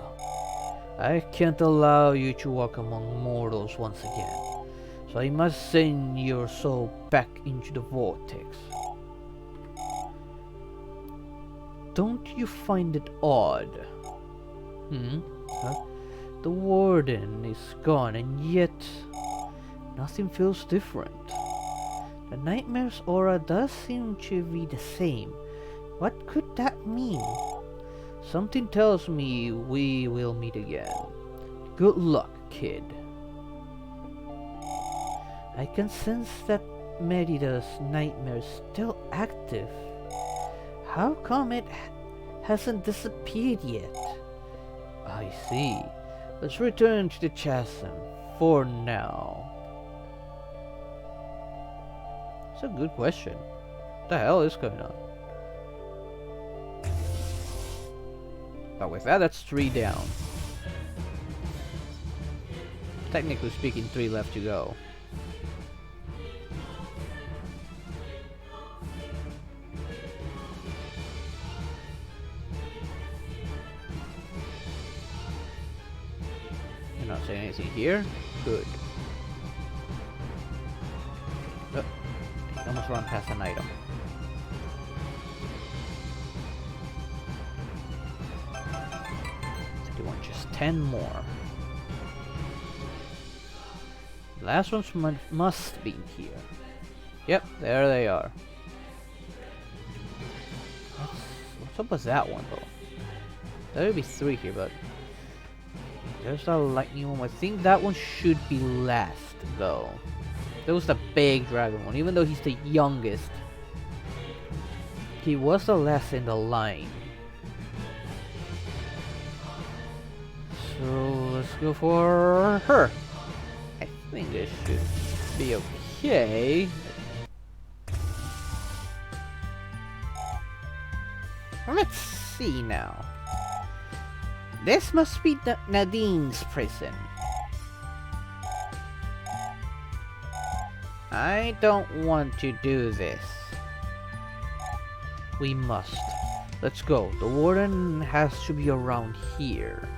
I can't allow you to walk among mortals once again, so I must send your soul back into the vortex. Don't you find it odd? Huh? The warden is gone and yet nothing feels different. The nightmare's aura does seem to be the same. What could that mean? Something tells me we will meet again. Good luck, kid. I can sense that Merida's nightmare is still active. How come it hasn't disappeared yet? I see. Let's return to the chasm for now. It's a good question. What the hell is going on? But with that, that's 3 down. Technically speaking, 3 left to go. You're not saying anything here? Good. Oh, almost run past an item. You want just 10 more. The last ones must be here. Yep, there they are. What's up with that one though? There would be 3 here, but there's a lightning one. I think that one should be last though. That was the big dragon one, even though he's the youngest. He was the last in the line. So let's go for her. I think this should be okay. Let's see now. This must be Nadine's prison. I don't want to do this. We must. Let's go. The warden has to be around here.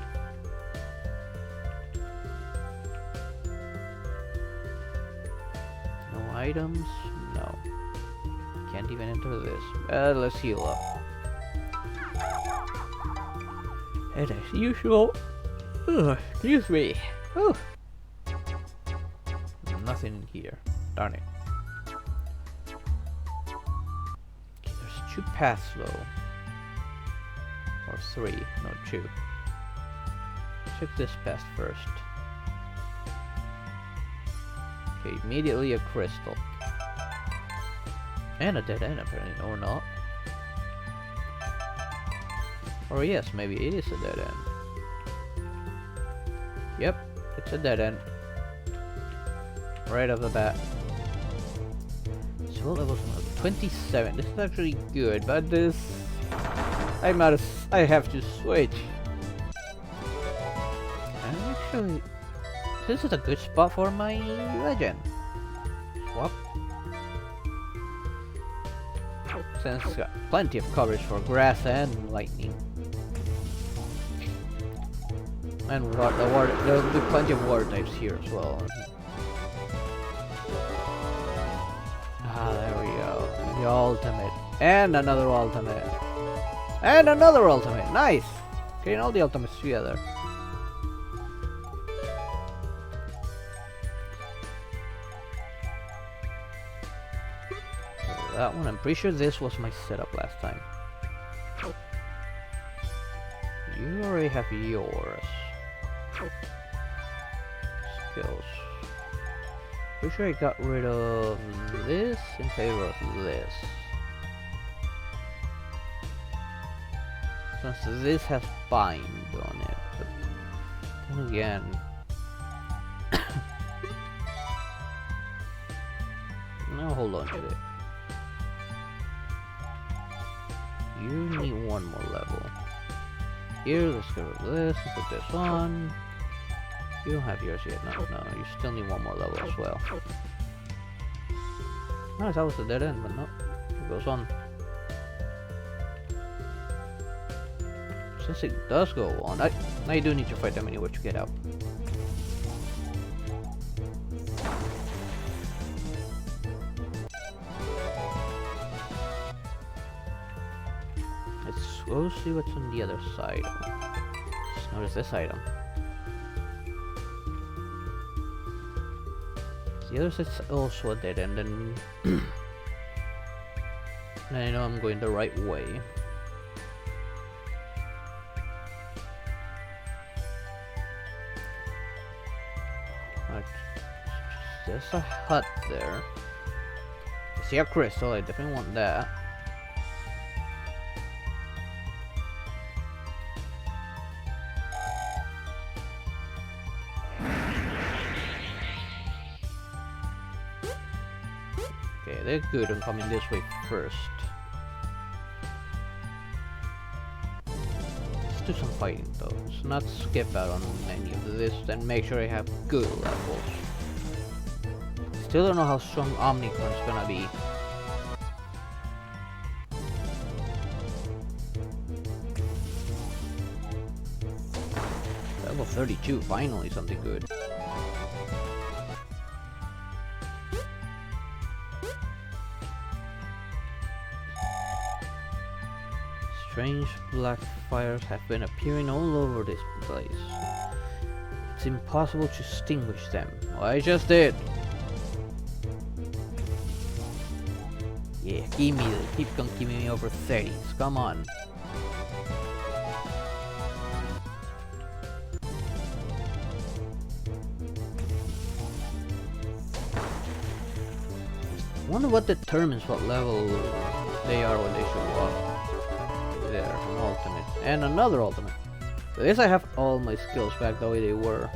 No items? No. Can't even enter this. Let's heal up. And as usual, excuse me. Nothing in here. Darn it. Okay, there's 2 paths though. Or 3. No, 2. Check this path first. Okay, immediately a crystal. And a dead end apparently, or not. Or yes, maybe it is a dead end. Yep, it's a dead end. Right off the bat. So what level is 27. This is actually good, but this I have to switch. And actually, this is a good spot for my legend. Swap. Since it's got plenty of coverage for grass and lightning. And there'll be plenty of water types here as well. Ah, there we go. The ultimate. And another ultimate. And another ultimate. Nice! Getting all the ultimates together. So that one, I'm pretty sure this was my setup last time. You already have yours. Skills. Pretty sure I got rid of this in favor of this. Since this has bind on it, but then again, now hold on to it. You need 1 more level. Here, let's get rid of this and put this on. You don't have yours yet. No, you still need 1 more level as well. Nice, that was a dead end, but no, it goes on. Since it does go on, now you do need to fight them anywhere to get out. Let's go see what's on the other side. Just notice this item. The other side's also a dead end, and I know I'm going the right way. There's a hut there. I see a crystal, I definitely want that. Okay, Okay, they're good on coming this way first. Let's do some fighting though. Let's not skip out on any of this, then make sure I have good levels. Still don't know how strong Omnicron's gonna be. Level 32, finally something good. Strange black fires have been appearing all over this place. It's impossible to extinguish them. Well, I just did. Yeah, keep on giving me over 30s. Come on. I wonder what determines what level they are when they show up. There, an ultimate. And another ultimate. At least I have all my skills back the way they were.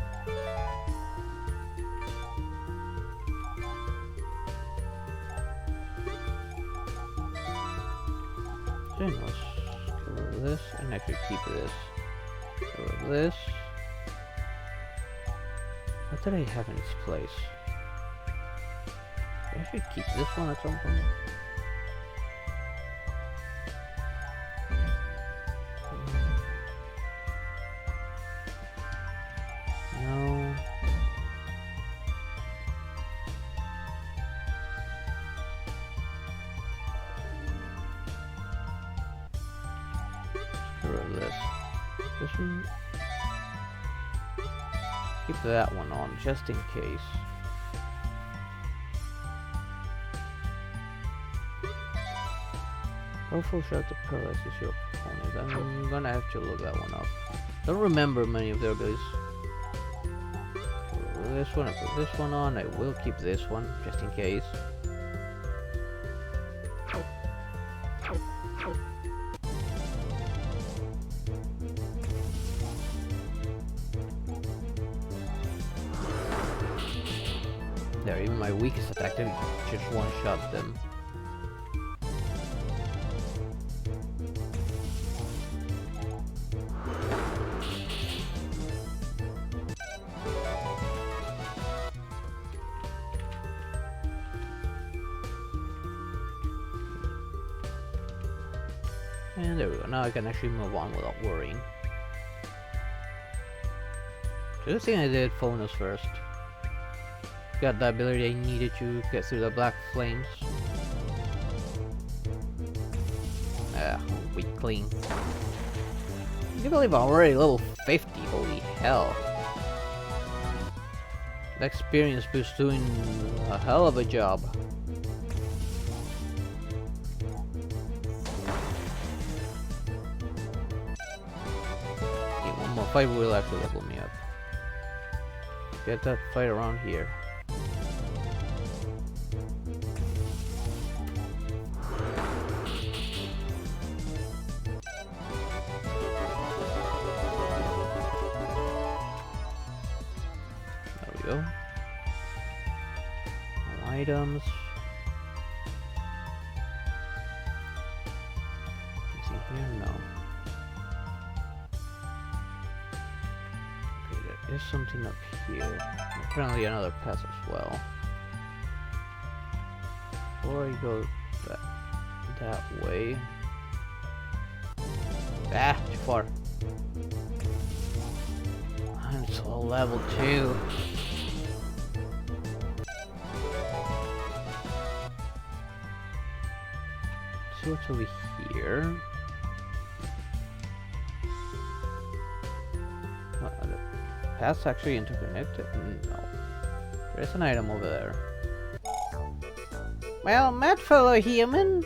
So let's get rid of this and actually keep this. Get rid of this. What did I have in its place? I should keep this one at some point. No. Let's get rid of this. This one. Keep that one on just in case. Powerful shot to paralyze your opponent. I'm gonna have to look that one up. Don't remember many of their abilities. This one, I put this one on. I will keep this one just in case. There, even my weakest attack didn't just one-shot them. And there we go. Now I can actually move on without worrying. Good thing I did Phonus first. Got the ability I needed to get through the black flames. Ah, weakling. Can you believe I'm already level 50? Holy hell. The experience boost doing a hell of a job. Okay, one more fight will actually level me up. Get that fight around here. Go. No items. Is he here? No. Okay, there is something up here. Apparently another path as well. Before I go that way. Ah, too far. I'm so level 2. See what's over here. The path's actually interconnected? No. There's an item over there. Well met, fellow human.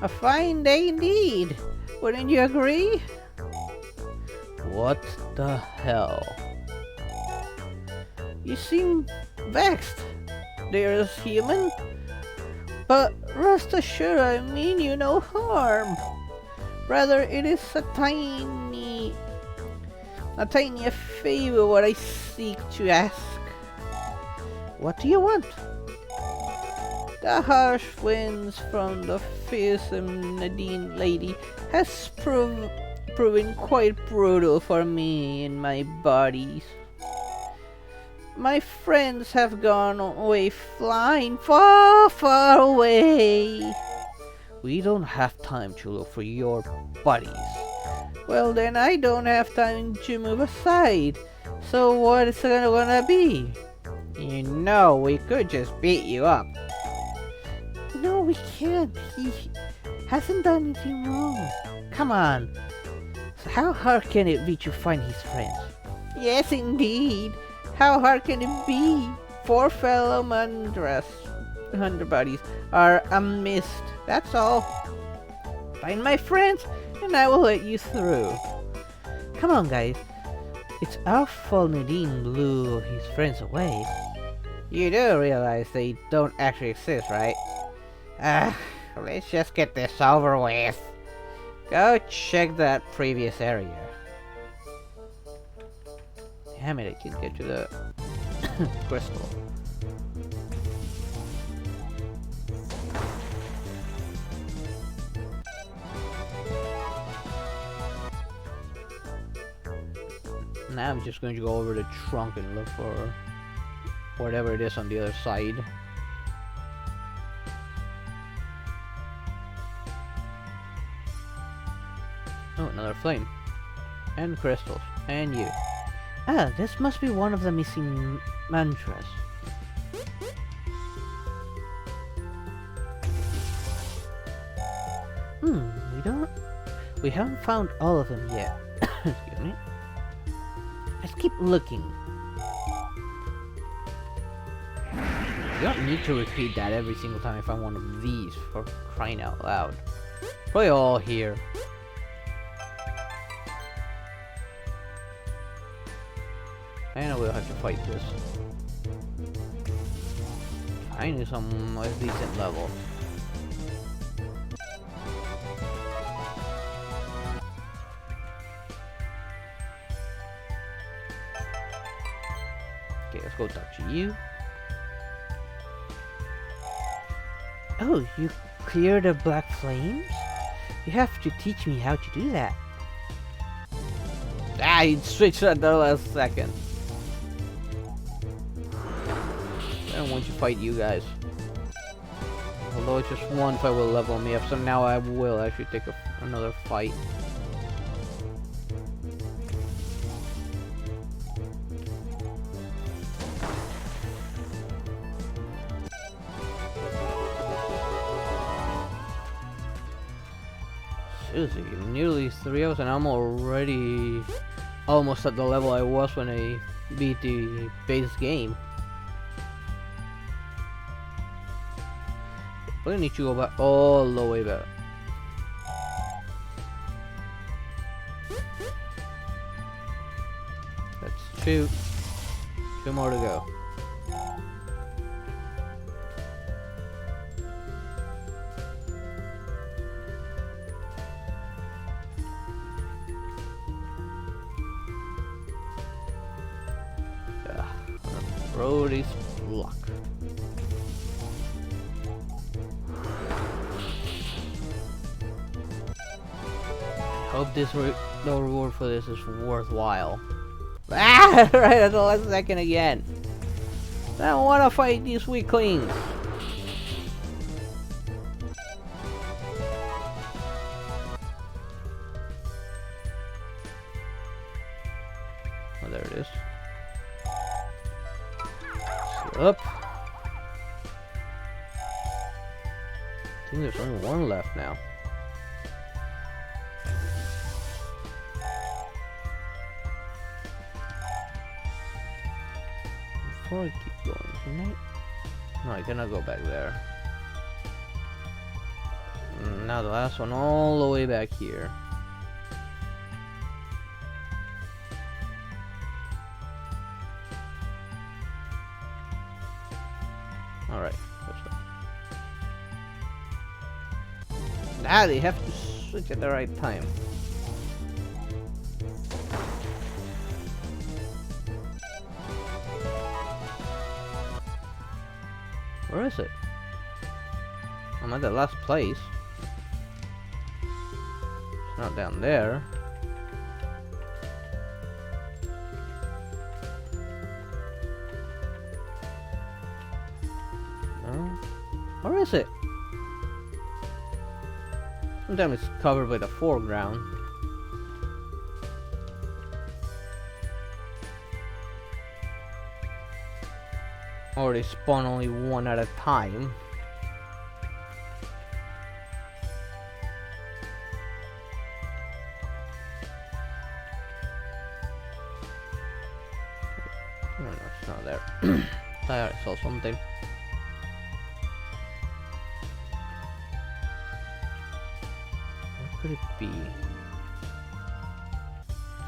A fine day indeed. Wouldn't you agree? What the hell? You seem vexed, dearest human. But rest assured, I mean you no harm. Rather, it is a tiny favor what I seek to ask. What do you want? The harsh winds from the fearsome Nadine lady has proven quite brutal for me and my bodies. My friends have gone away flying far, far away. We don't have time to look for your bodies. Well then I don't have time to move aside. So what is it gonna be? You know, we could just beat you up. No, we can't. He hasn't done anything wrong. Come on. So how hard can it be to find his friends? Yes, indeed. How hard can it be? 4 fellow underbodies are missed. That's all. Find my friends, and I will let you through. Come on, guys. It's our fault Nadine blew his friends away. You do realize they don't actually exist, right? Let's just get this over with. Go check that previous area. Damn it, I can't get to the crystal. Now I'm just going to go over the trunk and look for whatever it is on the other side. Oh, another flame. And crystals. And you. Ah, this must be one of the missing mantras. We haven't found all of them yet. Excuse me. Let's keep looking. You don't need to repeat that every single time I find one of these, for crying out loud. Probably all here. I know we'll have to fight this. I need some decent level. Okay, let's go talk to you. Oh, you cleared the black flames? You have to teach me how to do that. Ah, he switched at the last second. I don't want to fight you guys. Although it's just one fight will level me up, so now I will actually take another fight. Seriously, nearly 3 hours and I'm already almost at the level I was when I beat the base game. But I need to go back all the way back. That's 2 more to go. Road is blocked. I hope the reward for this is worthwhile. Ah! Right at the last second again. I don't want to fight these weaklings. Oh, there it is. Up. I think there's only one left now. Before I keep going, can I? No, I cannot go back there. Now the last one all the way back here. Alright, now they have to switch at the right time. Where is it? I'm at the last place. It's not down there. No? Where is it? Sometimes it's covered by the foreground. Or they spawn only one at a time. No, it's not there. There I saw something. What could it be?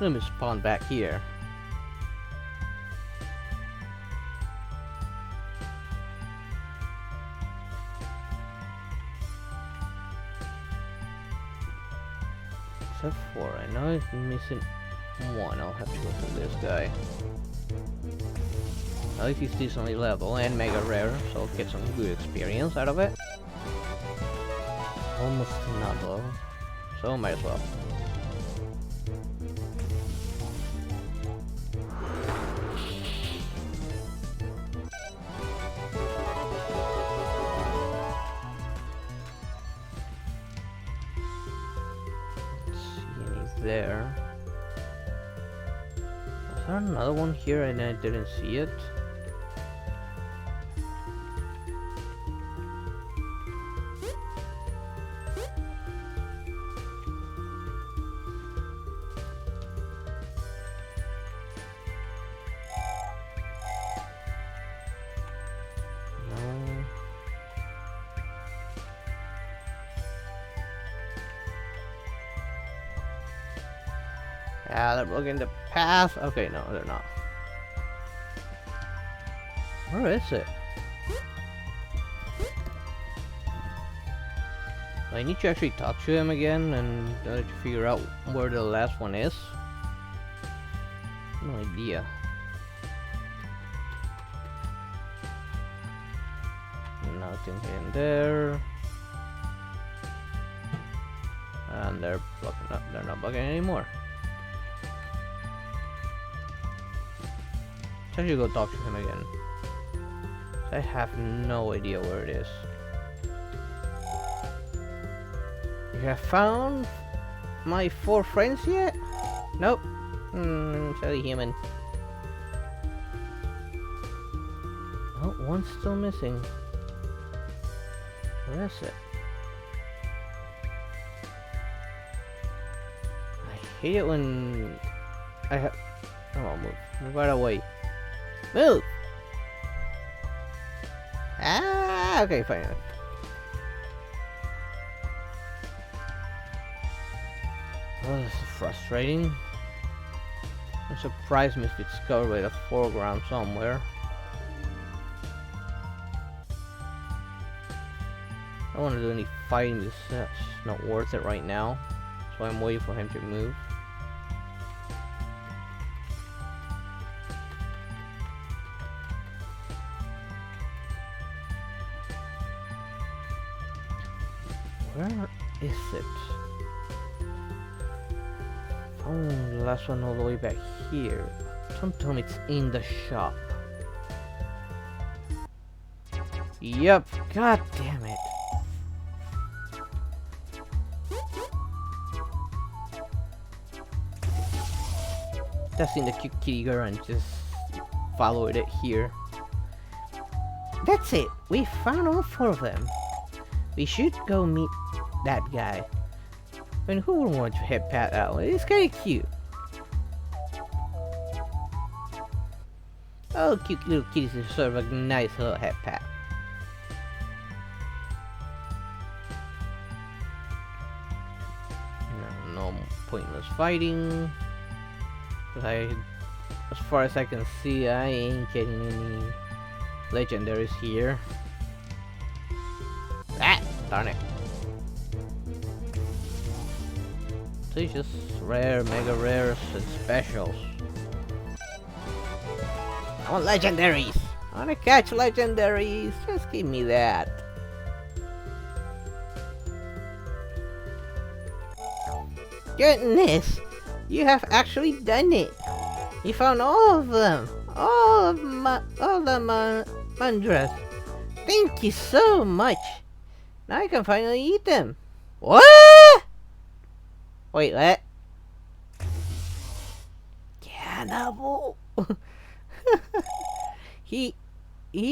Let me spawn back here. Except for I know it's missing one. I'll have to go through this guy. At least he's decently level and mega rare, so I'll get some good experience out of it. Almost not though, so might as well. There. Was there another one here and I didn't see it? No. Ah, they're blocking the path. Okay, no, they're not. Where is it? I need to actually talk to him again and to figure out where the last one is. No idea. Nothing in there. And they're blocking up. They're not blocking anymore. I should go talk to him again. I have no idea where it is. You have found my 4 friends yet? Nope. Silly human. Oh, one's still missing. Where is it? I hate it when I have. Come on, move. Move right away. Move! Ah, okay, fine. Oh, this is frustrating. I'm surprised me if it's covered by the foreground somewhere. I don't want to do any fighting, this is not worth it right now. So I'm waiting for him to move. Where is it? Oh, the last one all the way back here. Don't tell me it's in the shop. Yep, god damn it. That's in the cute kitty girl and just followed it here. That's it. We found all 4 of them. We should go meet that guy. I mean, who would want to head pat that one? It's kind of cute. Oh, cute little kitties deserve a nice little head pat. No pointless fighting. As far as I can see, I ain't getting any legendaries here. Ah, darn it. So it's just rare, mega rares, and specials. I want legendaries! I wanna catch legendaries! Just give me that. Goodness! You have actually done it! You found all of them! All the mandras! Thank you so much! Now I can finally eat them! What? Wait, what? Cannibal? He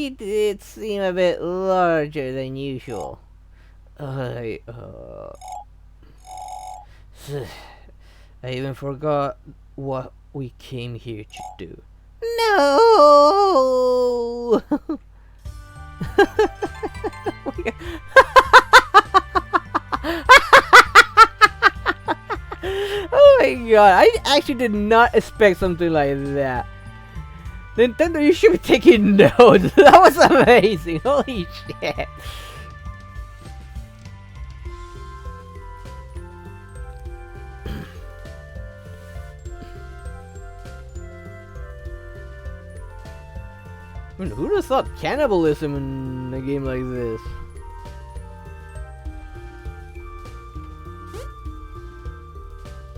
did seem a bit larger than usual. I even forgot what we came here to do. No! Oh my god, I actually did not expect something like that. Nintendo, you should be taking notes. That was amazing. Holy shit. I mean, who would have thought cannibalism in a game like this?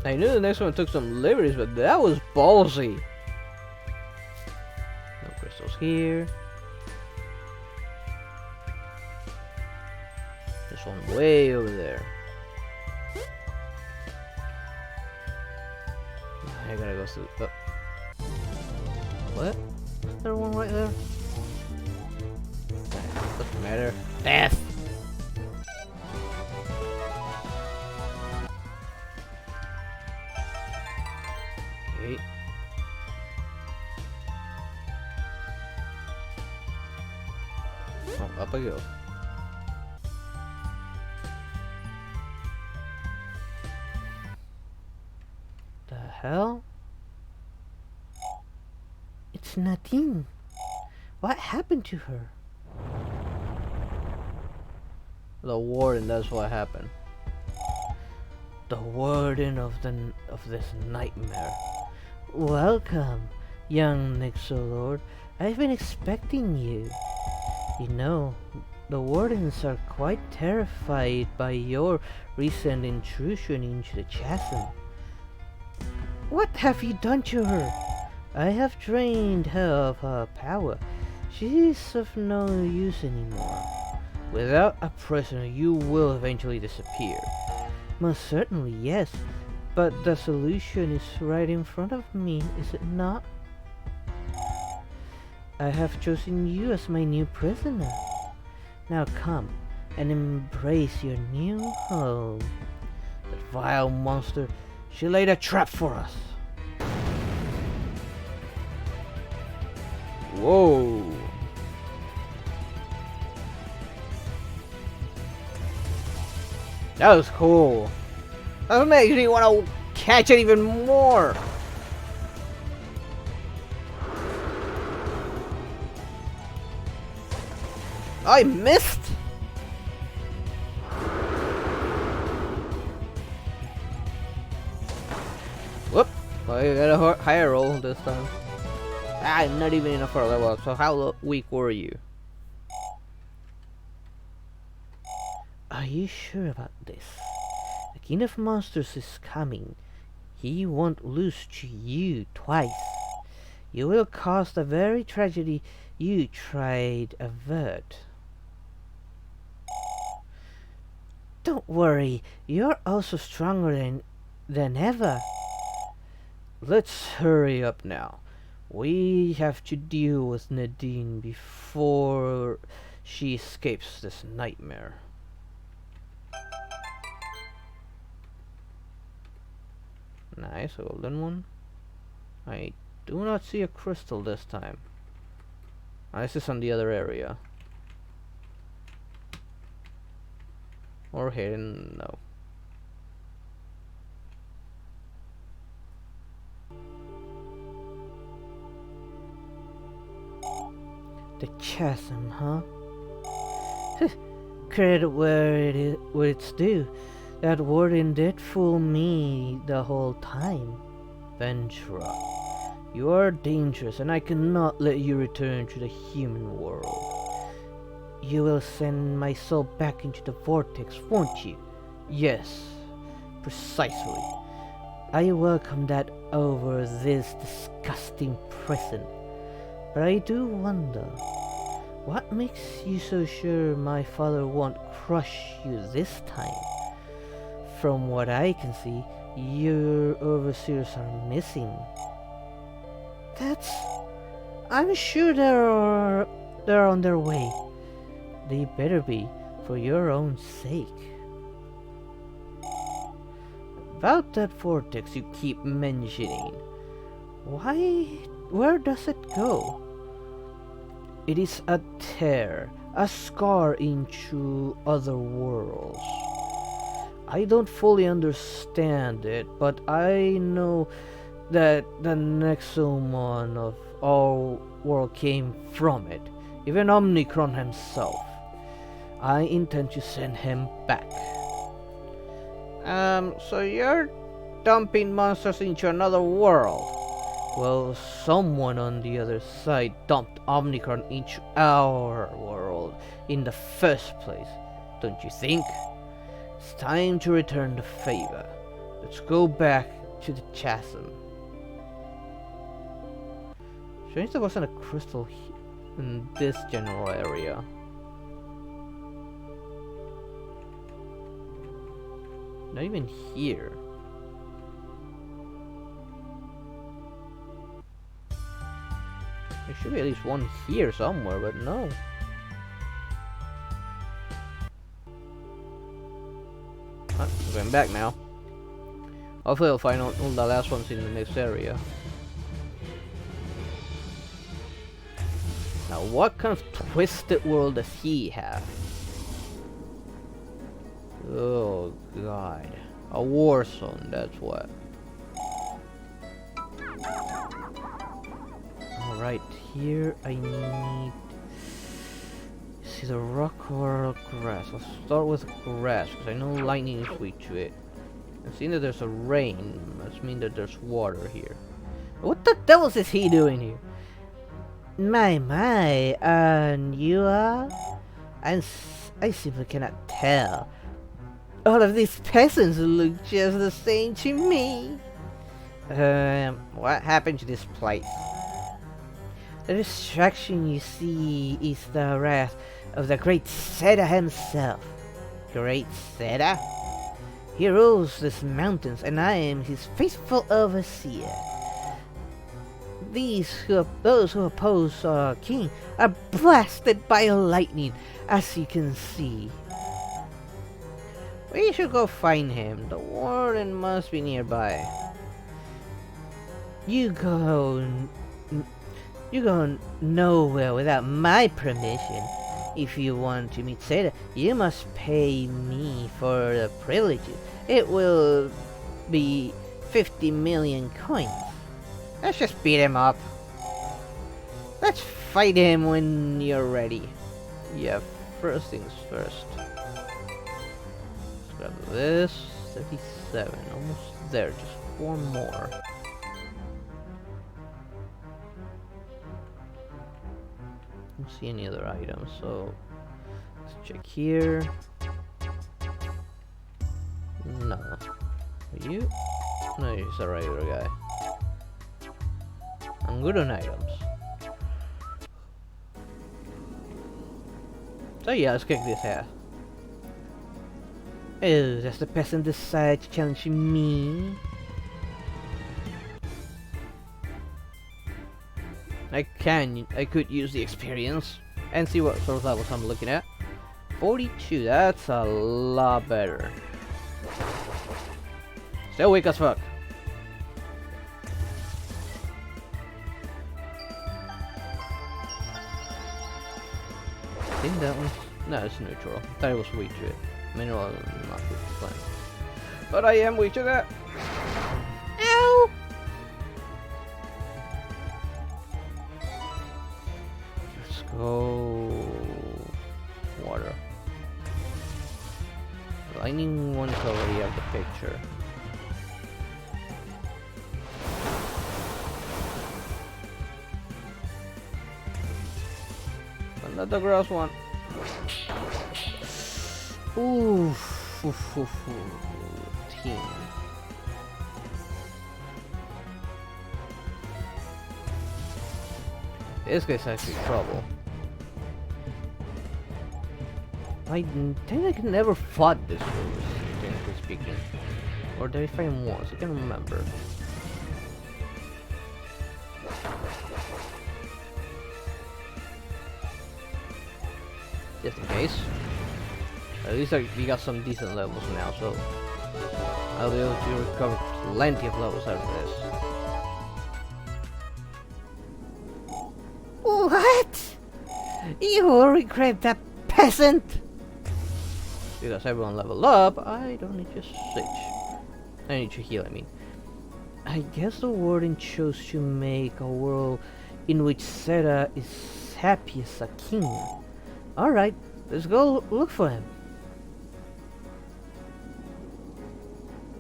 I knew the next one took some liberties, but that was ballsy. No crystals here. There's one way over there. I gotta go through. What? Is there one right there? Doesn't matter. Death! Okay. Oh, up I go. The hell? It's Nadine. What happened to her? The warden, that's what happened. The warden of this nightmare. Welcome, young Nexolord. I've been expecting you. You know, the wardens are quite terrified by your recent intrusion into the chasm. What have you done to her? I have drained her of her power. She is of no use anymore. Without a prisoner, you will eventually disappear. Most certainly, yes. But the solution is right in front of me, is it not? I have chosen you as my new prisoner. Now come and embrace your new home. That vile monster, she laid a trap for us. Whoa. That was cool. That makes me want to catch it even more. I missed. Whoop. Well, I got a higher roll this time. I'm not even in a 4 level, so how weak were you? Are you sure about this? The King of Monsters is coming. He won't lose to you twice. You will cause the very tragedy you tried avert. Don't worry, you're also stronger than ever. Let's hurry up now. We have to deal with Nadine before she escapes this nightmare. Nice, a golden one. I do not see a crystal this time. This is on the other area. Or hidden, no. The chasm, huh? Credit where it's due. That warden did fool me the whole time. Ventura, you are dangerous and I cannot let you return to the human world. You will send my soul back into the vortex, won't you? Yes, precisely. I welcome that over this disgusting prison. But I do wonder, what makes you so sure my father won't crush you this time? From what I can see, your overseers are missing. I'm sure they're on their way. They better be, for your own sake. About that vortex you keep mentioning, where does it go? It is a tear, a scar into other worlds. I don't fully understand it, but I know that the Nexomon of our world came from it, even Omnicron himself. I intend to send him back. So you're dumping monsters into another world? Well, someone on the other side dumped Omnicron into our world in the first place, don't you think? It's time to return the favor. Let's go back to the chasm. Strange there wasn't a crystal in this general area. Not even here. There should be at least one here somewhere, but no. I'm going back now. Hopefully I'll find all the last ones in the next area. Now what kind of twisted world does he have? Oh god. A war zone, that's what. Alright, here I need... See the rock or grass. I'll start with grass, because I know lightning is weak to it. And seeing that there's a rain, must mean that there's water here. What the devils is he doing here? My, and you are? I simply cannot tell. All of these peasants look just the same to me. What happened to this place? The destruction you see is the wrath of the great Zeta himself. Great Zeta? He rules these mountains and I am his faithful overseer. Those who oppose our king are blasted by lightning, as you can see. We should go find him. The warden must be nearby. You go nowhere without my permission. If you want to meet Zeta, you must pay me for the privileges. It will be 50 million coins. Let's just beat him up. Let's fight him when you're ready. Yeah, first things first. Let's grab this. 37, almost there, just 4 more. Don't see any other items, so let's check here. No. Are you? No, he's a regular guy. I'm good on items. So yeah, let's kick this ass. Oh, does the peasant decide to challenge me? I could use the experience and see what sort of levels I'm looking at. 42, that's a lot better. Still weak as fuck. I think that one's... no, it's neutral. I thought it was weak to it. Mineral, not weak to plant. But I am weak to that. Ow! Let's go... water. Lightning one's already out of the picture. Another grass one. Oof. Team. This guy's actually trouble. I think I never fought this one, technically speaking. Or did I fight him once? I can't remember. Just in case. At least we got some decent levels now, so I'll be able to recover plenty of levels out of this. What? You will regret that peasant? Because everyone leveled up, I don't need to switch. I need to heal, I mean. I guess the warden chose to make a world in which Seta is happy as a king. Alright, let's go look for him.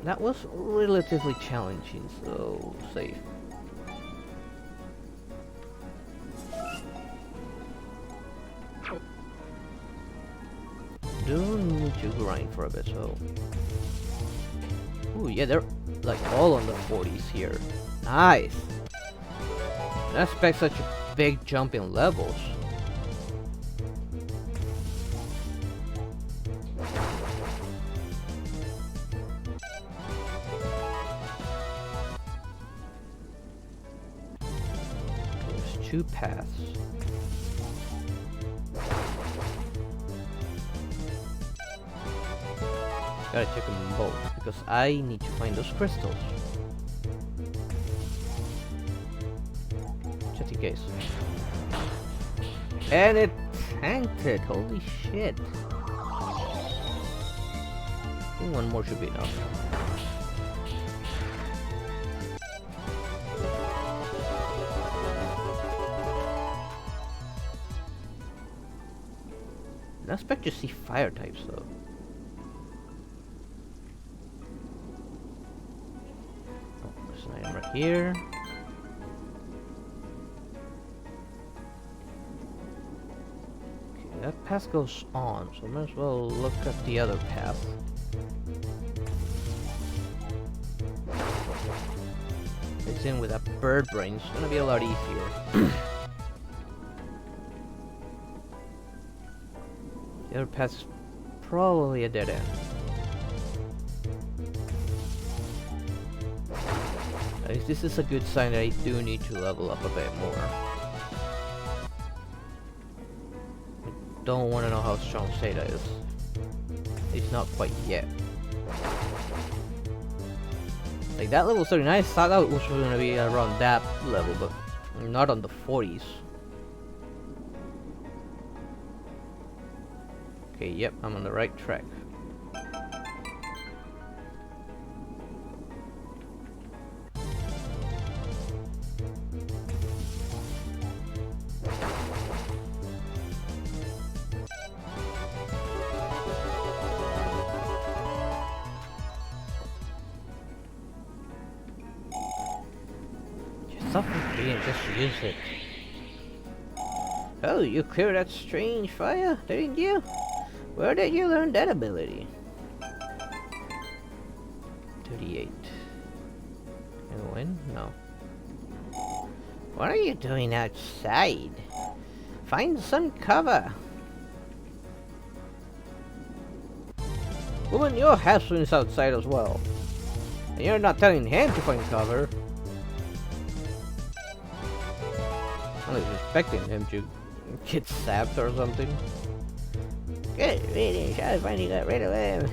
That was relatively challenging, so safe. Do need to grind for a bit, so. Ooh, yeah, they're like all on the 40s here. Nice. I expect such a big jump in levels. There's 2 paths. Gotta check them both, because I need to find those crystals. Just in case. And it tanked it, holy shit. I think one more should be enough. I expect to see fire types though. Right here. Okay, that path goes on, so might as well look at the other path. It's in with a bird brain, it's gonna be a lot easier. The other path's probably a dead end. This is a good sign that I do need to level up a bit more. I don't want to know how strong Seta is. It's not quite yet. Like that level 39, I thought that was going to be around that level, but not on the 40s. Okay, yep, I'm on the right track. Stop being just use it. Oh, you cleared that strange fire, didn't you? Where did you learn that ability? 38. Can I win? No. What are you doing outside? Find some cover. Woman, your husband is outside as well. And you're not telling him to find cover. I was expecting him to get stabbed or something. Good reading, I finally got rid of him.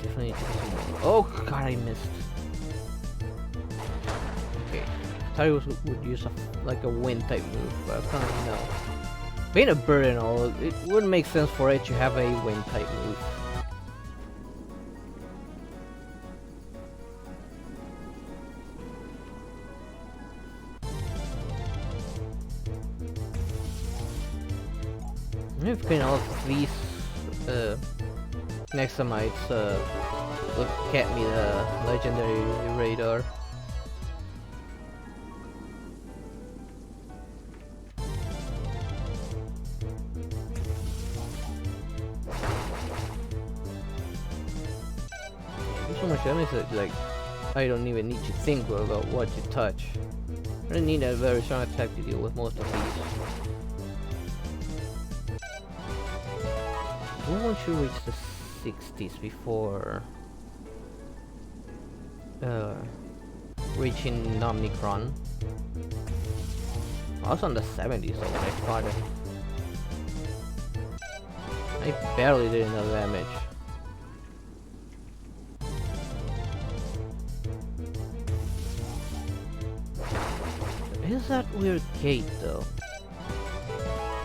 Definitely need to do some more. Oh god, I missed. Okay, I thought it would use like a wind type move, but apparently no. Being a bird and all, it wouldn't make sense for it to have a wind type move. I've kind of these Nexomites look at me the legendary radar. much damage that like I don't even need to think about what to touch. I don't need a very strong attack to deal with most of these. I don't want you to reach the 60s before reaching Omnicron. I was on the 70s though when I fought him. I barely did enough damage. Is that weird gate though?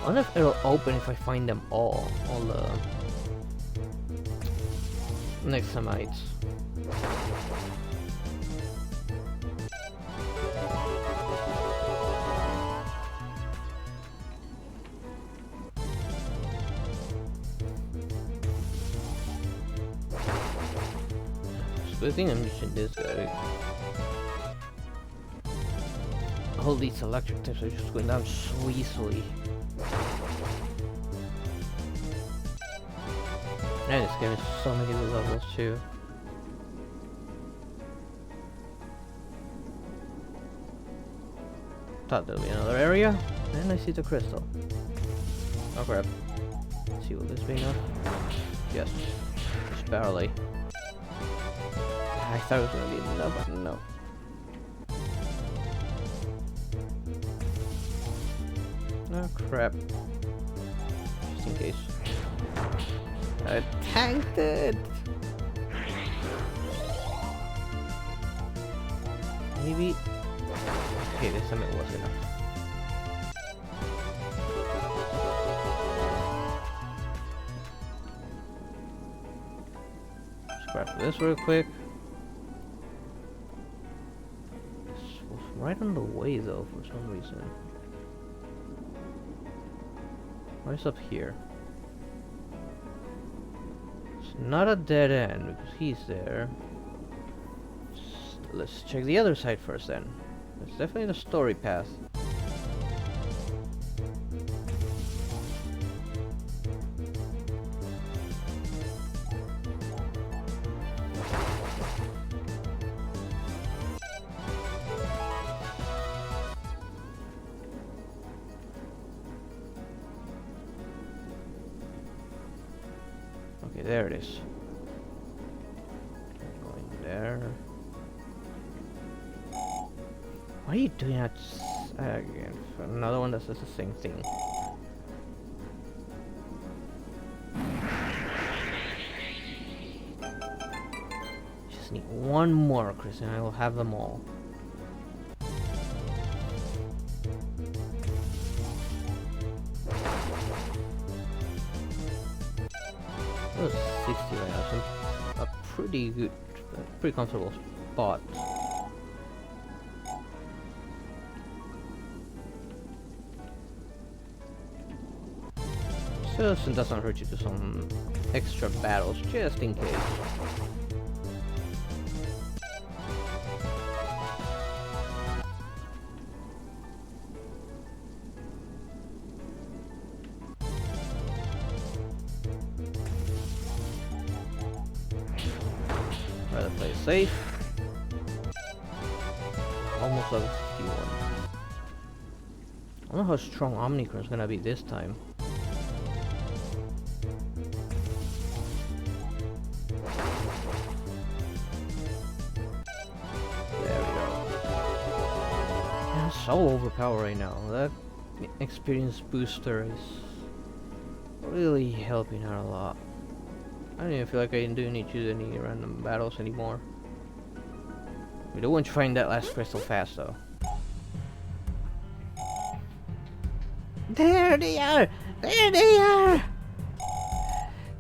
I wonder if it'll open if I find them all the Nexomites. Good thing I'm using this guy. All these electric types are just going down so easily. And this game has so many good levels too. Thought there'll be another area, and I see the crystal. Oh crap. Let's see, will this be enough? Yes. Just barely. I thought it was gonna be enough, but no. Oh crap. Just in case. I tanked it! Maybe... Okay, this time it was enough. Scrap this real quick. This was right on the way though for some reason. What's up here? It's not a dead end because he's there. Let's check the other side first then. It's definitely the story path. Okay, there it is. Going there. Why are you doing that again? Another one that says the same thing. Just need one more, Chris, and I will have them all. That was 60 right now, so a pretty good, pretty comfortable spot. Just, it doesn't hurt you to some extra battles, just in case. Rather play it safe. Almost level 51. I don't know how strong Omnicron is gonna be this time. So overpowered right now. That experience booster is really helping out a lot. I don't even feel like I do need to do any random battles anymore. We don't want to find that last crystal fast though. There they are! There they are!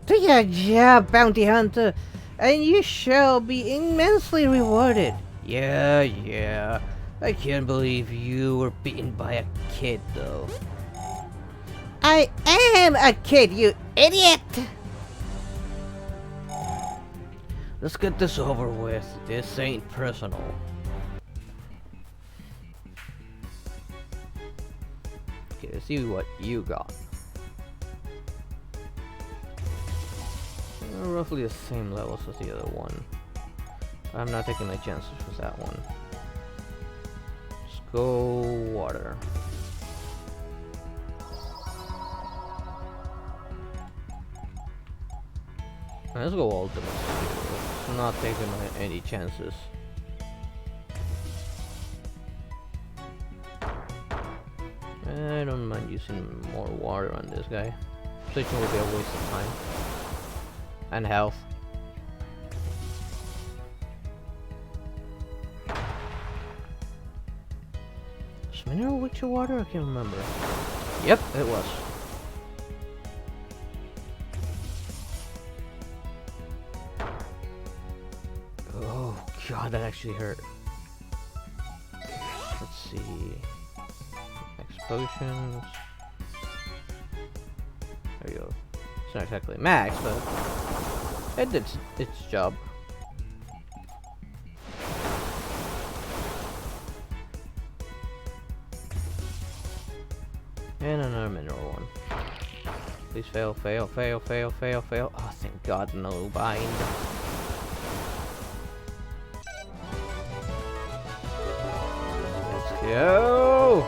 Do your job, bounty hunter, and you shall be immensely rewarded. Yeah. I can't believe you were beaten by a kid, though. I am a kid, you idiot! Let's get this over with. This ain't personal. Okay, let's see what you got. Roughly the same levels as the other one. I'm not taking my chances with that one. Let's go water. Let's go ultimate. Let's not taking any chances. I don't mind using more water on this guy. Switching will be a waste of time. And health. Was mineral witch water? I can't remember. Yep, it was. Oh god, that actually hurt. Let's see. Potions. There you go. It's not exactly max, but it did its job. And another mineral one. Please fail, fail, fail, fail, fail, fail. Oh, thank god, no bind. Let's go!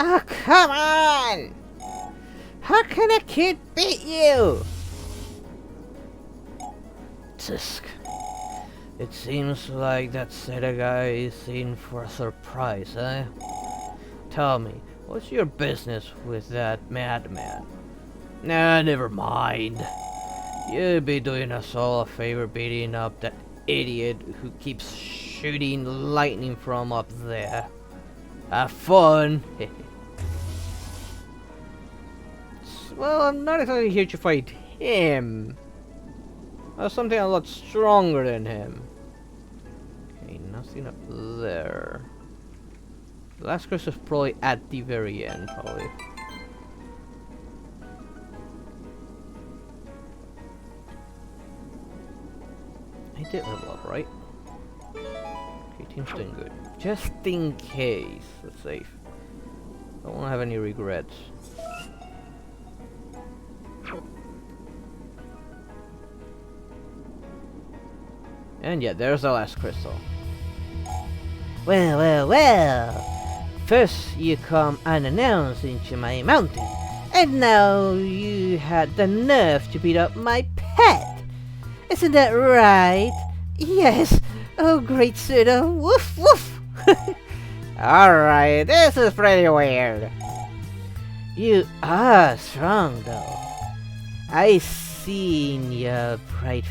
Oh, come on! How can a kid beat you? Tisk. It seems like that Zeta guy is in for a surprise, eh? Tell me, what's your business with that madman? Nah, never mind. You'd be doing us all a favor beating up that idiot who keeps shooting lightning from up there. Have fun! Well, I'm not exactly here to fight him. Something a lot stronger than him. Okay, nothing up there. The last quest is probably at the very end, probably. I did level up, right? Okay, team's doing good. Just in case, let's save. Don't want to have any regrets. And yeah, there's the last crystal. Well, well, well. First you come unannounced into my mountain, and now you had the nerve to beat up my pet. Isn't that right? Yes. Oh, great Suda. Woof, woof. Alright, this is pretty weird. You are strong, though. I seen your bright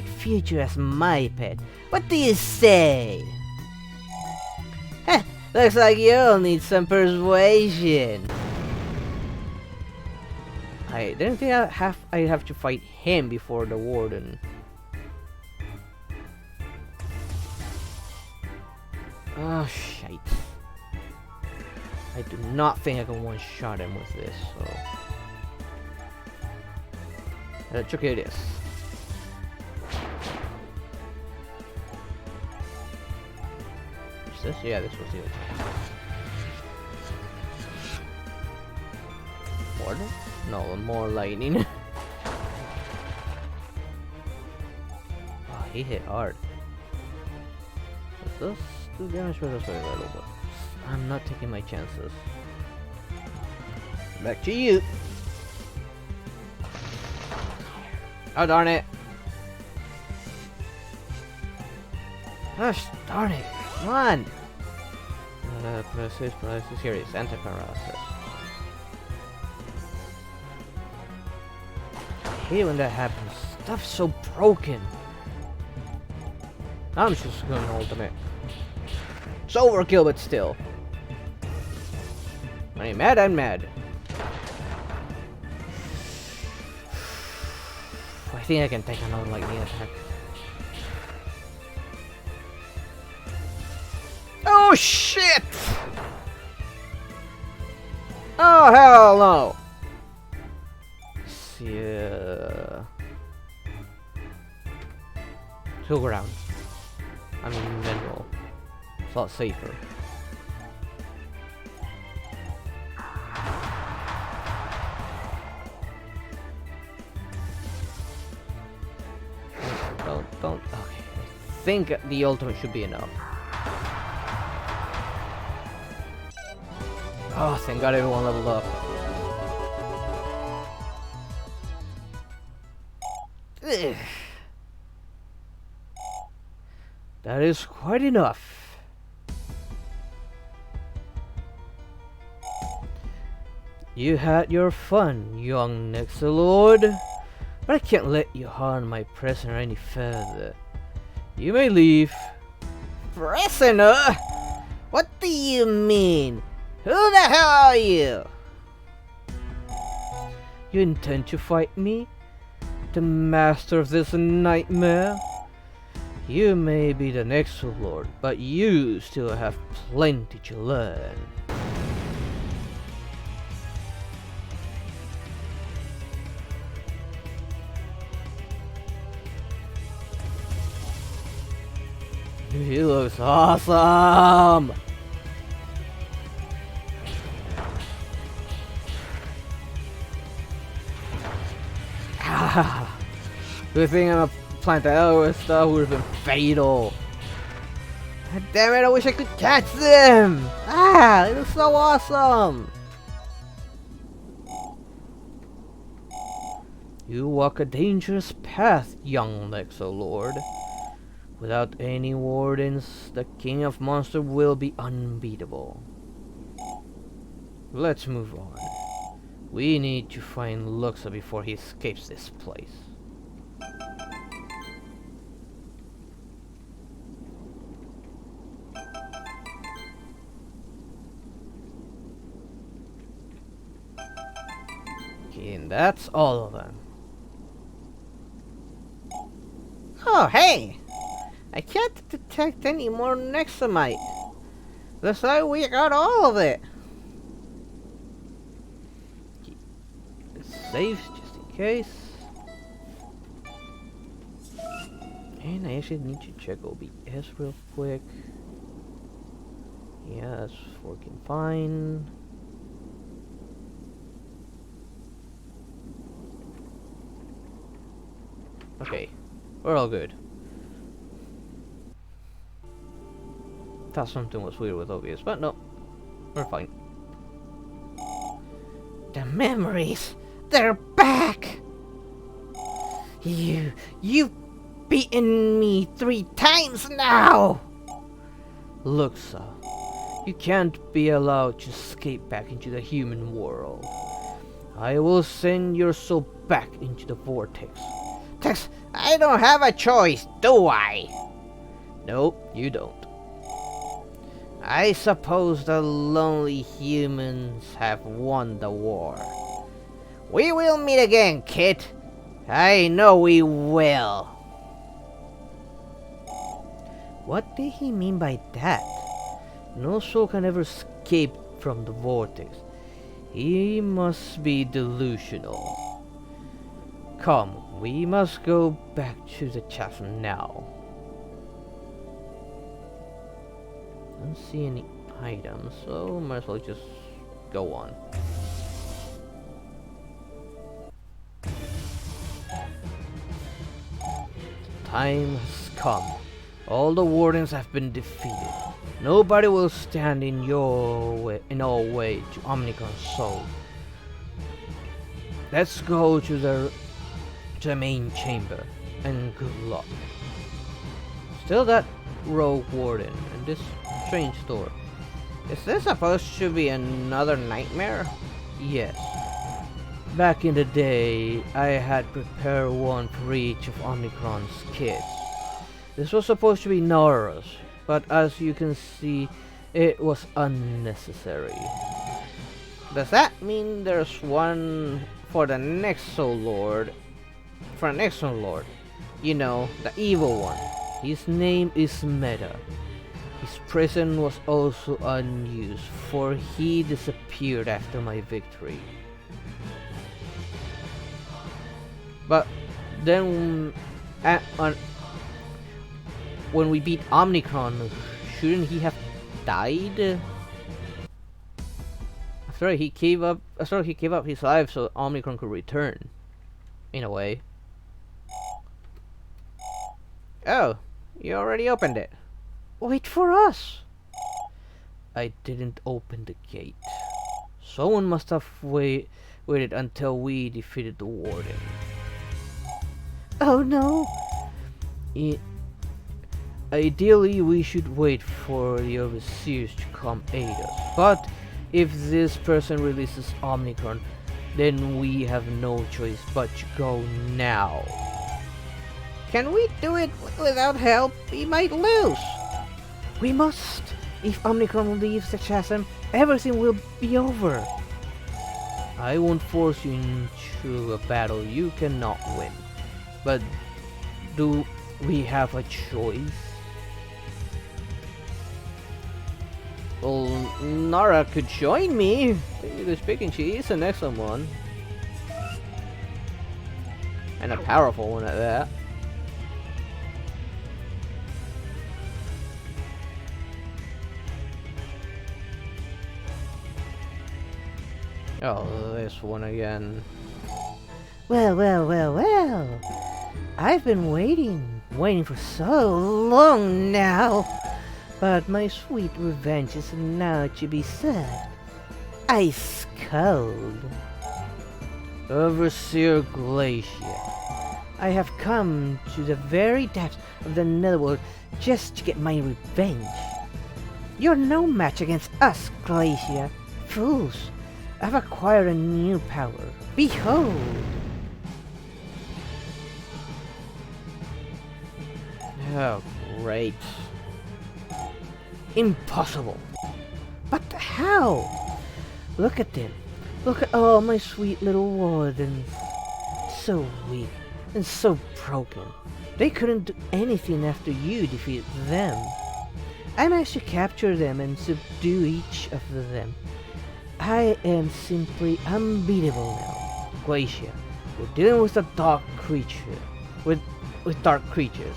future as my pet. What do you say? Heh, looks like you'll need some persuasion. I didn't think I'd have to fight him before the warden. Oh shite. I do not think I can one-shot him with this, so... Let's okay it is. Is this? Yeah, this was the other. Warden? No, more lightning. Oh, he hit hard. Does this do damage with us very little, but I'm not taking my chances. Back to you. Oh darn it! Gosh darn it! Come on! Paralysis, here it is, anti-paralysis. I hate when that happens. Stuff's so broken. I'm just going ultimate. It's overkill, but still. When I'm mad, I'm mad. I think I can take another lightning attack. Oh shit! Oh hell no! Yeah. Two ground. I mean mineral. It's a lot safer. think the ultimate should be enough. Oh, thank God everyone leveled up. Ugh. That is quite enough. You had your fun, young Nexolord, but I can't let you harm my prisoner any further. You may leave. Prisoner? What do you mean? Who the hell are you? You intend to fight me? The master of this nightmare? You may be the Nexolord, but you still have plenty to learn. He looks awesome! Ah, good thing I'm a plant the other stuff would have been fatal. God damn it, I wish I could catch them! Ah, it looks so awesome! You walk a dangerous path, young Nexolord. Without any wardens, the King of Monsters will be unbeatable. Let's move on. We need to find Luxa before he escapes this place. Okay, and that's all of them. Oh, hey! I can't detect any more Nexomite. Looks like we got all of it. Saves just in case. And I actually need to check OBS real quick. Yeah, it's working fine. Okay, we're all good. Thought something was weird with OBS, but no, we're fine. The memories, they're back! You've beaten me 3 times now! Luxa, you can't be allowed to escape back into the human world. I will send your soul back into the vortex. Tex, I don't have a choice, do I? Nope, you don't. I suppose the lonely humans have won the war. We will meet again, kid. I know we will. What did he mean by that? No soul can ever escape from the vortex. He must be delusional. Come, we must go back to the chasm now. Don't see any items, so might as well just go on. Time has come. All the wardens have been defeated. Nobody will stand in your way, in our way to Omnicron's soul. Let's go to the main chamber, and good luck. Still that rogue warden and this strange door. Is this supposed to be another nightmare? Yes. Back in the day, I had prepared one for each of Omnicron's kids. This was supposed to be Nara's, but as you can see, it was unnecessary. Does that mean there's one for the Nexolord? For the Nexolord, you know, the evil one. His name is Meta. His prison was also unused, for he disappeared after my victory. But then, when we beat Omnicron, shouldn't he have died? After he gave up his life so Omnicron could return, in a way. Oh, You already opened it. Wait for us. I didn't open the gate. Someone must have waited until we defeated the warden. Oh no! Ideally, we should wait for the overseers to come aid us. But if this person releases Omnicron, then we have no choice but to go now. Can we do it without help? We might lose. We must! If Omnicron leaves the chasm, everything will be over. I won't force you into a battle you cannot win. But do we have a choice? Well, Nara could join me. Technically speaking, she is an Nexomon. And a powerful one at that. Oh, this one again. Well. I've been waiting for so long now. But my sweet revenge is now to be served. Ice cold. Overseer Glacier, I have come to the very depths of the netherworld just to get my revenge. You're no match against us, Glacier. Fools, I've acquired a new power. Behold! Oh, great. Impossible. But how? Look at them. Look at all my sweet little wardens. So weak and so broken. They couldn't do anything after you defeated them. I managed to capture them and subdue each of them. I am simply unbeatable now. Glacier, we're dealing with a dark creature. With dark creatures.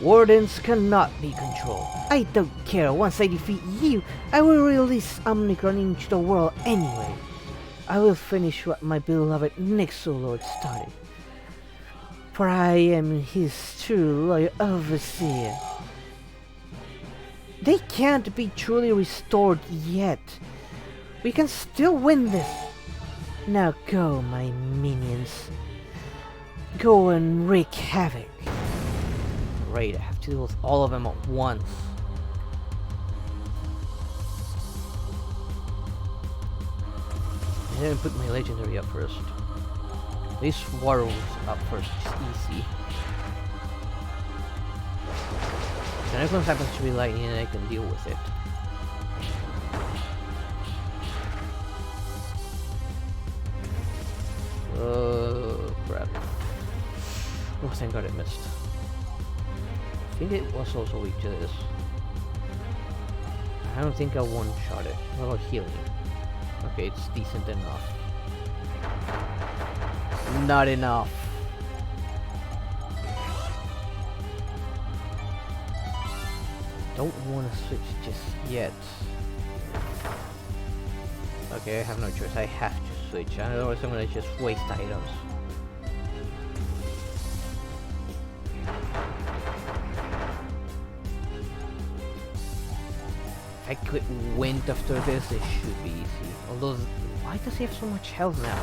Wardens cannot be controlled. I don't care. Once I defeat you, I will release Omnicron into the world anyway. I will finish what my beloved Nexolord started. For I am his true loyal overseer. They can't be truly restored yet. We can still win this. Now go, my minions. Go and wreak havoc. Great, I have to deal with all of them at once. I didn't put my legendary up first. This water was up first, it's easy. The next one happens to be lightning and I can deal with it. Oh crap. Oh, thank god it missed. I think it was also weak to this. I don't think I one-shot it. What about healing? Okay, it's decent enough. Not enough. Don't want to switch just yet. Okay, I have no choice. I have to switch. Otherwise I'm gonna just waste items. If I quit wind after this, it should be easy. Although, why does he have so much health now?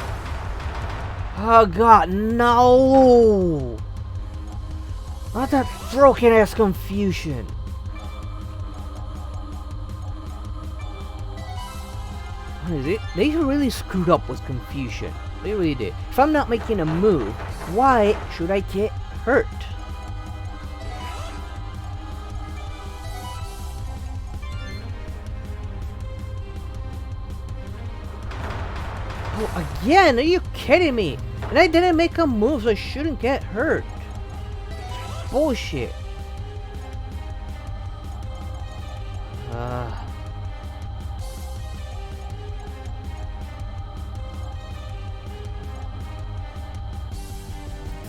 Oh god, no! Not that broken ass confusion! What is it? They really screwed up with confusion. They really did. If I'm not making a move, why should I get hurt? Oh, again? Are you kidding me? And I didn't make a move, so I shouldn't get hurt. It's bullshit. I'm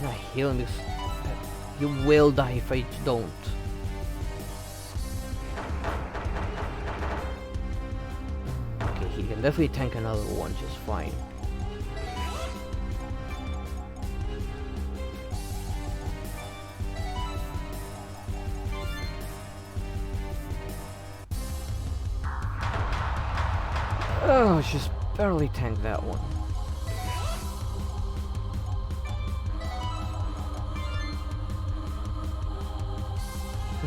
not healing this. You will die if I don't. Okay, he can definitely tank another one just fine. Oh, just barely tanked that one.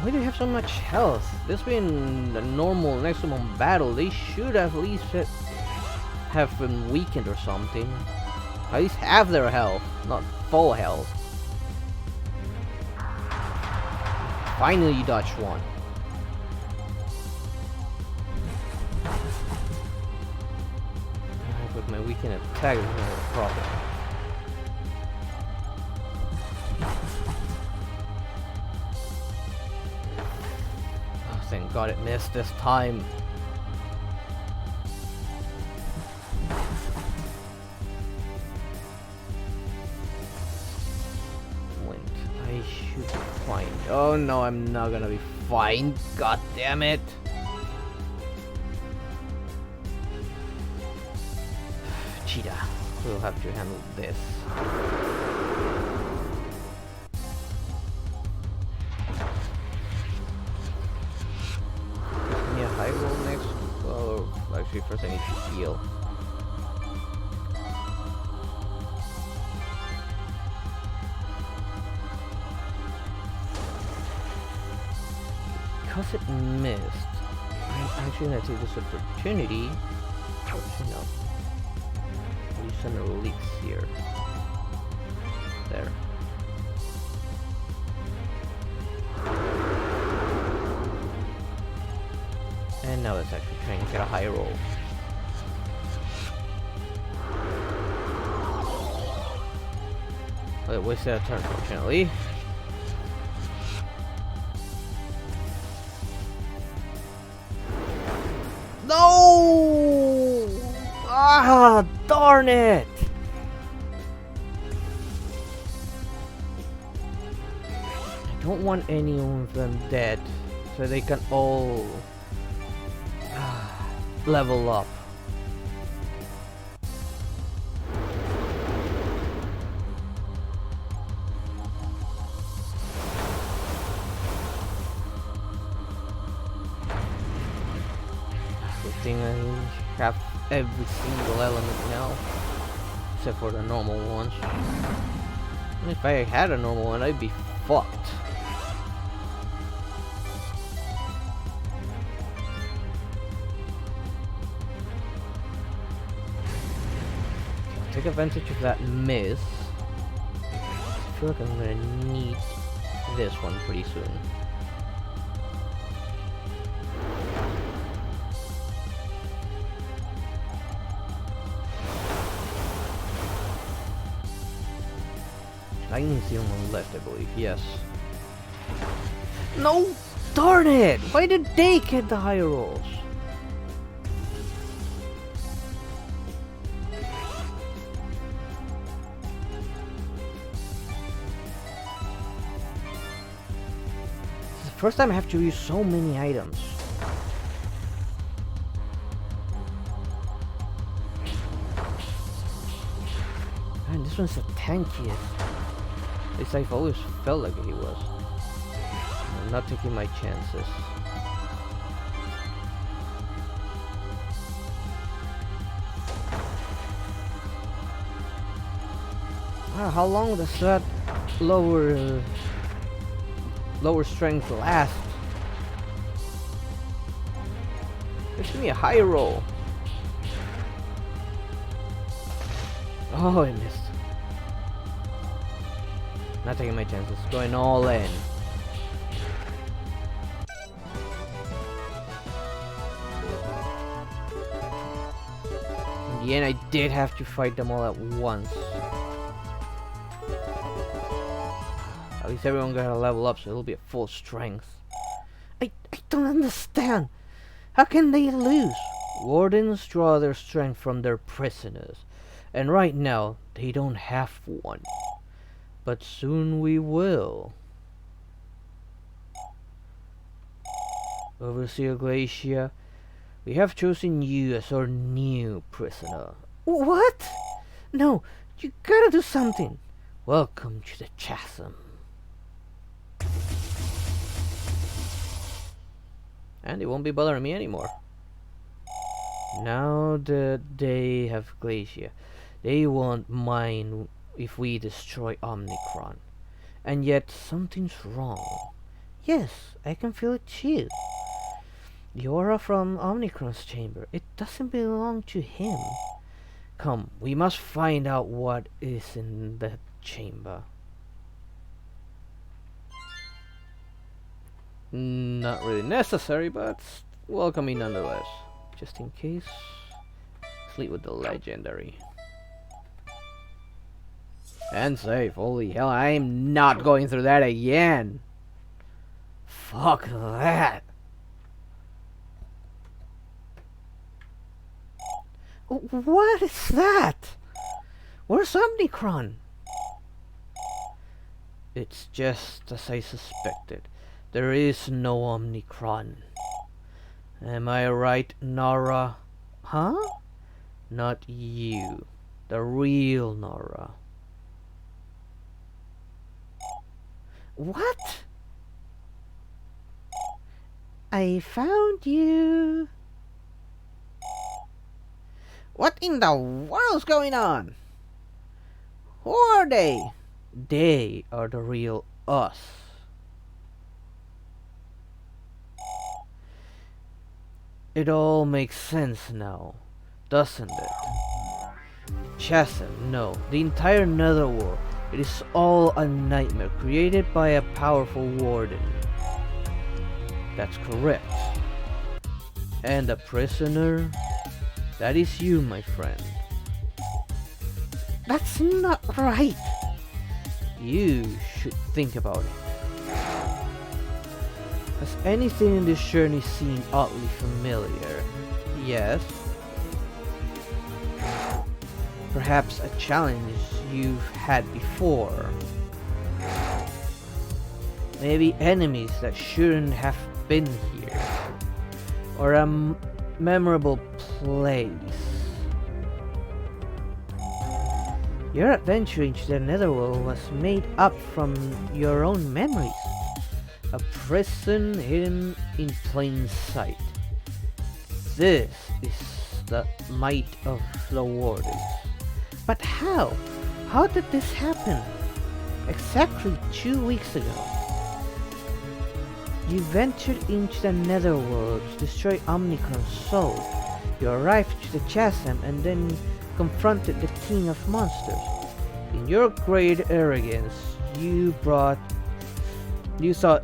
Why do you have so much health? This being a normal Nexomon battle, they should at least have been weakened or something. At least half their health, not full health. Finally you dodged one. With my weakened attack, there's no problem. Oh, thank God it missed this time. I should be fine. Oh no, I'm not gonna be fine. God damn it. Cheetah, we'll have to handle this. Give me a high roll next. Oh, actually, first I need to heal. Because it missed, I'm actually gonna take this opportunity. Actually, no. Use some relics here. There. And now it's actually trying to get a high roll. Well, it wasted a turn, fortunately. No! Ah, darn it! I don't want any of them dead, so they can all level up. Good thing I have every single element now, except for the normal ones. And if I had a normal one, I'd be fucked. Take advantage of that miss. I feel like I'm gonna need this one pretty soon. Lightning's the only one left, I believe. Yes. No! Darn it! Why did they get the high rolls? This is the first time I have to use so many items. Man, this one's the tankiest. At least I've always felt like he was. I'm not taking my chances. Ah, how long does that lower strength last? Give me a high roll. Oh, I missed. Not taking my chances. Going all in. In the end, I did have to fight them all at once. At least everyone got a level up, so it'll be at full strength. I don't understand. How can they lose? Wardens draw their strength from their prisoners, and right now they don't have one. But soon we will. Overseer Glacia, we have chosen you as our new prisoner. What? No, you gotta do something. Welcome to the chasm. And it won't be bothering me anymore. Now that they have Glacia, they won't mind if we destroy Omnicron. And yet something's wrong. Yes, I can feel it too. The aura from Omnicron's chamber, it doesn't belong to him. Come, we must find out what is in that chamber. Not really necessary, but welcoming nonetheless. Just in case. Sleep with the legendary. And save. Holy hell, I am not going through that again. Fuck that. What is that? Where's Omnicron? It's just as I suspected. There is no Omnicron. Am I right, Nora? Huh? Not you. The real Nora. What? I found you. What in the world's going on? Who are they? They are the real us. It all makes sense now, doesn't it? Chasm, no. The entire netherworld. It is all a nightmare created by a powerful warden. That's correct. And the prisoner? That is you, my friend. That's not right. You should think about it. Has anything in this journey seemed oddly familiar? Yes. Perhaps a challenge you've had before. Maybe enemies that shouldn't have been here. Or a memorable place. Your adventure into the netherworld was made up from your own memories. A prison hidden in plain sight. This is the might of the wardens. But how? How did this happen? Exactly 2 weeks ago, you ventured into the netherworld to destroy Omnicron's soul. You arrived to the chasm and then confronted the king of monsters. In your great arrogance, you thought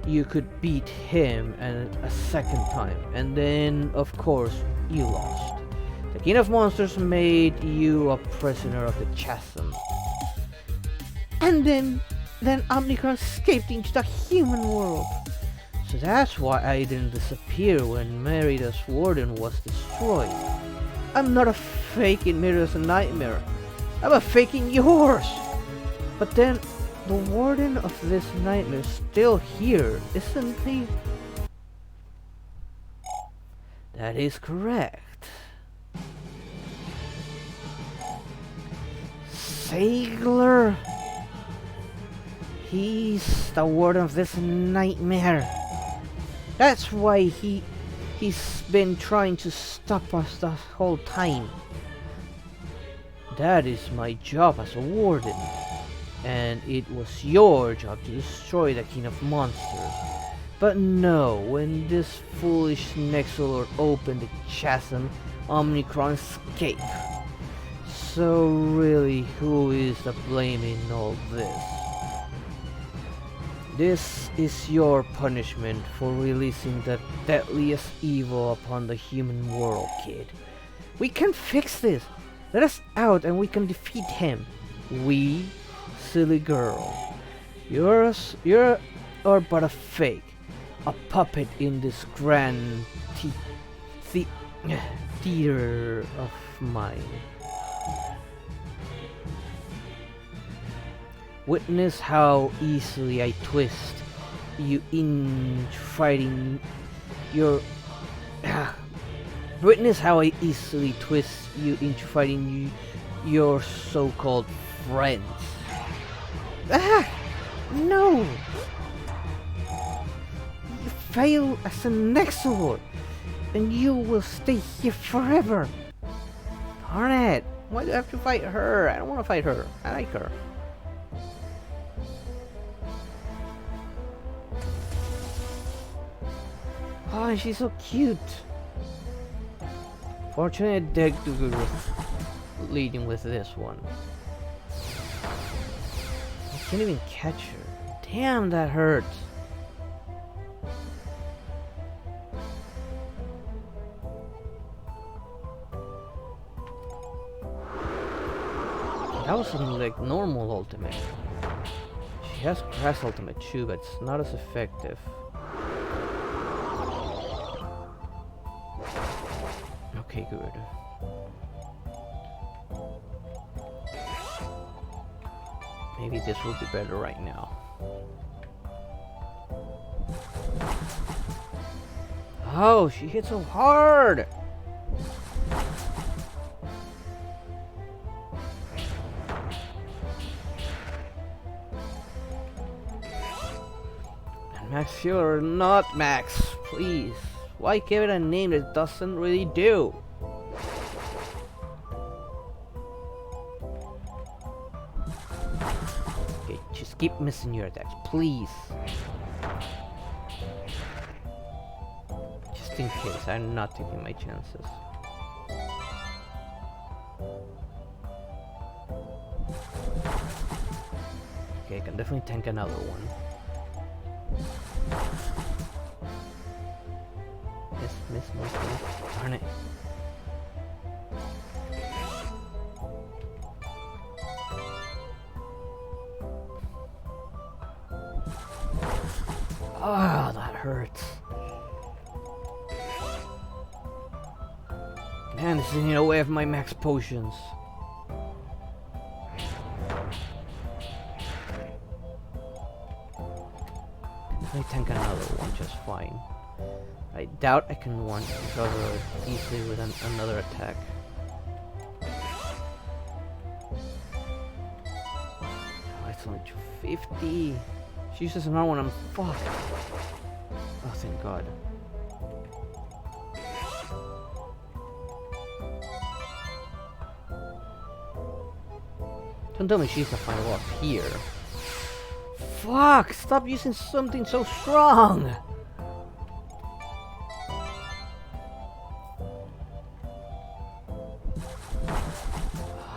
you could beat him and a second time, and then of course you lost. The king of monsters made you a prisoner of the chasm. And then Omnicron escaped into the human world. So that's why I didn't disappear when Merida's warden was destroyed. I'm not a fake in Merida's nightmare. I'm a fake in yours. But then, the warden of this nightmare is still here, isn't he? That is correct. Sailor. He's the warden of this nightmare. That's why he's been trying to stop us the whole time. That is my job as a warden. And it was your job to destroy the king of monsters. But no, when this foolish Nexolord opened the chasm, Omnicron escaped. So really, who is to blame in all this? This is your punishment for releasing the deadliest evil upon the human world, kid. We can fix this. Let us out and we can defeat him. We? Silly girl. You're but a fake. A puppet in this grand theater of mine. Witness how easily I twist you into fighting your... Witness how I easily twist you into fighting your so-called friends. No! You fail as a Nexolord. and you will stay here forever. Darn it! Why do I have to fight her? I don't want to fight her. I like her. Oh, she's so cute. Fortunately, I did do good with leading with this one. I can't even catch her. Damn, that hurts. That was something like normal ultimate. She has grass ultimate too, but it's not as effective. Okay, good. Maybe this will be better right now. Oh, she hit so hard! And Max Healer or not Max, please. Why give it a name that doesn't really do? Okay, just keep missing your attacks, please. Just in case, I'm not taking my chances. Okay, I can definitely tank another one. Miss. Darn it. Ah, that hurts. Man, this is in the way of my max potions. I tank another one just fine. I doubt I can one recover easily with another attack. Oh, it's only 250. She uses another one, I'm fucked. Oh, thank God. Don't tell me she's a final up here. Fuck! Stop using something so strong!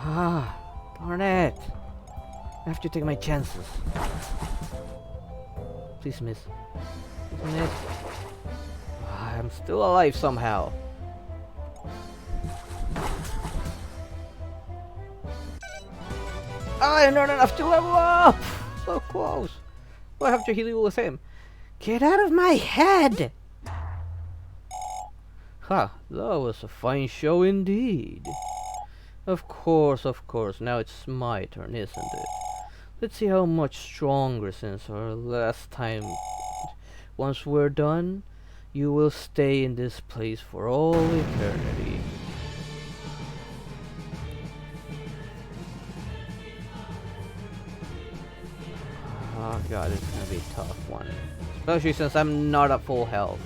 Ah, darn it! I have to take my chances. Please miss. Please miss. Ah, I'm still alive somehow. I'm not enough to level up! So close. Well, I have to heal with him. Get out of my head! Ha, that was a fine show indeed. Of course. Now it's my turn, isn't it? Let's see how much stronger since our last time. Once we're done, you will stay in this place for all eternity. Oh god, it's gonna be a tough one. Especially since I'm not at full health.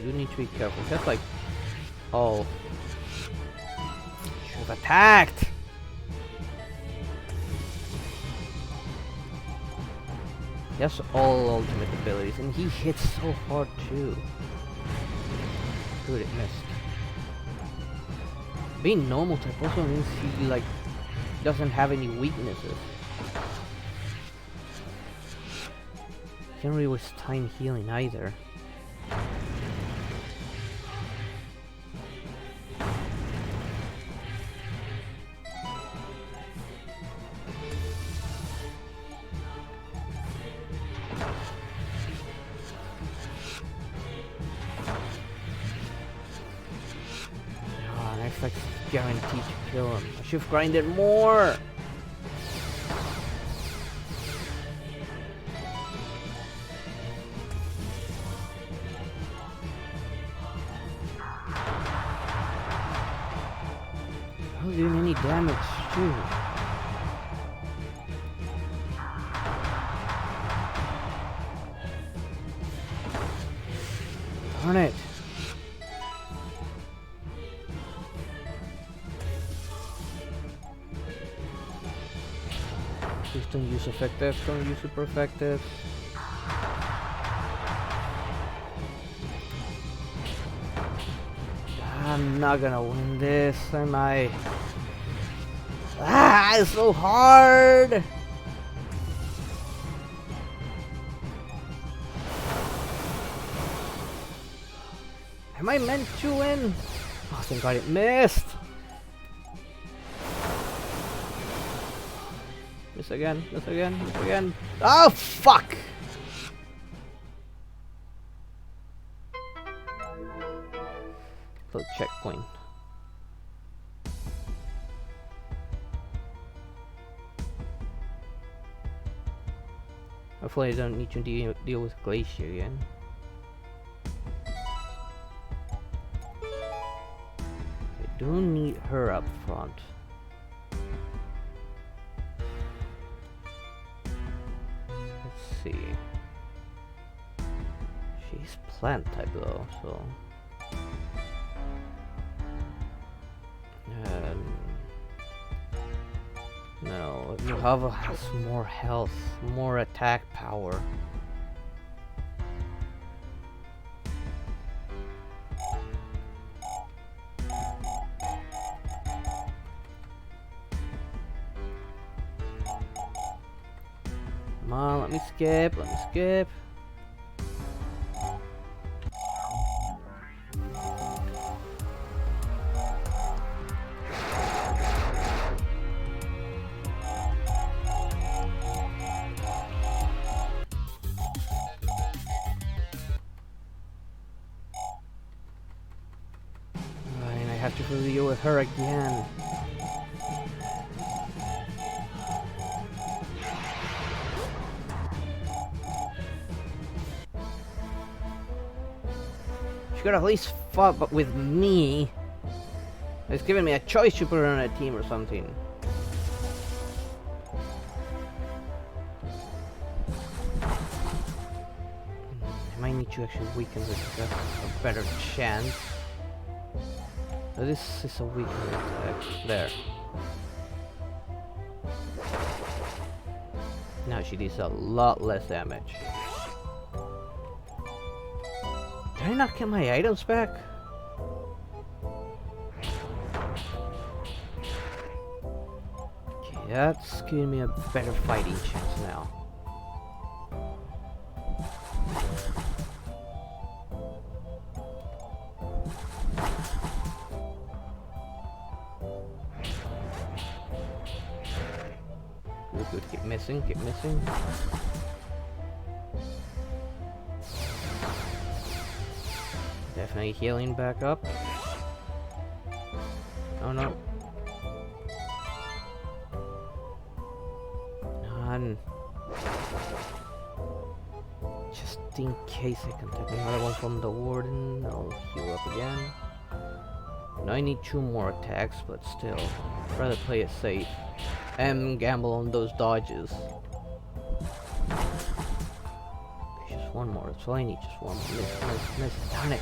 You need to be careful. That's like... Oh. Should have attacked! He has all ultimate abilities and he hits so hard too. Good, it missed. Being normal type also means he like doesn't have any weaknesses. Can't really waste time healing either. Like guaranteed to kill him. I should have grinded more. Not doing any damage too. Darn it. Please don't use effective, don't use super effective. I'm not gonna win this, am I? Ah, it's so hard! Am I meant to win? Oh, thank God it missed! Miss again, miss again, miss again. Oh, fuck! Little checkpoint. Hopefully I don't need to deal with Glacier again. I do need her up front. Let's see. She's plant type though, so... No, Yohava has more health, more attack power. Come on, let me skip, let me skip. I have to deal with her again. She could at least fought with me. It's giving me a choice to put her on a team or something. I might need to actually weaken this to have a better chance. So this is a weaker attack. There. Now she does a lot less damage. Did I not get my items back? Okay, that's giving me a better fighting chance now. Good, keep missing, keep missing. Definitely healing back up. Oh no. None. Just in case I can take another one from the warden, I'll heal up again. Now I need 2 more attacks, but still, I'd rather play it safe and gamble on those dodges. Just one more, that's all I need, just one more. Miss, miss, miss, darn it!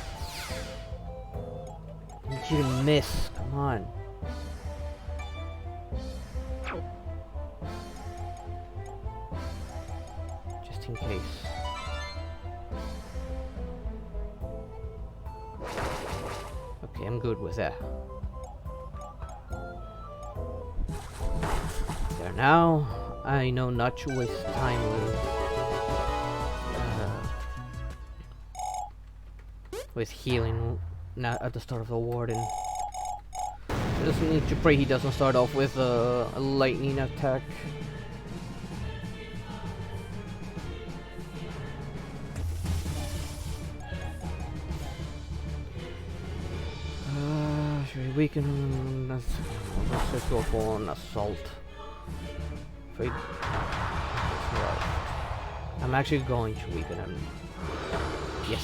I need you to miss, come on. Just in case. Okay, I'm good with that. There, now I know not to waste time with healing now at the start of the warden. I just need to pray he doesn't start off with a lightning attack. Should we weaken? Let's just go for an assault. Right. I'm actually going to weaken him. Yes.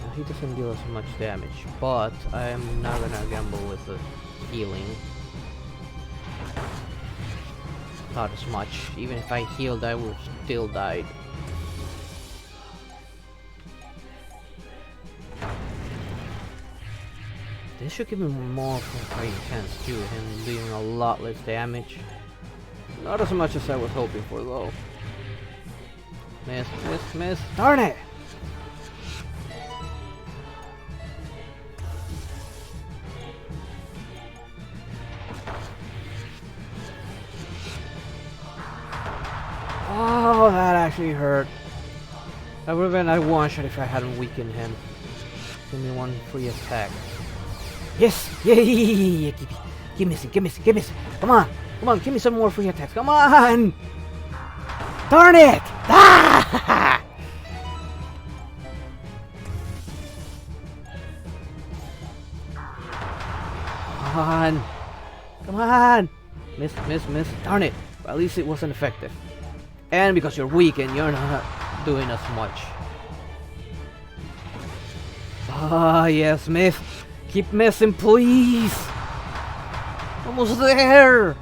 Now, he doesn't deal as much damage, but I am not gonna gamble with the healing. Not as much. Even if I healed, I would still died. This should give me more from fighting chance too, him doing a lot less damage. Not as much as I was hoping for though. Miss, miss, miss. Darn it! Oh, that actually hurt. That would have been a one-shot if I hadn't weakened him. Give me one free attack. Yes! Yay! Give me some, give me some, give me some. Come on! Come on, give me some more free attacks. Come on! Darn it! Ah! Come on! Come on! Miss, miss, miss. Darn it! But at least it wasn't effective. And because you're weak and you're not doing as much. Ah, yes, miss. Keep missing, please. Almost there.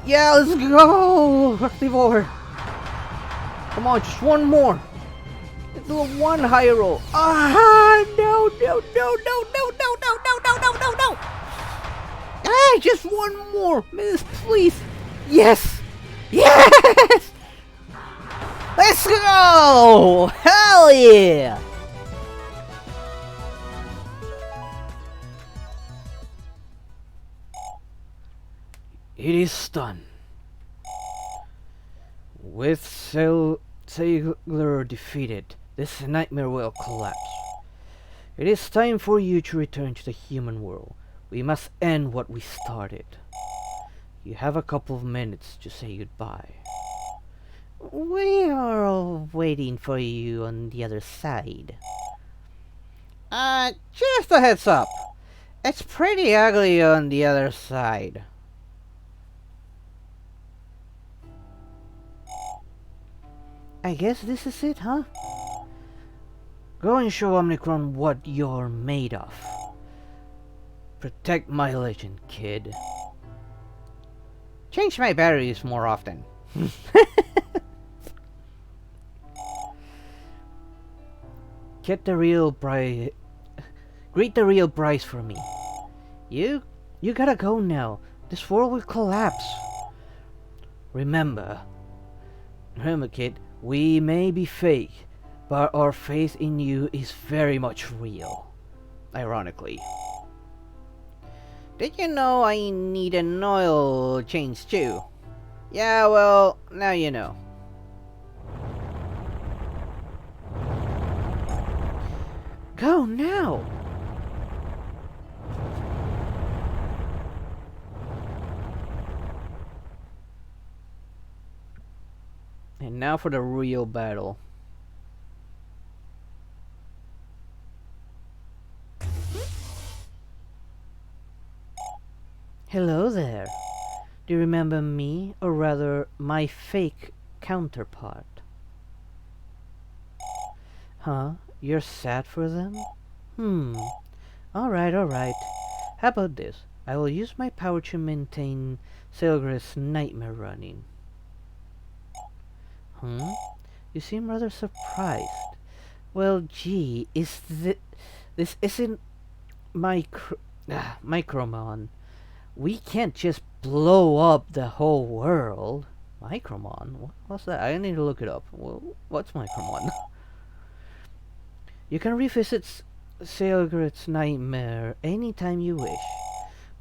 Yeah, let's go. Activore. Come on, just one more. Let's do a one higher roll. Ah, no, no, no, no, no, no, no, no, no, no, no, no. Ah, just one more, miss, please. Yes! Yes! Let's go! Hell yeah! It is done. With Sailor defeated, this nightmare will collapse. It is time for you to return to the human world. We must end what we started. You have a couple of minutes to say goodbye. We are all waiting for you on the other side. Just a heads up. It's pretty ugly on the other side. I guess this is it, huh? Go and show Omnicron what you're made of. Protect my legend, kid. Change my batteries more often. Get the real Bryce. Greet the real Bryce for me. You gotta go now. This world will collapse. Remember, kid, we may be fake, but our faith in you is very much real. Ironically. Did you know I need an oil change too? Yeah, well, now you know. Go now! And now for the real battle. Hello there. Do you remember me, or rather, my fake counterpart? Huh? You're sad for them? Alright, alright. How about this? I will use my power to maintain Silgra's nightmare running. You seem rather surprised. Well, gee, this isn't Micromon. We can't just blow up the whole world. Micromon? What's that? I need to look it up. Well, what's Micromon? You can revisit Sailgrit's nightmare anytime you wish.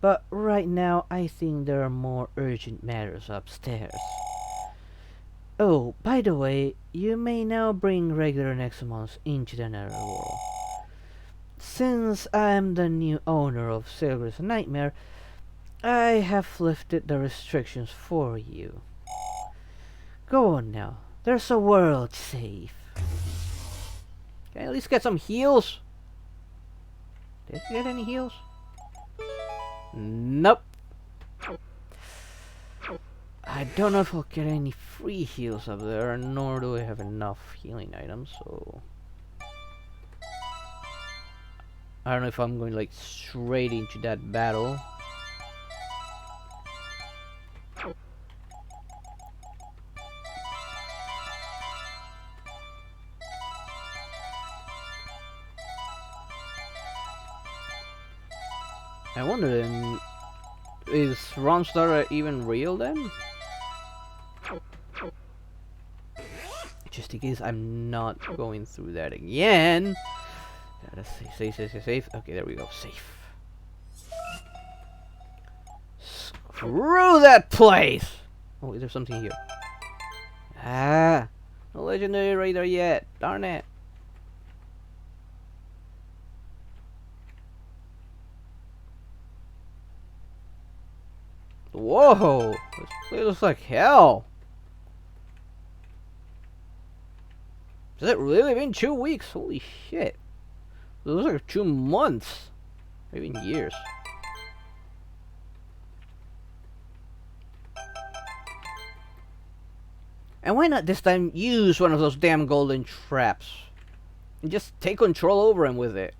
But right now, I think there are more urgent matters upstairs. Oh, by the way, you may now bring regular Nexomons into the nether world. Since I am the new owner of Sailgrit's nightmare, I have lifted the restrictions for you. Go on now. There's a world to save. Can I at least get some heals? Did you get any heals? Nope. I don't know if I'll get any free heals up there, nor do I have enough healing items, so... I don't know if I'm going like straight into that battle. I wonder then, is Romstar even real then? Just in case I'm not going through that again. Gotta save. Okay, there we go, safe. Screw that place! Oh, is there something here? Ah, no legendary radar yet. Darn it. Whoa, this place looks like hell. Has it really been 2 weeks? Holy shit. It looks like 2 months. Maybe even years. And why not this time use one of those damn golden traps? And just take control over him with it.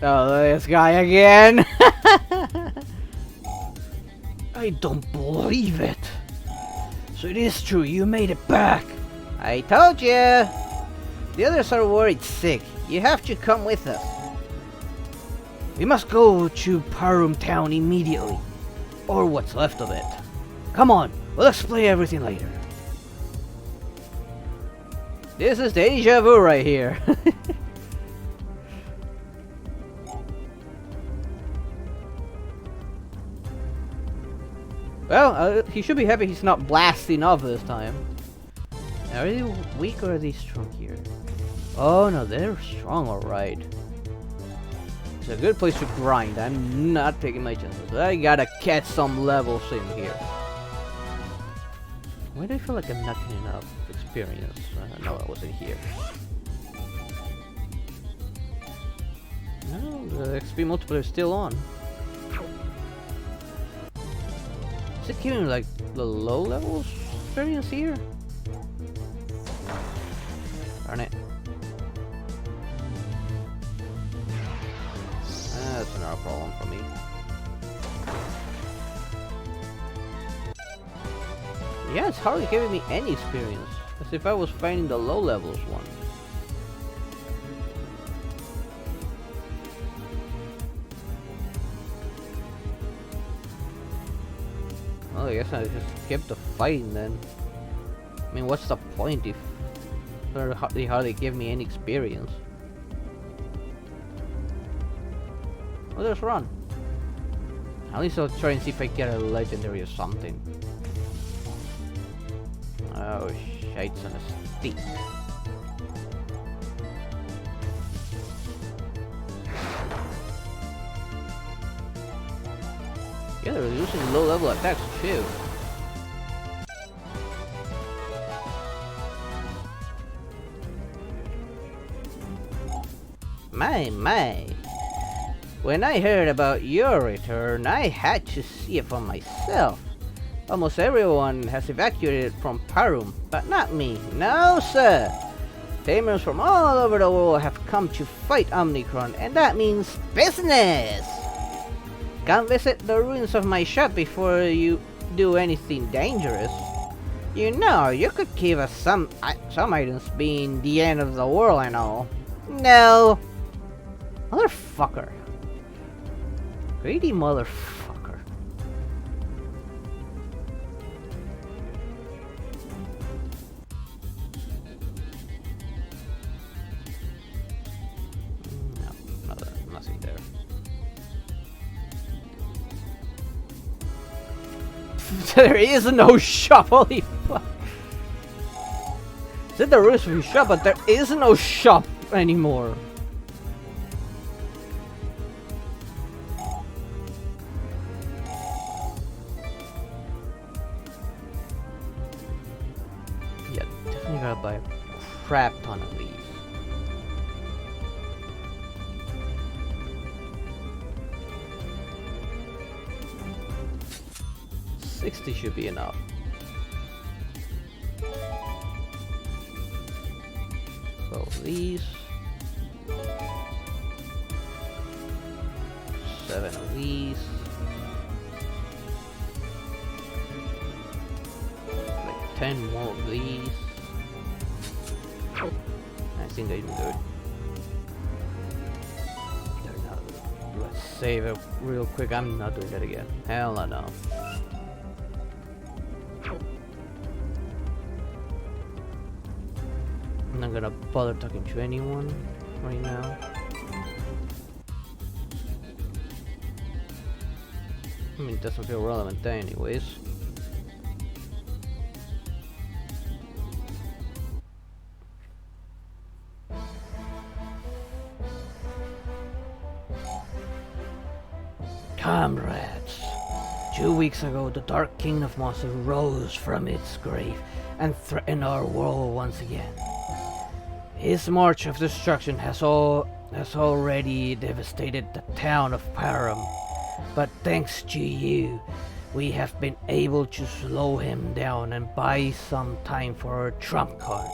Oh, this guy again. I don't believe it. So it is true, you made it back. I told you. The others are worried sick. You have to come with us. We must go to Parum town immediately. Or what's left of it. Come on, we'll explain everything later. This is deja vu right here. Well, he should be happy he's not blasting off this time. Are they weak or are they strong here? Oh no, they're strong, alright. It's a good place to grind. I'm not taking my chances. I gotta catch some levels in here. Why do I feel like I'm not getting enough experience? No, I wasn't here. No, the XP multiplier is still on. Is it giving like the low levels experience here? Darn it. That's another problem for me. Yeah, it's hardly giving me any experience. As if I was finding the low levels one. Well, I guess I just kept the fighting then. I mean, what's the point if they hardly give me any experience? Well, there's run. At least I'll try and see if I get a legendary or something. Oh, shite's on a stick. Yeah, they're using low level attacks too. My. When I heard about your return, I had to see it for myself. Almost everyone has evacuated from Parum, but not me. No, sir. Tamers from all over the world have come to fight Omnicron, and that means business. Come visit the ruins of my shop before you do anything dangerous. You know, you could give us some items being the end of the world and all. No. Motherfucker. Greedy motherfucker. No, nothing there. There is no shop, holy fuck. Said there is a shop, but there is no shop anymore. Yeah, definitely gotta buy a crap ton of these. $60 should be enough. So these 7 of these, like 10 more of these. think I'm good. Let's save it real quick. I'm not doing that again. Hell no. I'm not gonna bother talking to anyone right now. I mean, it doesn't feel relevant anyways. Comrades, 2 weeks ago the Dark King of Monsters rose from its grave and threatened our world once again. His march of destruction has already devastated the town of Param, but thanks to you, we have been able to slow him down and buy some time for our trump card.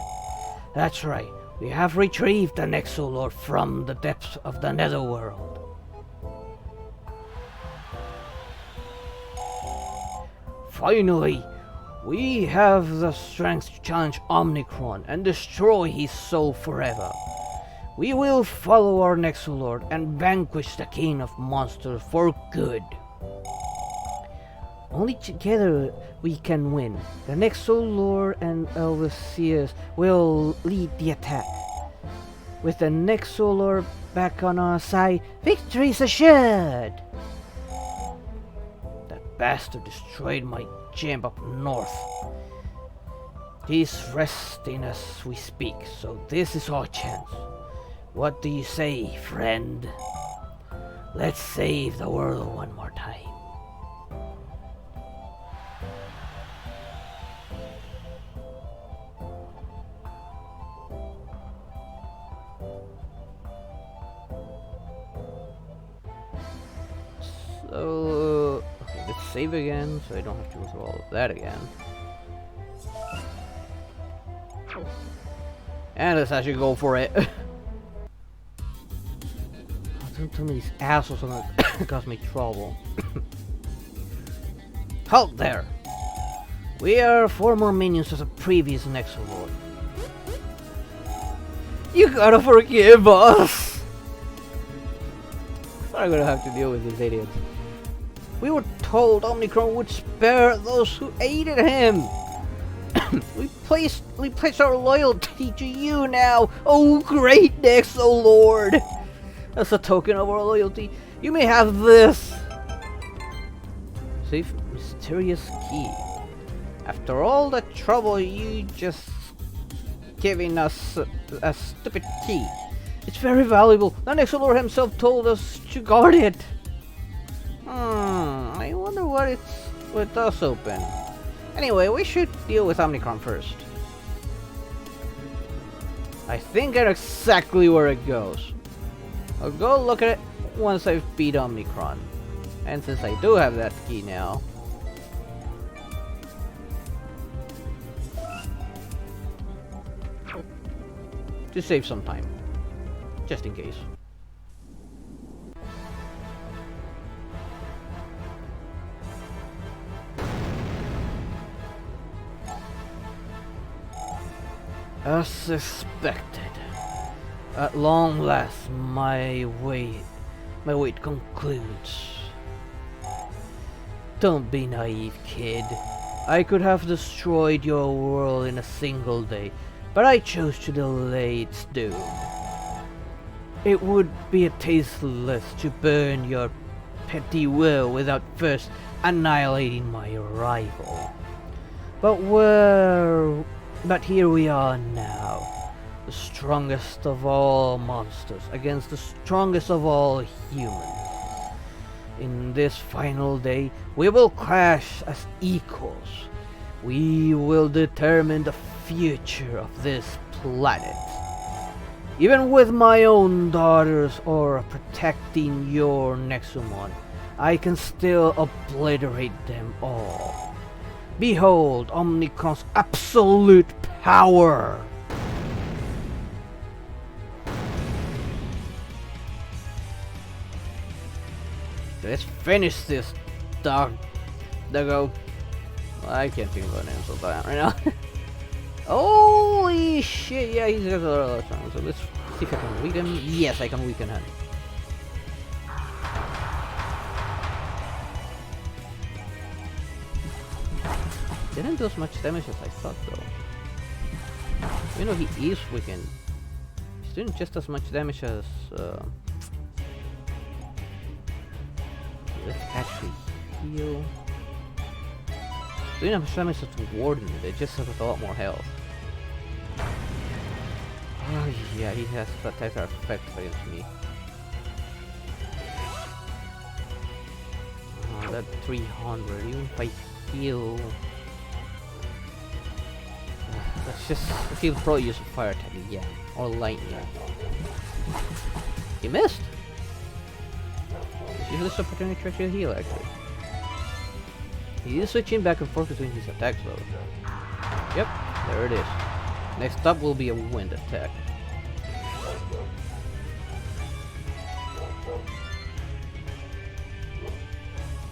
That's right, we have retrieved the Nexolord from the depths of the netherworld. Finally, we have the strength to challenge Omnicron and destroy his soul forever. We will follow our Nexolord and vanquish the King of Monsters for good. Only together we can win. The Nexolord and Elvisius will lead the attack. With the Nexolord back on our side, victory's assured! That bastard destroyed my gem up north. He's resting as we speak, so this is our chance. What do you say, friend? Let's save the world one more time. So, okay, let's save again, so I don't have to go through all of that again. And let's actually go for it. Don't tell me these assholes are gonna cause me trouble. Halt there! We are former minions of the previous Nexolord. You gotta forgive us! I'm gonna have to deal with these idiots. We were told Omnicron would spare those who aided him. we place our loyalty to you now, oh great Nexolord! As a token of our loyalty, you may have this. Safe mysterious key. After all the trouble you just giving us a stupid key. It's very valuable. The Nexolord himself told us to guard it. I wonder what it does open. Anyway, we should deal with Omnicron first. I think I know exactly where it goes. I'll go look at it once I've beat Omnicron. And since I do have that key now, to save some time. Just in case. As suspected. At long last, my wait concludes. Don't be naive, kid. I could have destroyed your world in a single day, but I chose to delay its doom. It would be tasteless to burn your petty will without first annihilating my rival. But here we are now. The strongest of all monsters against the strongest of all humans. In this final day, we will clash as equals. We will determine the future of this planet. Even with my own daughters or protecting your Nexomon, I can still obliterate them all. Behold Omnicron's absolute power! Let's finish this, doggo. I can't think of an name so bad right now. Holy shit, yeah, he's got a lot of electrons. So let's see if I can weaken. Yes, I can weaken him. Didn't do as much damage as I thought though. You know, he is weakened. He's doing just as much damage as let's actually heal. Doing as much damage as Warden, they just have a lot more health. Oh yeah, he has attacks that are effective against me. Oh, that 300, even if I heal... let's just... he'll probably use a fire attack again, or lightning. He missed! Let's use this opportunity to actually heal, actually. He is switching back and forth between his attacks though. Yep, there it is. Next up will be a wind attack.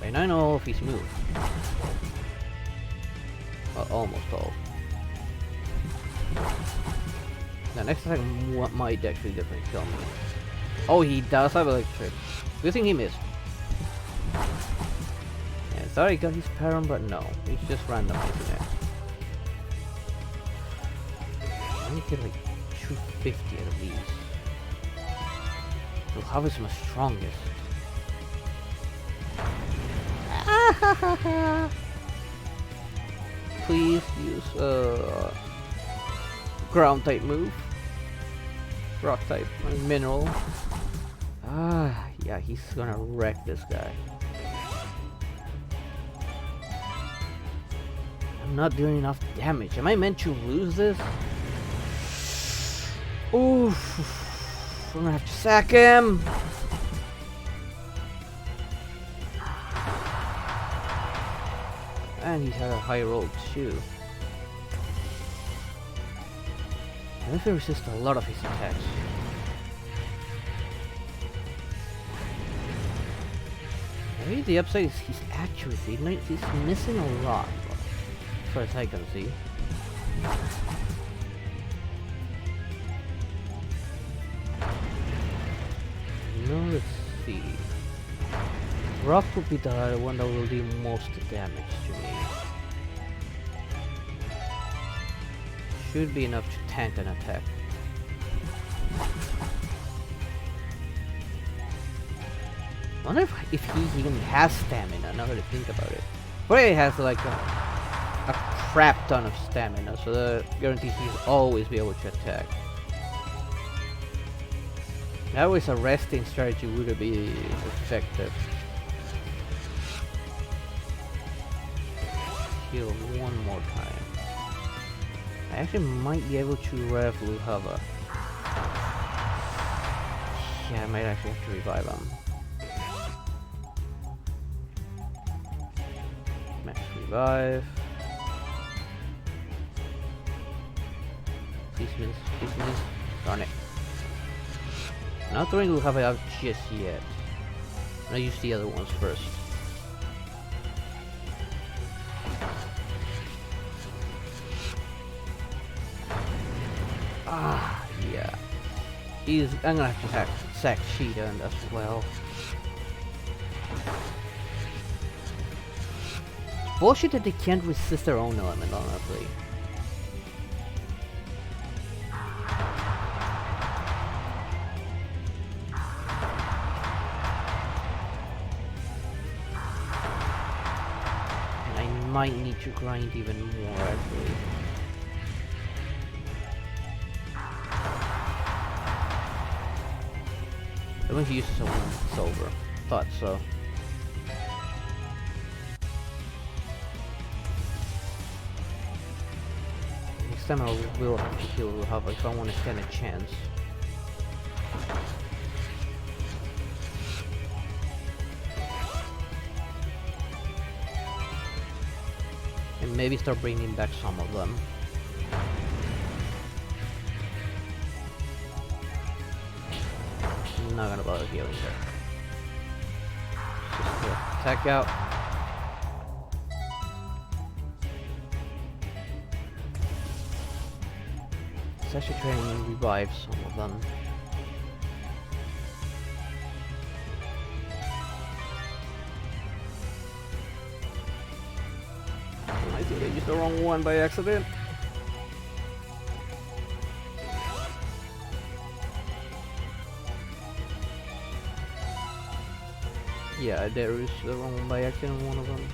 And I know all of his moves. Well, almost all. The next attack might actually definitely kill me. Oh, he does have electric. Good thing he missed. Yeah, thought he got his pattern, but no. He's just randomizing it. I only get like 250 at least. So how is my strongest? Please use ground type move. Rock type, mineral. Ah, yeah, he's gonna wreck this guy. I'm not doing enough damage. Am I meant to lose this? Oof. I'm gonna have to sack him. And he's had a high roll too. I if he resists a lot of his attacks. Maybe the upside is his accuracy. He's missing a lot, as far as I can see. Now let's see. Rock would be the one that will do most damage to me. Should be enough to tank an attack. I wonder if he even has stamina, now that I think about it. Probably has like a crap ton of stamina, so that guarantees he'll always be able to attack. That was a resting strategy would be effective. Heal one more time. I actually might be able to rev Luhava. Yeah, I might actually have to revive him. Max revive. Please miss, please miss. Darn it. Not throwing Luhava out just yet. I'm gonna use the other ones first. Ah, yeah. I'm gonna have to sack Cheetah as well. Bullshit that they can't resist their own element, honestly. And I might need to grind even more, actually. I'm going to use some silver. Thought so. Next time I will have to kill Luhava if I want to stand a chance. And maybe start bringing back some of them. I'm not gonna bother healing her. Just attack out. Let's actually try and revive some of them. I think I used the wrong one by accident. Yeah, there is the wrong one by accident, one of them.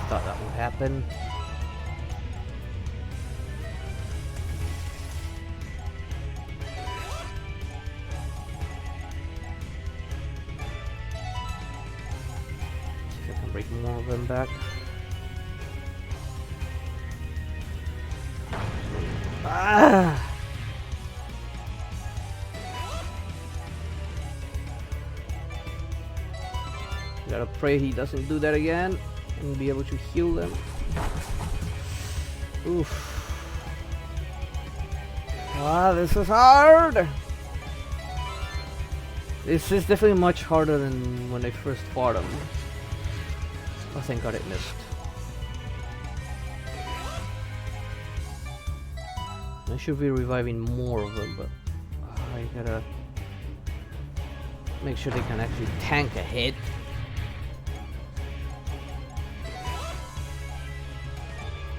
Thought that would happen. See if I can break more of them back. Ah! Gotta pray he doesn't do that again and be able to heal them. Oof. Ah, this is hard! This is definitely much harder than when I first fought him. Oh, thank God it missed. I should be reviving more of them, but I gotta make sure they can actually tank a hit.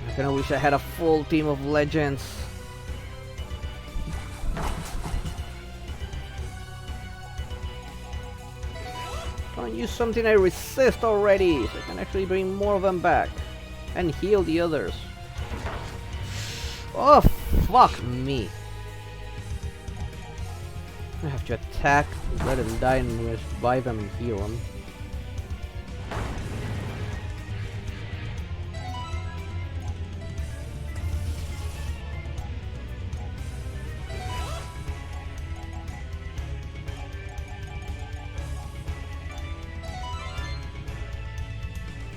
I kinda wish I had a full team of legends. Come on, use something I resist already, so I can actually bring more of them back and heal the others. Oh, fuck me. I have to attack, let him die, and revive him and heal him.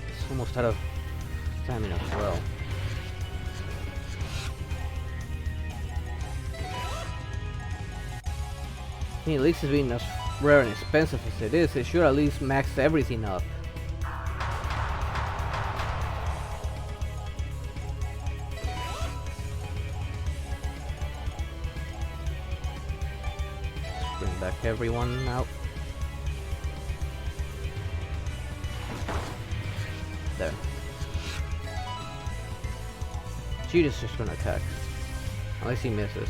It's almost out of stamina as well. I mean, at least it's being as rare and expensive as it is, it should at least max everything up. Let's bring back everyone out. There. Cheetah's just gonna attack. Unless he misses.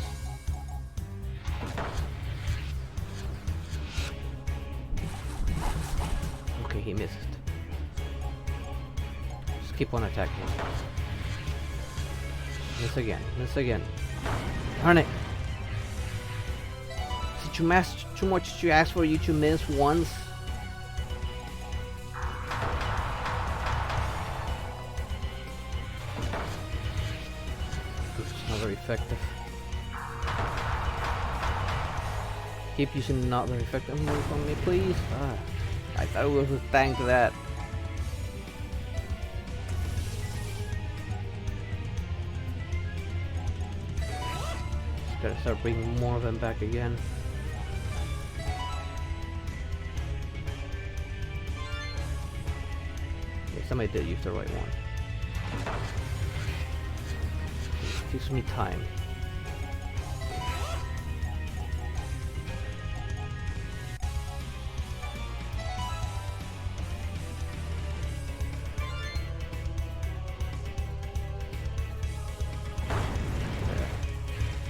Okay, he missed. Just keep on attacking. Miss again. Miss again. Darn it! Is it too much to ask for you to miss once? It's not very effective. Keep using not very effective moves on me, please. Ah. I thought it was a tank that. Just gotta start bringing more of them back again. Yeah, somebody did use the right one. It gives me time.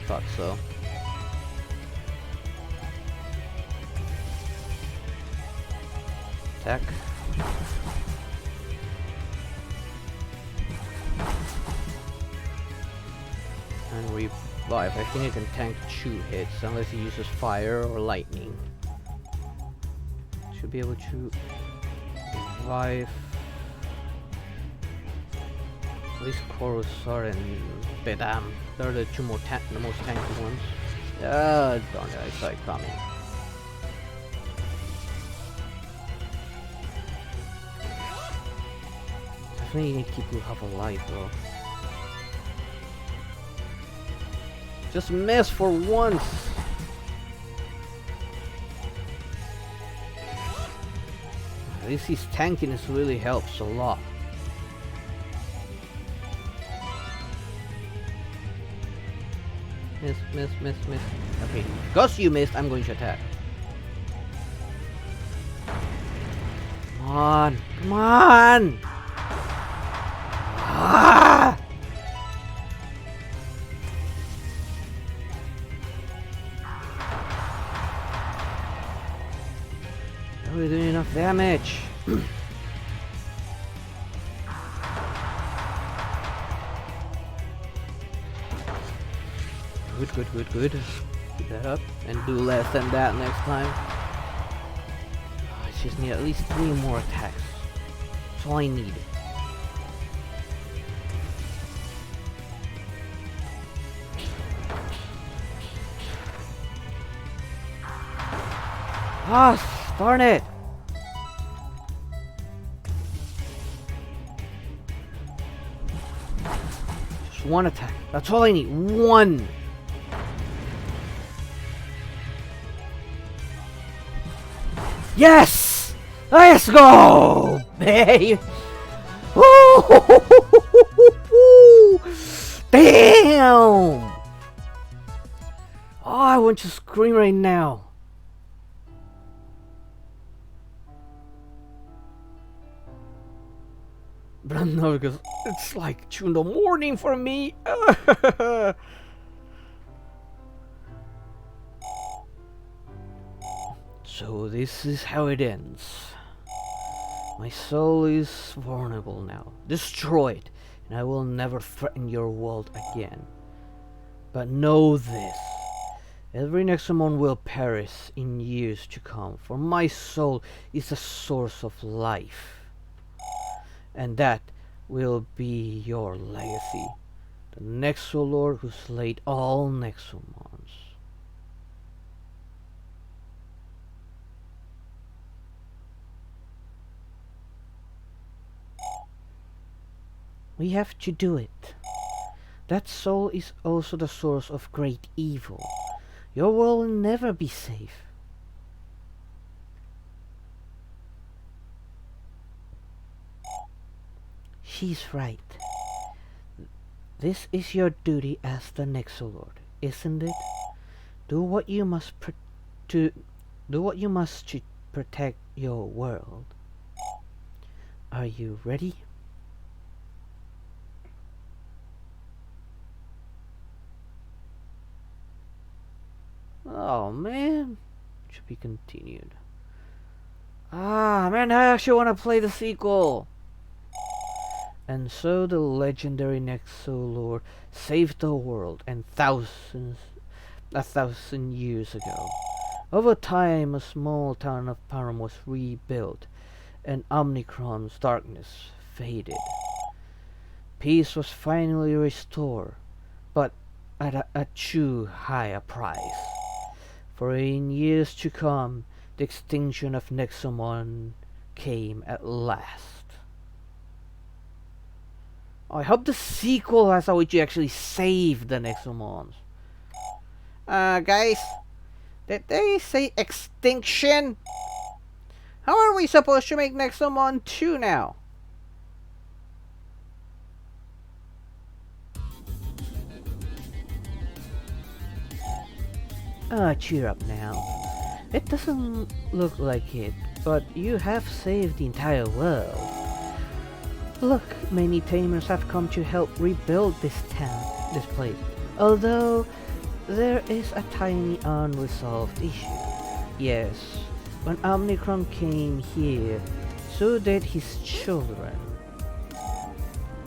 Thought so. Attack. And revive. I think it can tank 2 hits unless he uses fire or lightning. Should be able to revive at least Coruscant and Bedam. They're the two more the most tanky ones. Ah, darn it, I saw it coming. Definitely need to keep you half alive though. Just miss for once! At least his tankiness really helps a lot. Miss, miss, miss, miss. Okay, because you missed, I'm going to attack. Come on, come on! Ah! Are we doing enough damage? Good, good, good, good. Keep that up and do less than that next time. I just need at least 3 more attacks. That's all I need. Ah, darn it! Just 1 attack. That's all I need. 1! Yes! Let's go! Babe! Damn! Oh, I want to scream right now. But I'm not, because it's like 2 in the morning for me. So this is how it ends. My soul is vulnerable now, destroyed, and I will never threaten your world again. But know this, every Nexomon will perish in years to come, for my soul is a source of life. And that will be your legacy, the Nexolord who slayed all Nexomons. We have to do it. That soul is also the source of great evil. Your world will never be safe. She's right. This is your duty as the Nexolord, isn't it? Do what you must to protect your world. Are you ready? Oh man, should be continued. Ah man, I actually want to play the sequel. And so the legendary Nexolord saved the world, and 1,000 years ago. Over time, a small town of Param was rebuilt, and Omnicron's darkness faded. Peace was finally restored, but at a too high a price. For in years to come, the extinction of Nexomon came at last. I hope the sequel has a way to actually save the Nexomons. Guys, did they say extinction? How are we supposed to make Nexomon 2 now? Cheer up now. It doesn't look like it, but you have saved the entire world. Look, many tamers have come to help rebuild this place. Although, there is a tiny unresolved issue. Yes, when Omnicron came here, so did his children.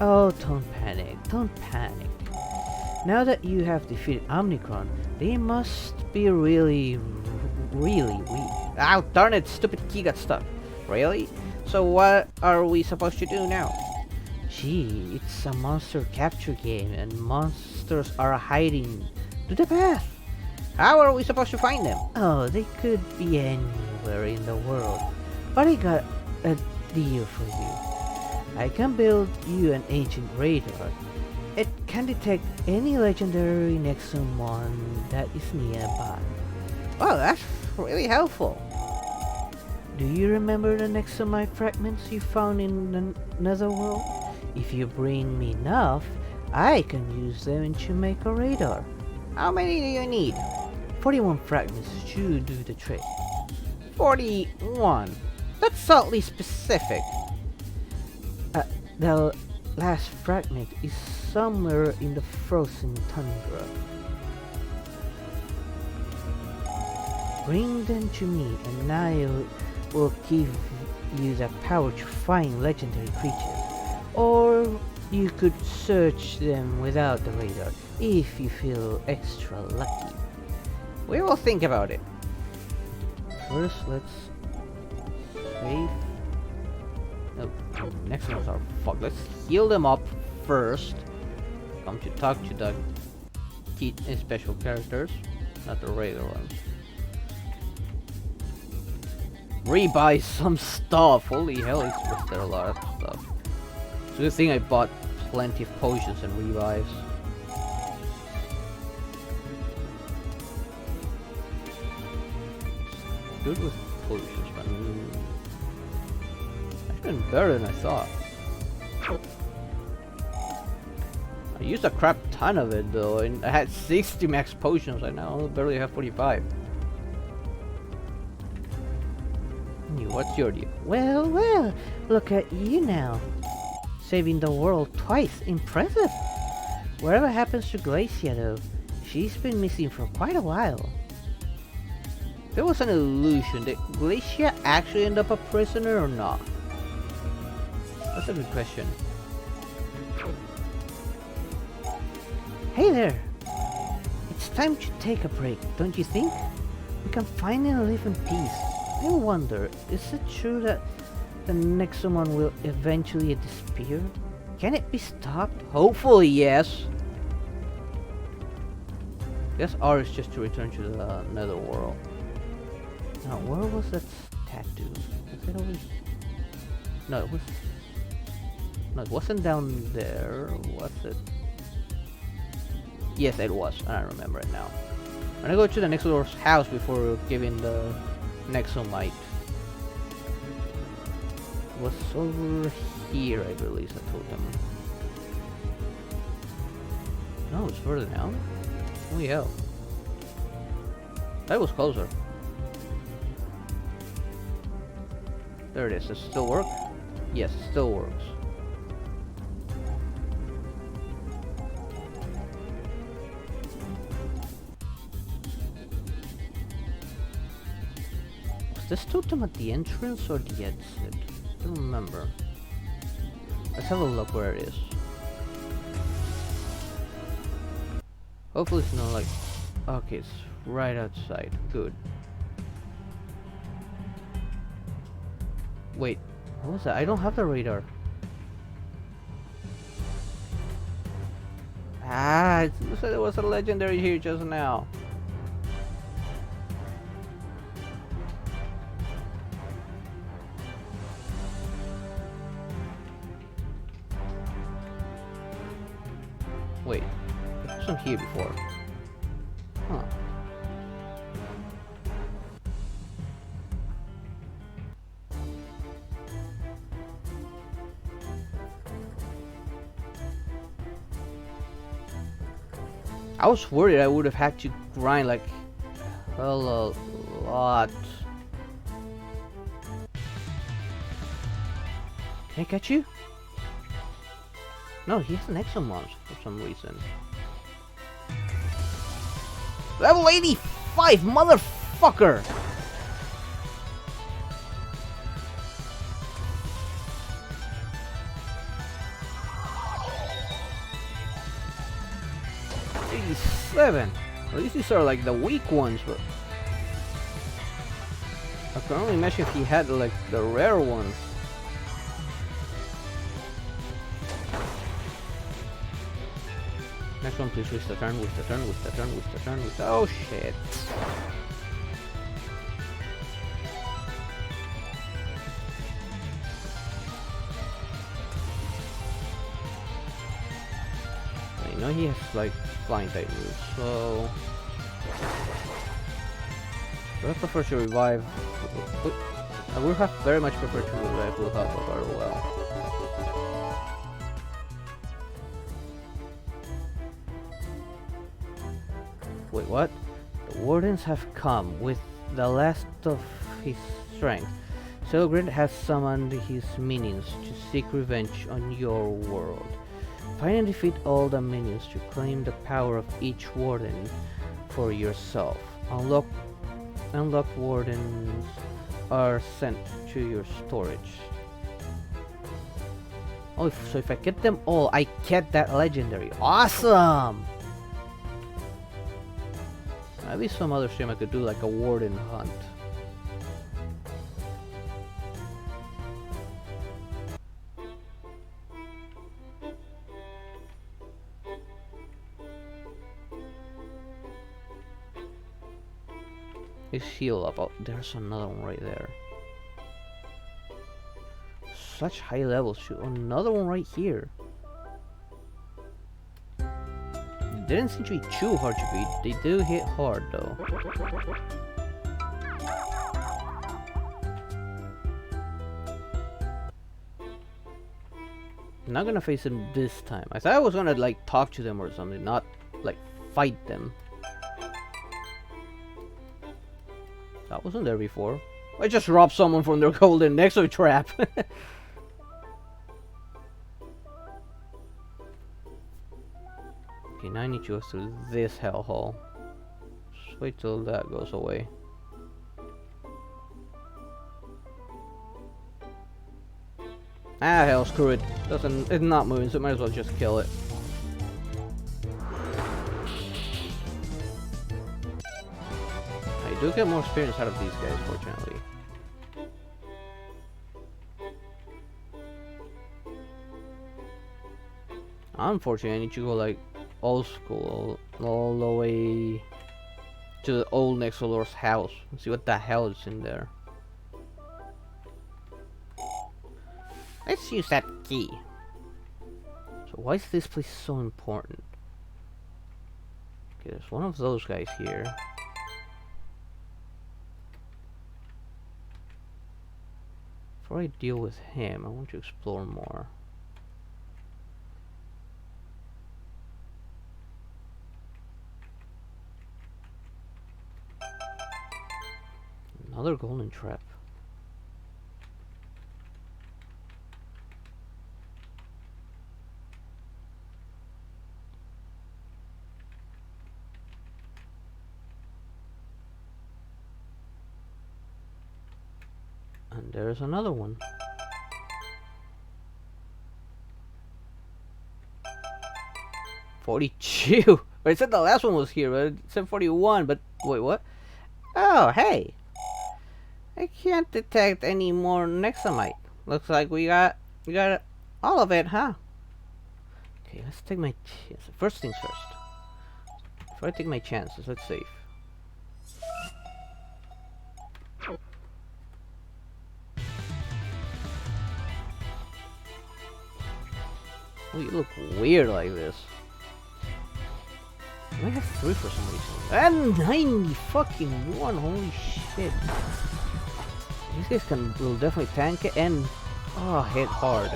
Oh, don't panic, don't panic. Now that you have defeated Omnicron, they must be really weak. Ow, darn it, stupid key got stuck. Really? So what are we supposed to do now? Gee, it's a monster capture game and monsters are hiding to the path. How are we supposed to find them? Oh, they could be anywhere in the world. But I got a deal for you. I can build you an ancient radar. It can detect any legendary Nexomon that is nearby. Oh, that's really helpful. Do you remember the Nexomite fragments you found in the netherworld? If you bring me enough, I can use them to make a radar. How many do you need? 41 fragments should do the trick. 41. That's oddly specific. The last fragment is somewhere in the frozen tundra. Bring them to me and I will give you the power to find legendary creatures. Or you could search them without the radar if you feel extra lucky. We will think about it. First, let's save. No, next ones are fucked. Let's heal them up first. Come to talk to the special characters, not the regular ones. Rebuy some stuff. Holy hell, it's there a lot of stuff. It's a good thing I bought plenty of potions and revives. Good with potions, man. It's been better than I thought. I used a crap ton of it though, and I had 60 max potions. I now barely have 45. What's your deal? Well, well, look at you now. Saving the world twice. Impressive. Whatever happens to Glacia though, she's been missing for quite a while. There was an illusion. Did Glacia actually end up a prisoner or not? That's a good question. Hey there. It's time to take a break, don't you think? We can finally live in peace. I wonder, is it true that the Nexomon will eventually disappear? Can it be stopped? Hopefully, yes. Guess R is just to return to the netherworld. Now, where was that tattoo? Was it over? No, it was. No, it wasn't down there. Was it? Yes, it was. I remember it now. I'm gonna go to the Nexomorph's house before giving the Nexomite. It was over here, I believe. I told them. No, it's further down. Holy hell! That was closer. There it is. Does it still work? Yes, it still works. Was this totem at the entrance or the exit? I don't remember. Let's have a look where it is. Hopefully it's not like... Okay, it's right outside. Good. Wait, what was that? I don't have the radar. Ah, it said there was a legendary here just now. Wait, there was some here before. Huh. I was worried I would have had to grind like hell a lot. Can I catch you? No, he has an Nexomon for some reason. Level 85, motherfucker! Seven. At least these are like the weak ones, but I can only imagine if he had like the rare ones. Next one, please. With the turn. With the turn. With the turn. With the turn. With the... Oh shit! I know he has like flying type moves, so I prefer to revive. I would have very much preferred to revive Blue Hubba very well. Wait, what? The wardens have come with the last of his strength. Celgrid has summoned his minions to seek revenge on your world. Find and defeat all the minions to claim the power of each warden for yourself. Unlocked wardens are sent to your storage. Oh, so if I get them all, I get that legendary. Awesome! Maybe some other stream I could do like a warden hunt. Let's heal up. Oh, there's another one right there. Such high levels too. Another one right here. Didn't seem to be too hard to beat. They do hit hard though. I'm not gonna face them this time. I thought I was gonna like talk to them or something, not like fight them. That wasn't there before. I just robbed someone from their golden Nexo trap. Okay, now I need to go through this hellhole. Just wait till that goes away. Ah, hell, screw it. It's not moving, so might as well just kill it. I do get more experience out of these guys, fortunately. Unfortunately, I need to go like old school, all the way to the old Nexolor's house and see what the hell is in there. Let's use that key. So why is this place so important? Okay, there's one of those guys here. Before I deal with him, I want to explore more. Another golden trap. And there's another one. $42. But it said the last one was here, but it said 41. But wait, what? Oh, hey. I can't detect any more Nexomite. Looks like we got all of it, huh? Okay, let's take my chances. First things first. Before I take my chances, let's save. Oh, you look weird like this. I have 3 for some reason. And 90 fucking 1, holy shit. These guys will definitely tank it and hit hard.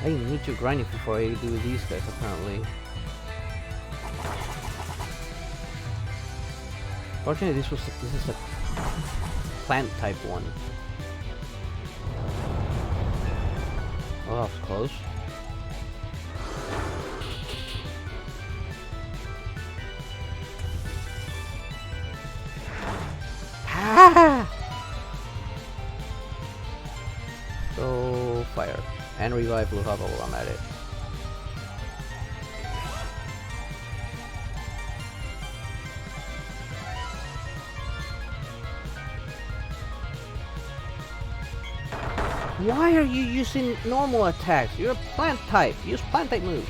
I need to grind it before I do these guys apparently. Fortunately this is a plant type one. Oh, that was close. Ah! So fire and revive Blue Hubba while I'm at it. Why are you using normal attacks? You're a plant type. Use plant type moves.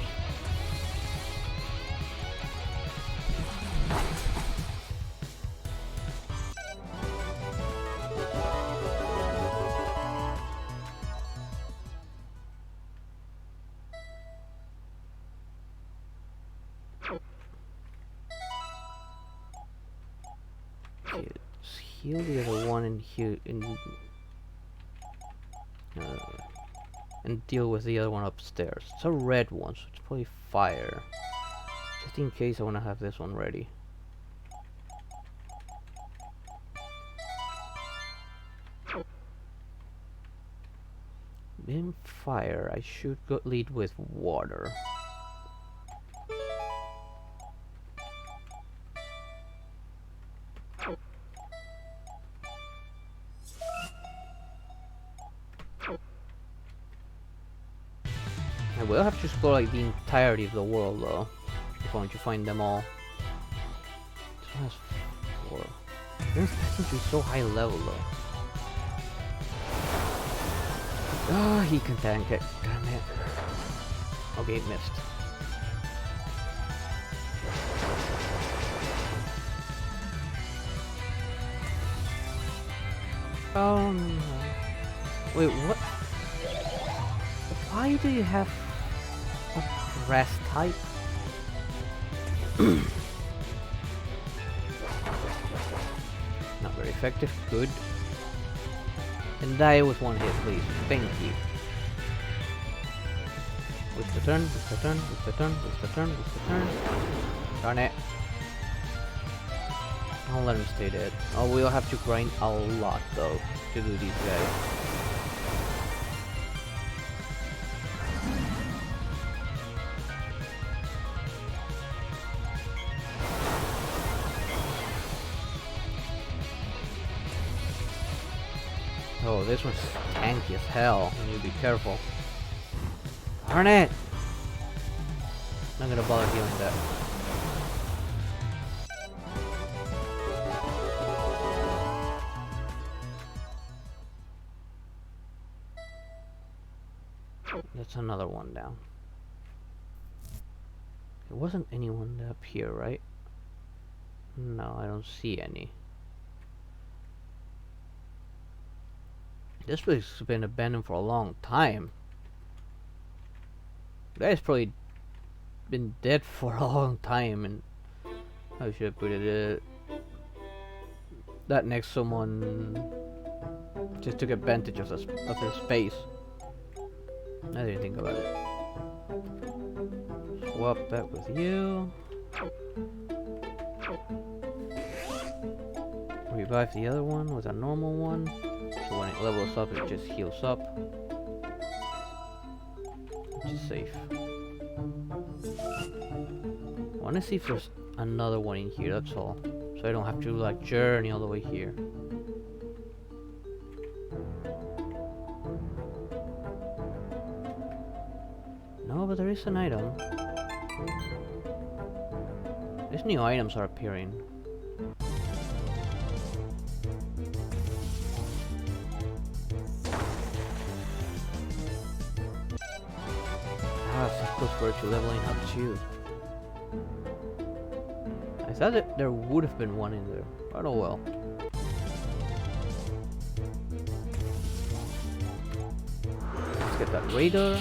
heal the other one and heal and deal with the other one upstairs. It's a red one, so it's probably fire. Just in case I want to have this one ready. In fire, I should go lead with water. I will have to explore like the entirety of the world though, if I want to find them all. This one has 4. This seems to be so high level though. Ah, he can tank it. Damn it. Okay, it missed. Oh no. Wait, what? Why do you have a grass type? Not very effective. Good. And die with 1 hit, please. Thank you. With the turn, with the turn, with the turn, with the turn, with the turn. Darn it. I'll let him stay dead. Oh, we'll have to grind a lot though to do these guys. Oh, this one's tanky as hell. You need to be careful. Darn it! Not gonna bother healing that. That's another one down. There wasn't anyone up here, right? No, I don't see any. This place has been abandoned for a long time. The guy's probably been dead for a long time, and how should I put it? That Nexomon just took advantage of his space. I didn't think about it. Swap that with you. Revive the other one with a normal one. So when it levels up, it just heals up. Which is safe. I want to see if there's another one in here, that's all. So I don't have to like journey all the way here. No, but there is an item. These new items are appearing. To leveling up too. I thought that there would have been one in there, but oh well. Let's get that radar.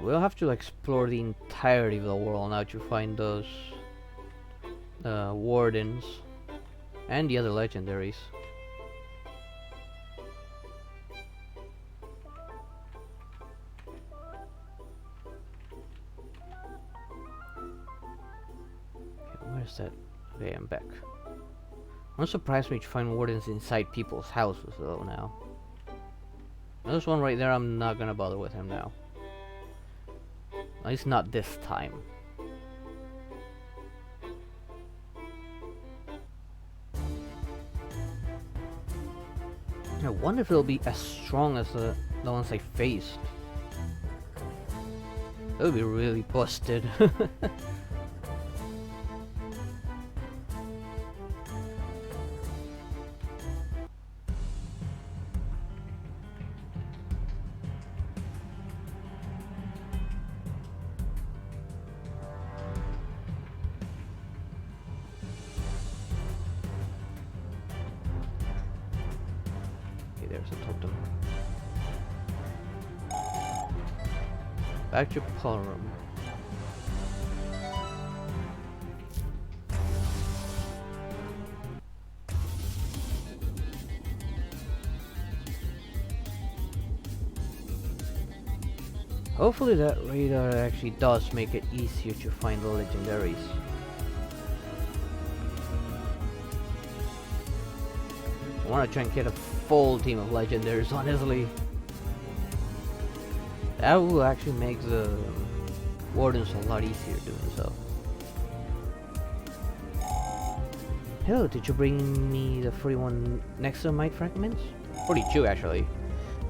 We'll have to explore the entirety of the world now to find those wardens and the other legendaries. Okay, where's that? Okay, I'm back. I'm surprised me to find wardens inside people's houses though now. There's one right there, I'm not gonna bother with him now. At least not this time. I wonder if it'll be as strong as the ones I faced. That would be really busted. Okay, there's a totem. Back to Paul room. Hopefully that radar actually does make it easier to find the legendaries. I want to try and get a full team of legendaries, honestly. That will actually make the wardens a lot easier doing so. Hello, did you bring me the 41 Nexomite fragments? 42 actually.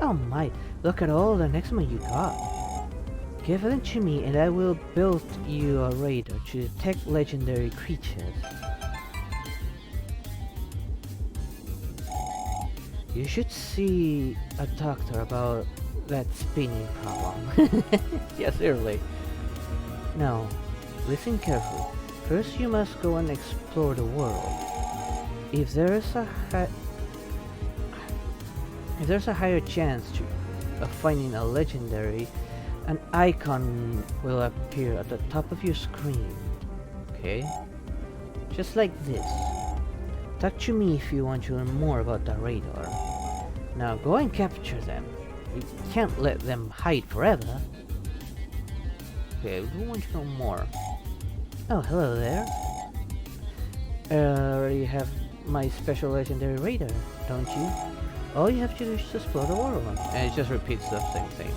Oh my, look at all the Nexomite you got. Give them to me and I will build you a radar to detect legendary creatures. You should see a doctor about that spinning problem. Yes, seriously. Now, listen carefully. First you must go and explore the world. If there's a higher chance of finding a legendary, an icon will appear at the top of your screen. Okay? Just like this. Talk to me if you want to learn more about the radar. Now go and capture them. You can't let them hide forever. Okay, we want to know more. Oh, hello there. Already have my special legendary radar, don't you? All you have to do is just explore the world. And it just repeats the same thing.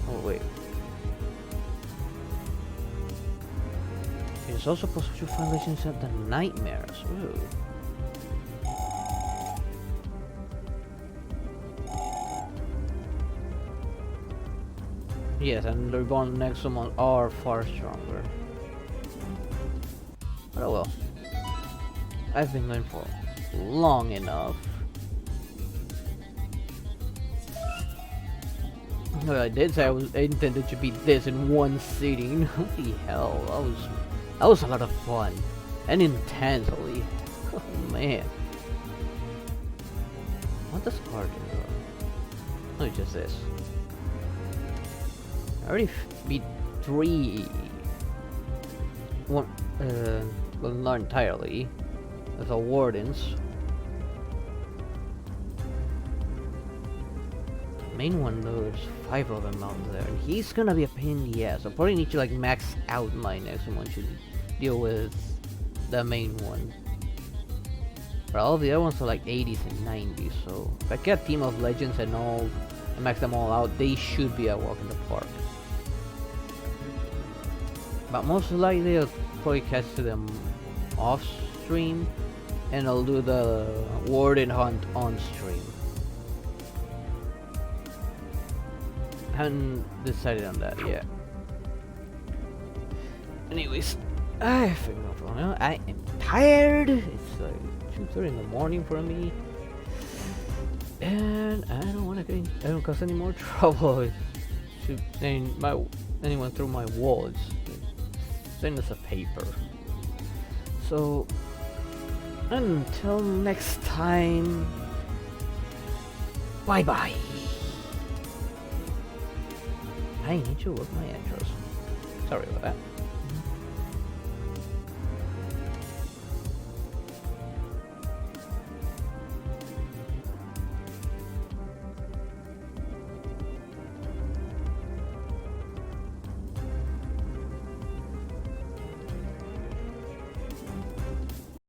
Oh wait. It's also possible to find legends at the nightmares. Ooh. Yes, and the reborn Nexomon are far stronger. But oh well. I've been going for long enough. No, I did say I intended to beat this in one sitting. Holy hell, that was a lot of fun. And intense, holy oh man. What does card do? Oh, just this. I already beat 3. One, well, not entirely. With the wardens. The main one though, there's 5 of them out there. And he's gonna be a pain in the ass. I probably need to like max out my Nexomon to deal with the main one. But all the other ones are like 80s and 90s, so if I get a team of legends and all and max them all out, they should be a walk in the park. But most likely I'll probably catch them off stream and I'll do the warden hunt on stream. Haven't decided on that yet. Anyways, I think I am tired. It's like 2:30 in the morning for me, and I don't want to get. I don't cause any more trouble. Anyone through my walls. Send us a paper. So until next time, bye bye. I need to work my intros. Sorry about that.